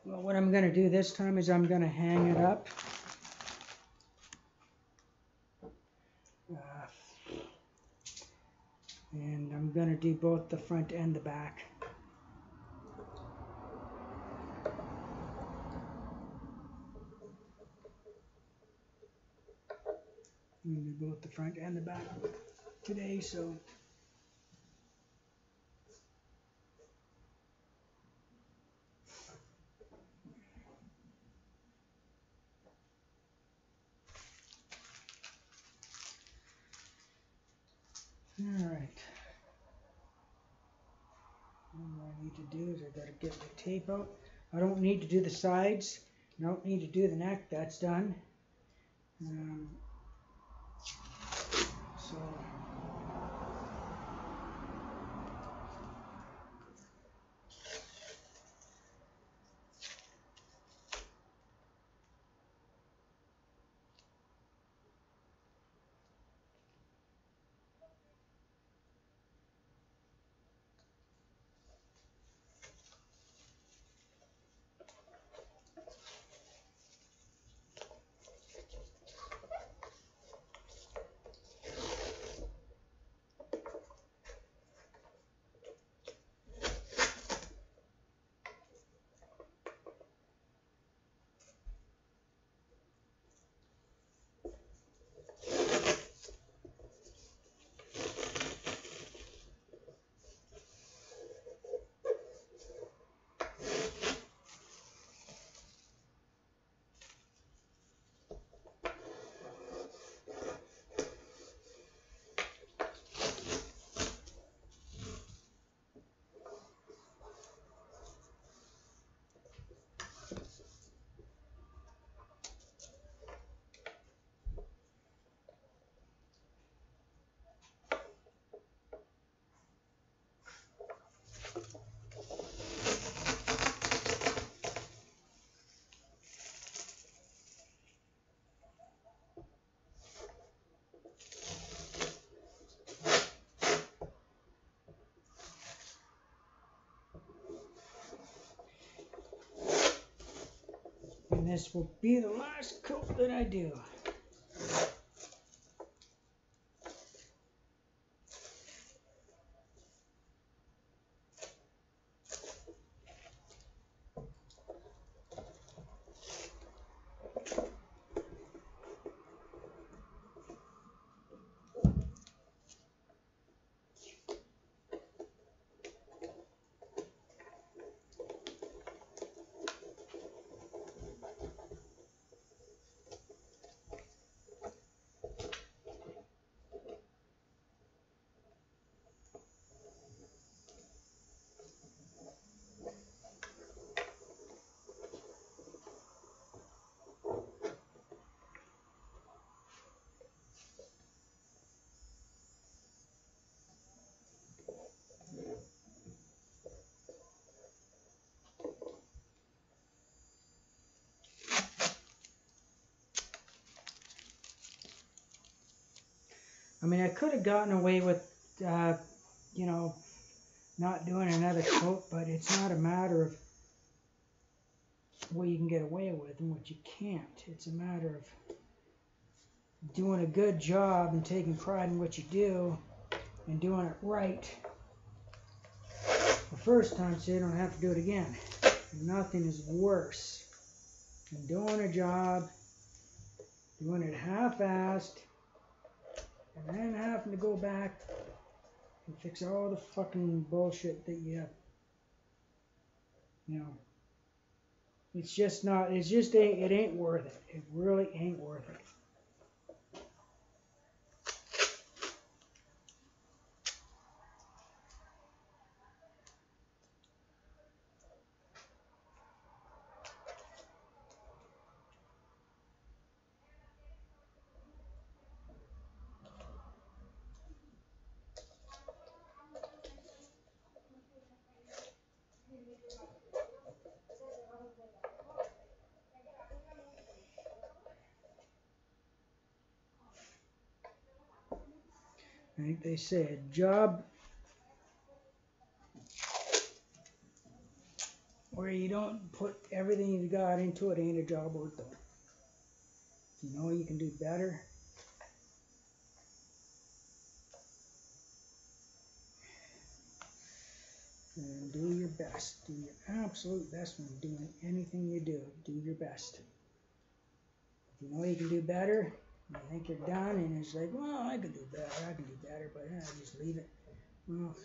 well, what I'm going to do this time is I'm going to hang it up. And I'm going to do both the front and the back. I'm going to do both the front and the back today, so alright. What I need to do is I got to get the tape out. I don't need to do the sides. I don't need to do the neck. That's done. So this will be the last coat that I do. I mean, I could have gotten away with, you know, not doing another coat, but it's not a matter of what you can get away with and what you can't. It's a matter of doing a good job and taking pride in what you do and doing it right the first time so you don't have to do it again. Nothing is worse than doing a job, doing it half-assed, and then having to go back and fix all the fucking bullshit that you have. You know, it's just not, it ain't worth it. It really ain't worth it. I think they say a job where you don't put everything you got into it ain't a job worth doing. You know you can do better. And do your best. Do your absolute best when doing anything you do. Do your best. If you know you can do better, you think you're done, and it's like, well, I can do better, but just leave it. Well,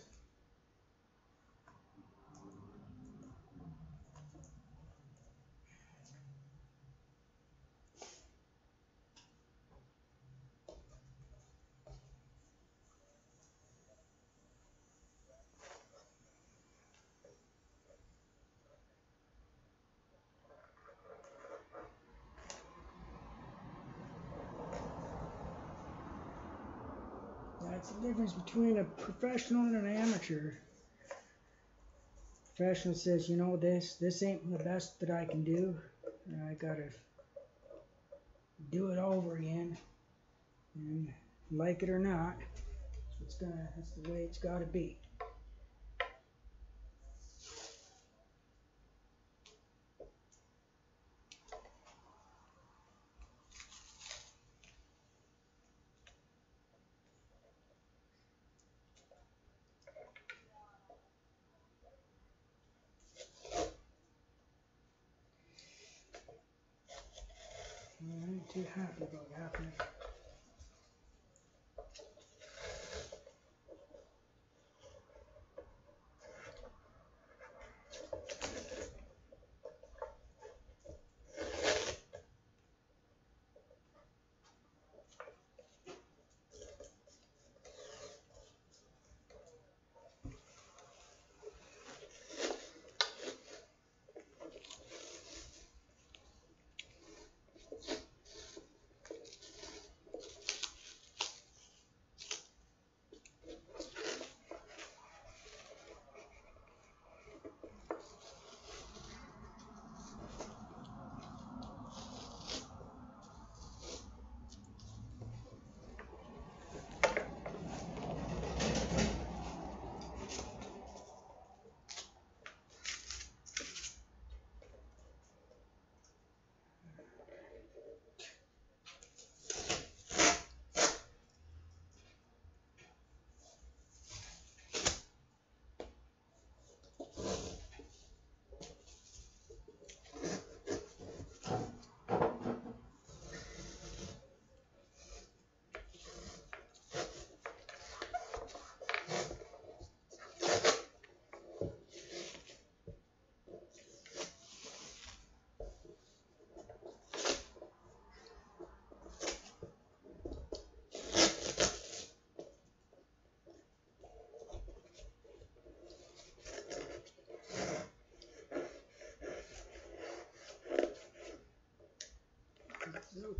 that's the difference between a professional and an amateur. Professional says, you know, this ain't the best that I can do, and I gotta do it over again, and like it or not, that's the way it's gotta be. I ain't too happy about happening.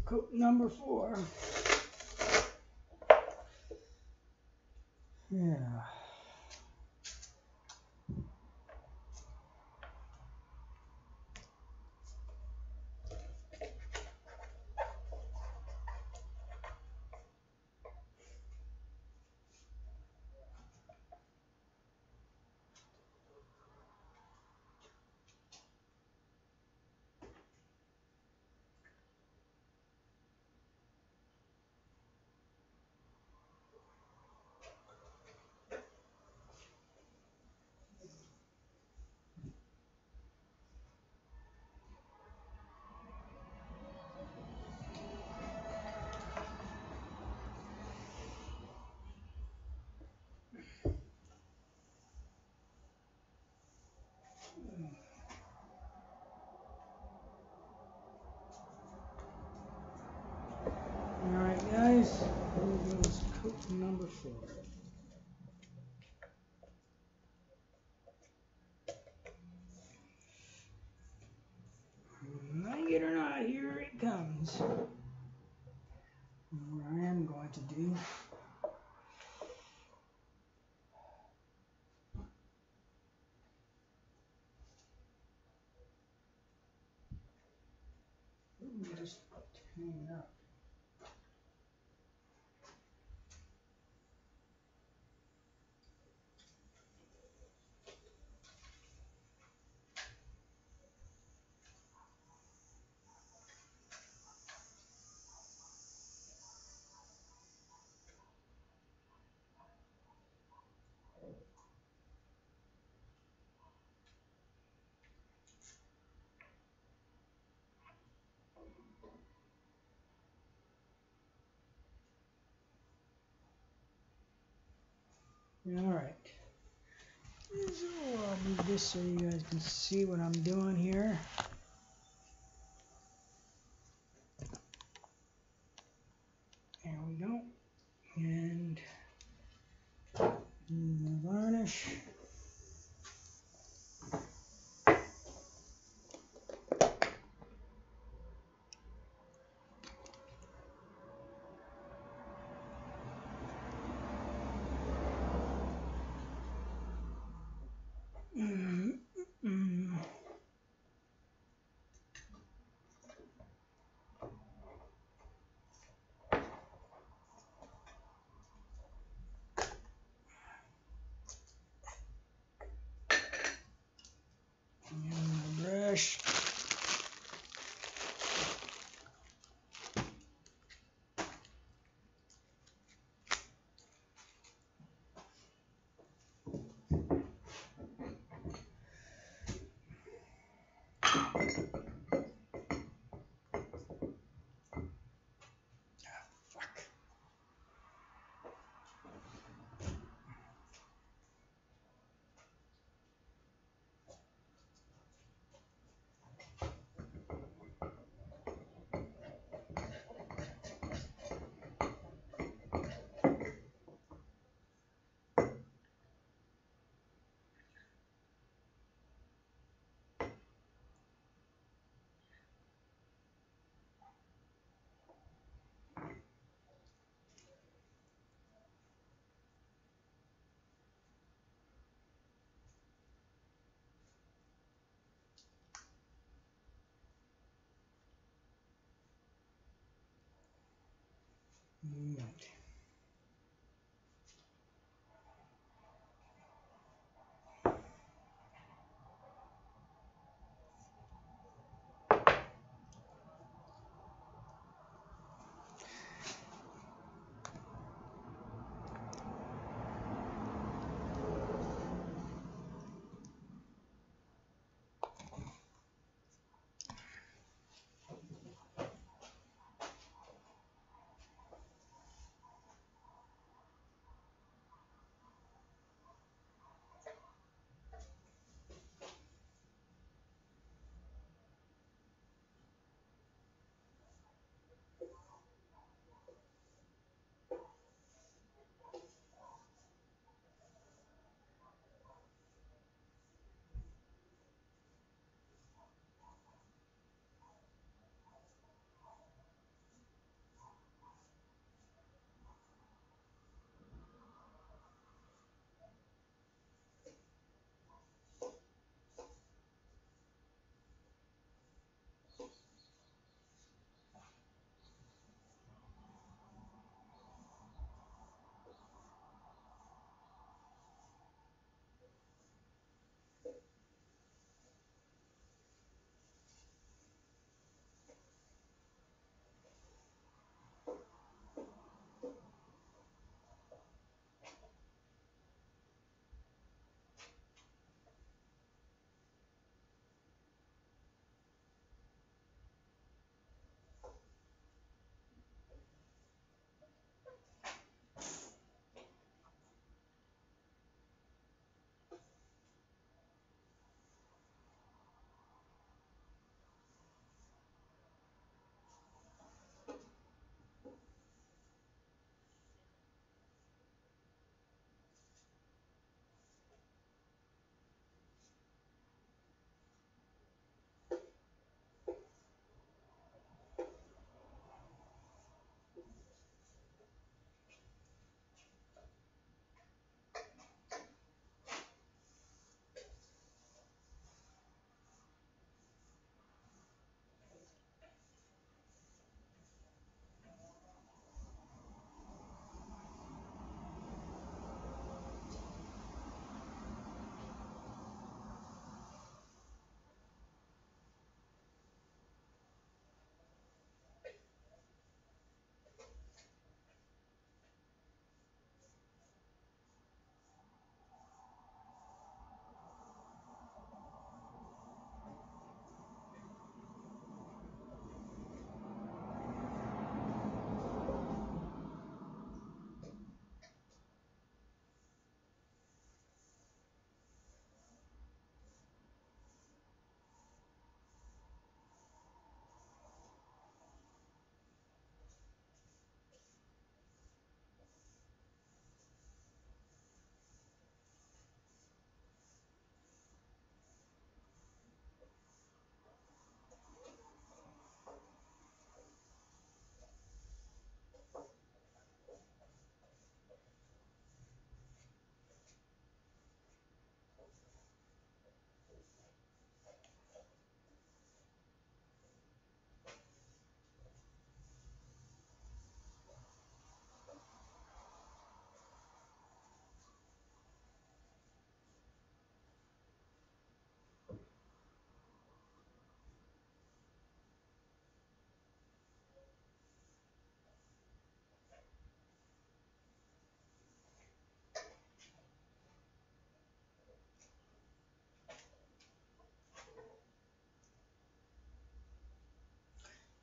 Coat number 4. Yeah. Alright guys, here goes coat number 4. Like it or not, here it comes. And what I am going to do, just clean it up. Alright. So I'll move this so you guys can see what I'm doing here. There we go. And the varnish. And the brush. Right.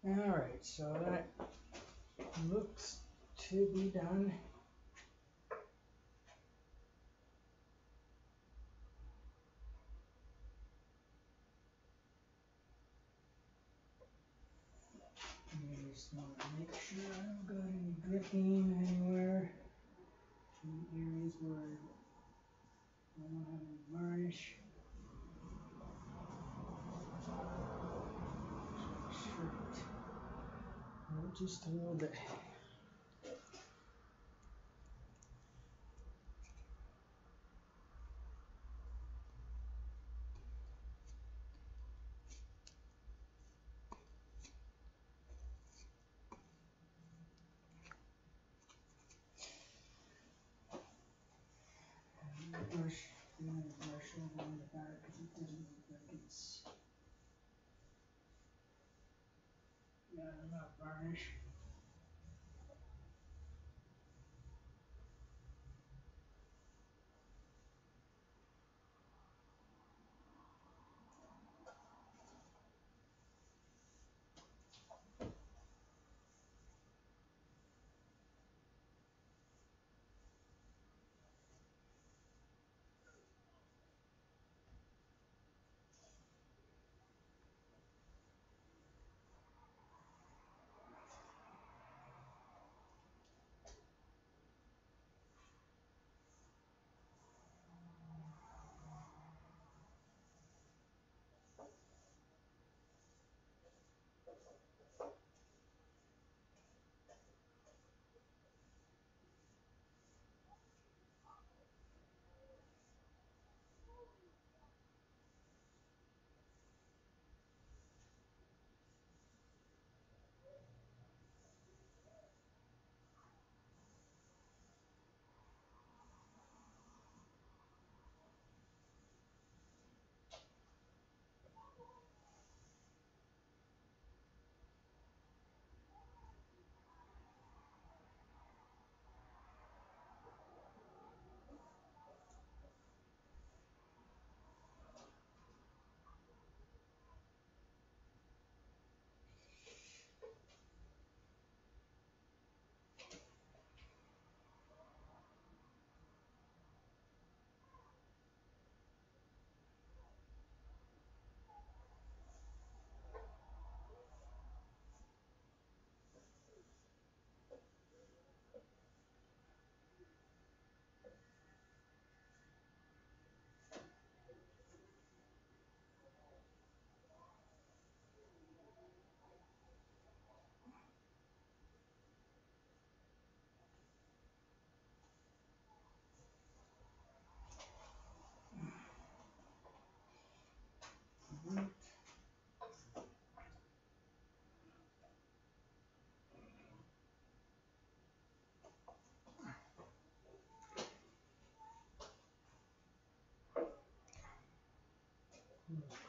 Alright, so that looks to be done. I just want to make sure I don't got any dripping anywhere. Any areas where I don't have any varnish. Restrict. Oh, just a little bit. Brush, brush over on the back because it doesn't look like it's got enough varnish.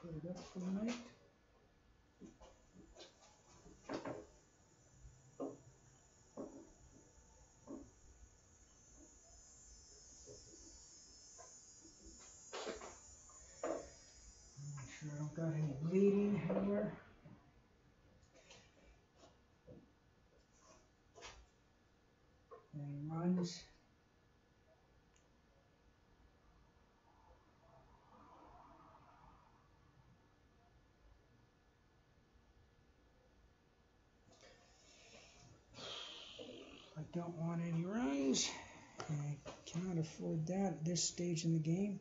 Put it up for a minute. Make sure I don't got any bleeding anywhere. Any runs. I don't want any runs. I cannot afford that at this stage in the game.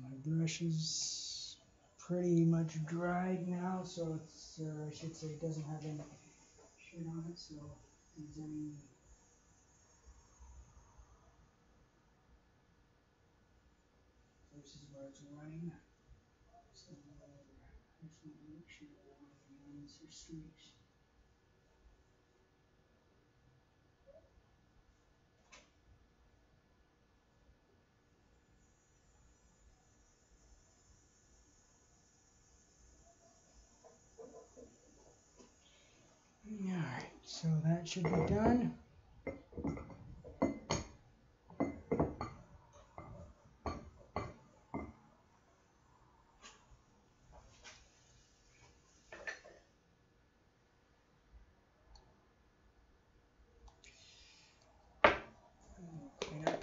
My brush is pretty much dried now, so it's, I should say it doesn't have any shit on it, so if there's any places where it's running, so I just want to make sure there aren't any lines or streaks. Alright, so that should be done.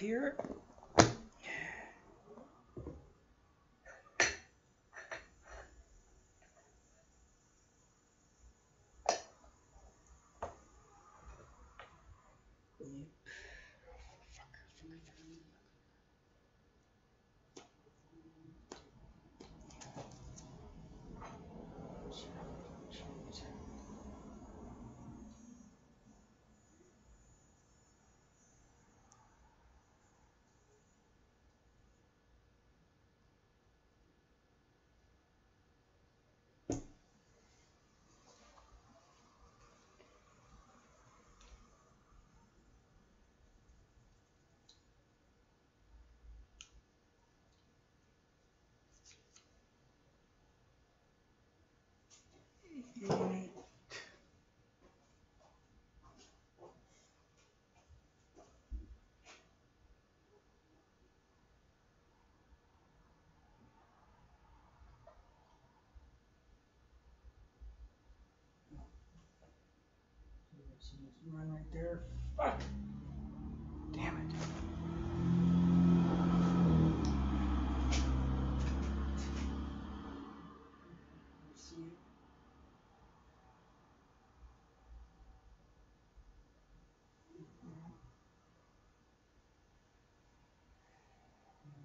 here. Run right there. Fuck! Damn it. See it?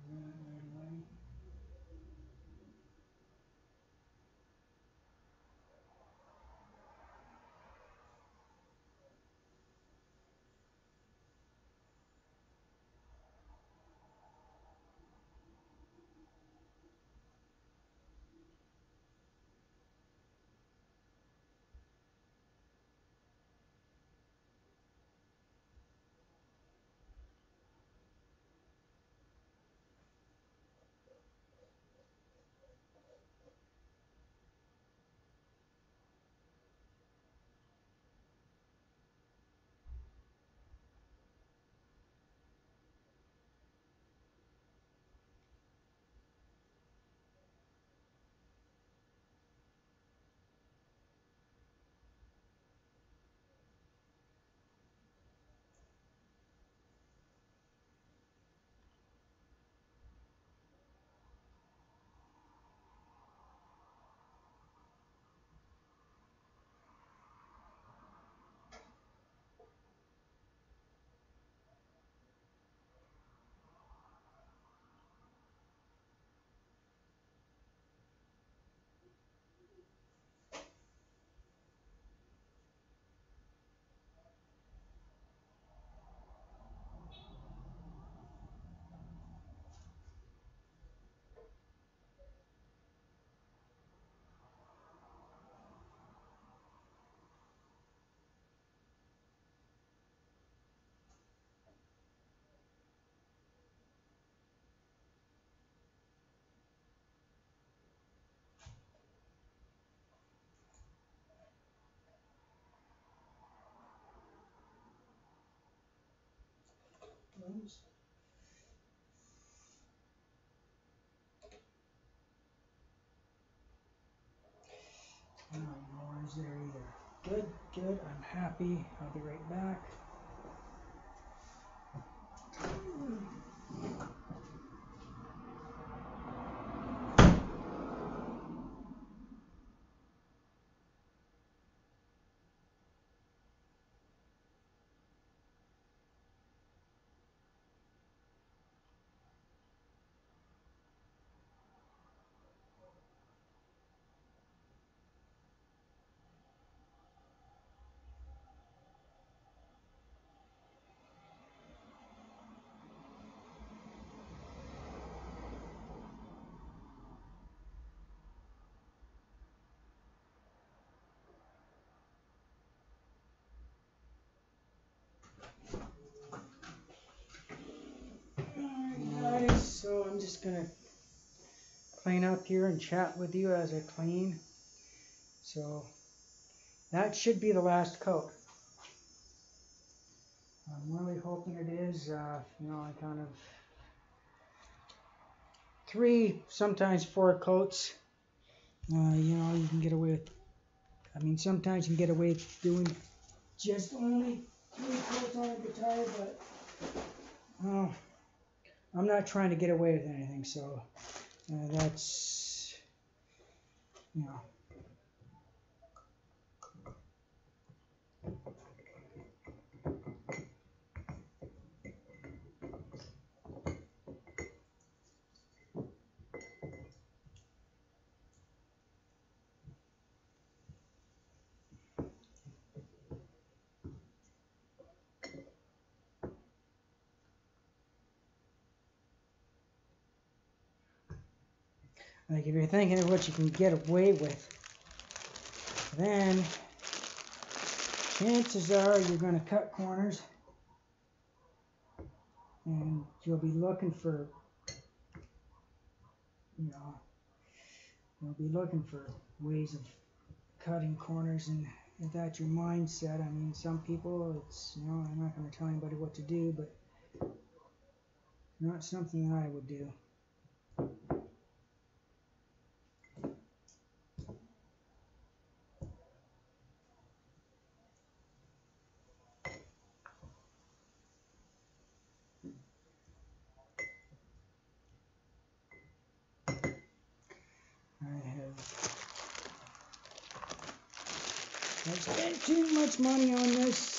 Run it right away. No noise there either. Good, good. I'm happy. I'll be right back. Alright guys, so I'm just gonna clean up here and chat with you as I clean. So that should be the last coat. I'm really hoping it is. You know, I kind of 3, sometimes 4 coats. You know, you can get away with. I mean, sometimes you can get away with doing just only 3 coats on a guitar, but I'm not trying to get away with anything, so that's, you know. Like if you're thinking of what you can get away with, then chances are you're going to cut corners and you'll be looking for, you know, you'll be looking for ways of cutting corners, and if that's your mindset, I mean, some people, it's, you know, I'm not going to tell anybody what to do, but not something that I would do. I've spent too much money on this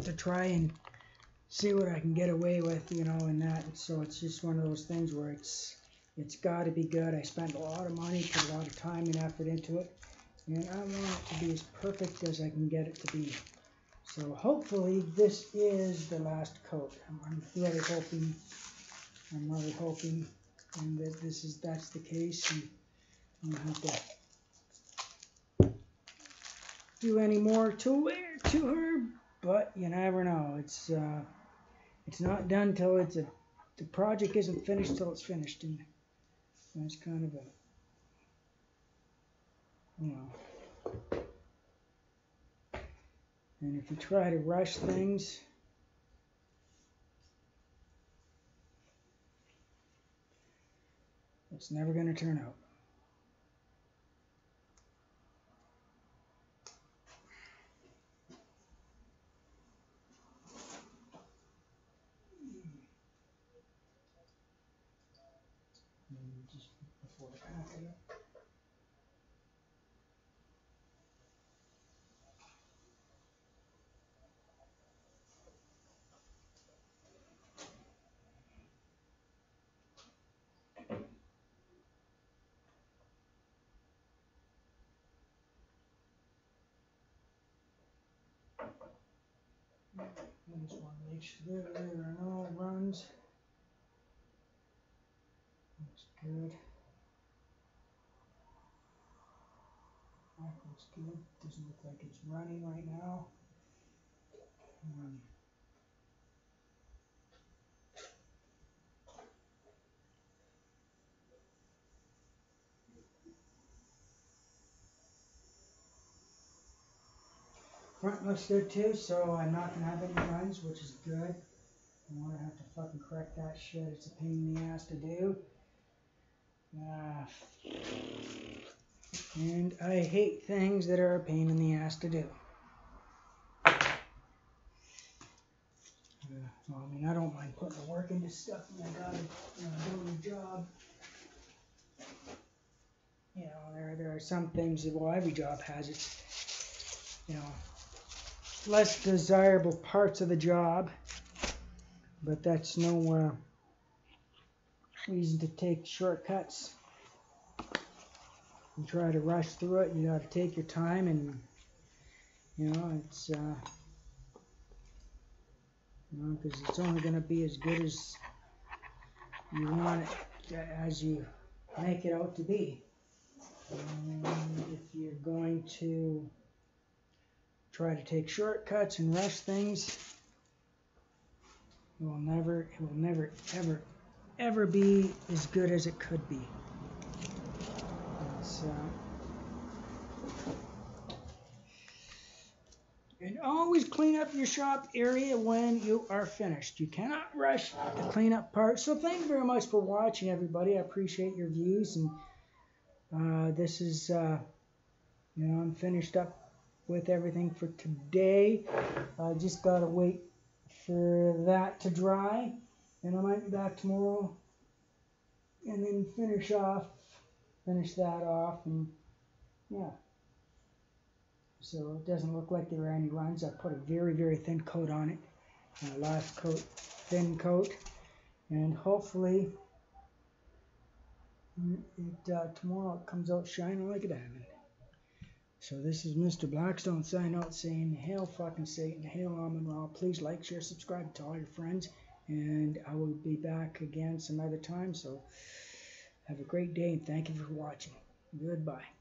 to try and see what I can get away with, you know, and that. And so it's just one of those things where it's got to be good. I spent a lot of money, put a lot of time and effort into it, and I want it to be as perfect as I can get it to be. So hopefully this is the last coat. I'm really hoping. I'm really hoping, and that that's the case. And I don't have to do any more to her, but you never know. It's not done till the project isn't finished till it's finished, and that's kind of a, you know. And if you try to rush things, it's never going to turn out. Just before I pack it up. I just want to make sure there are no runs. Looks good. That looks good. Doesn't look like it's running right now. Front looks good too, so I'm not going to have any runs, which is good. I don't want to have to fucking correct that shit. It's a pain in the ass to do. And I hate things that are a pain in the ass to do. Well, I mean, I don't mind putting the work into stuff when I gotta do the job. You know, there are some things that, well, every job has its, you know, less desirable parts of the job, but that's no reason to take shortcuts and try to rush through it. You got to take your time, and you know, it's you know, because it's only going to be as good as you want it, as you make it out to be. And if you're going to try to take shortcuts and rush things, it will never, ever be as good as it could be. And always clean up your shop area when you are finished. You cannot rush the cleanup part. So thank you very much for watching, everybody. I appreciate your views. And this is, you know, I'm finished up with everything for today. I just gotta wait for that to dry, and I might be back tomorrow and then finish that off, and yeah. So it doesn't look like there are any runs. I put a very, very thin coat on it. Last coat, thin coat, and hopefully tomorrow it comes out shining like a diamond. So this is Mr. Blackstone signing out saying, hail fucking Satan, hail Amun-Ra. Please like, share, subscribe to all your friends, and I will be back again some other time. So have a great day, and thank you for watching. Goodbye.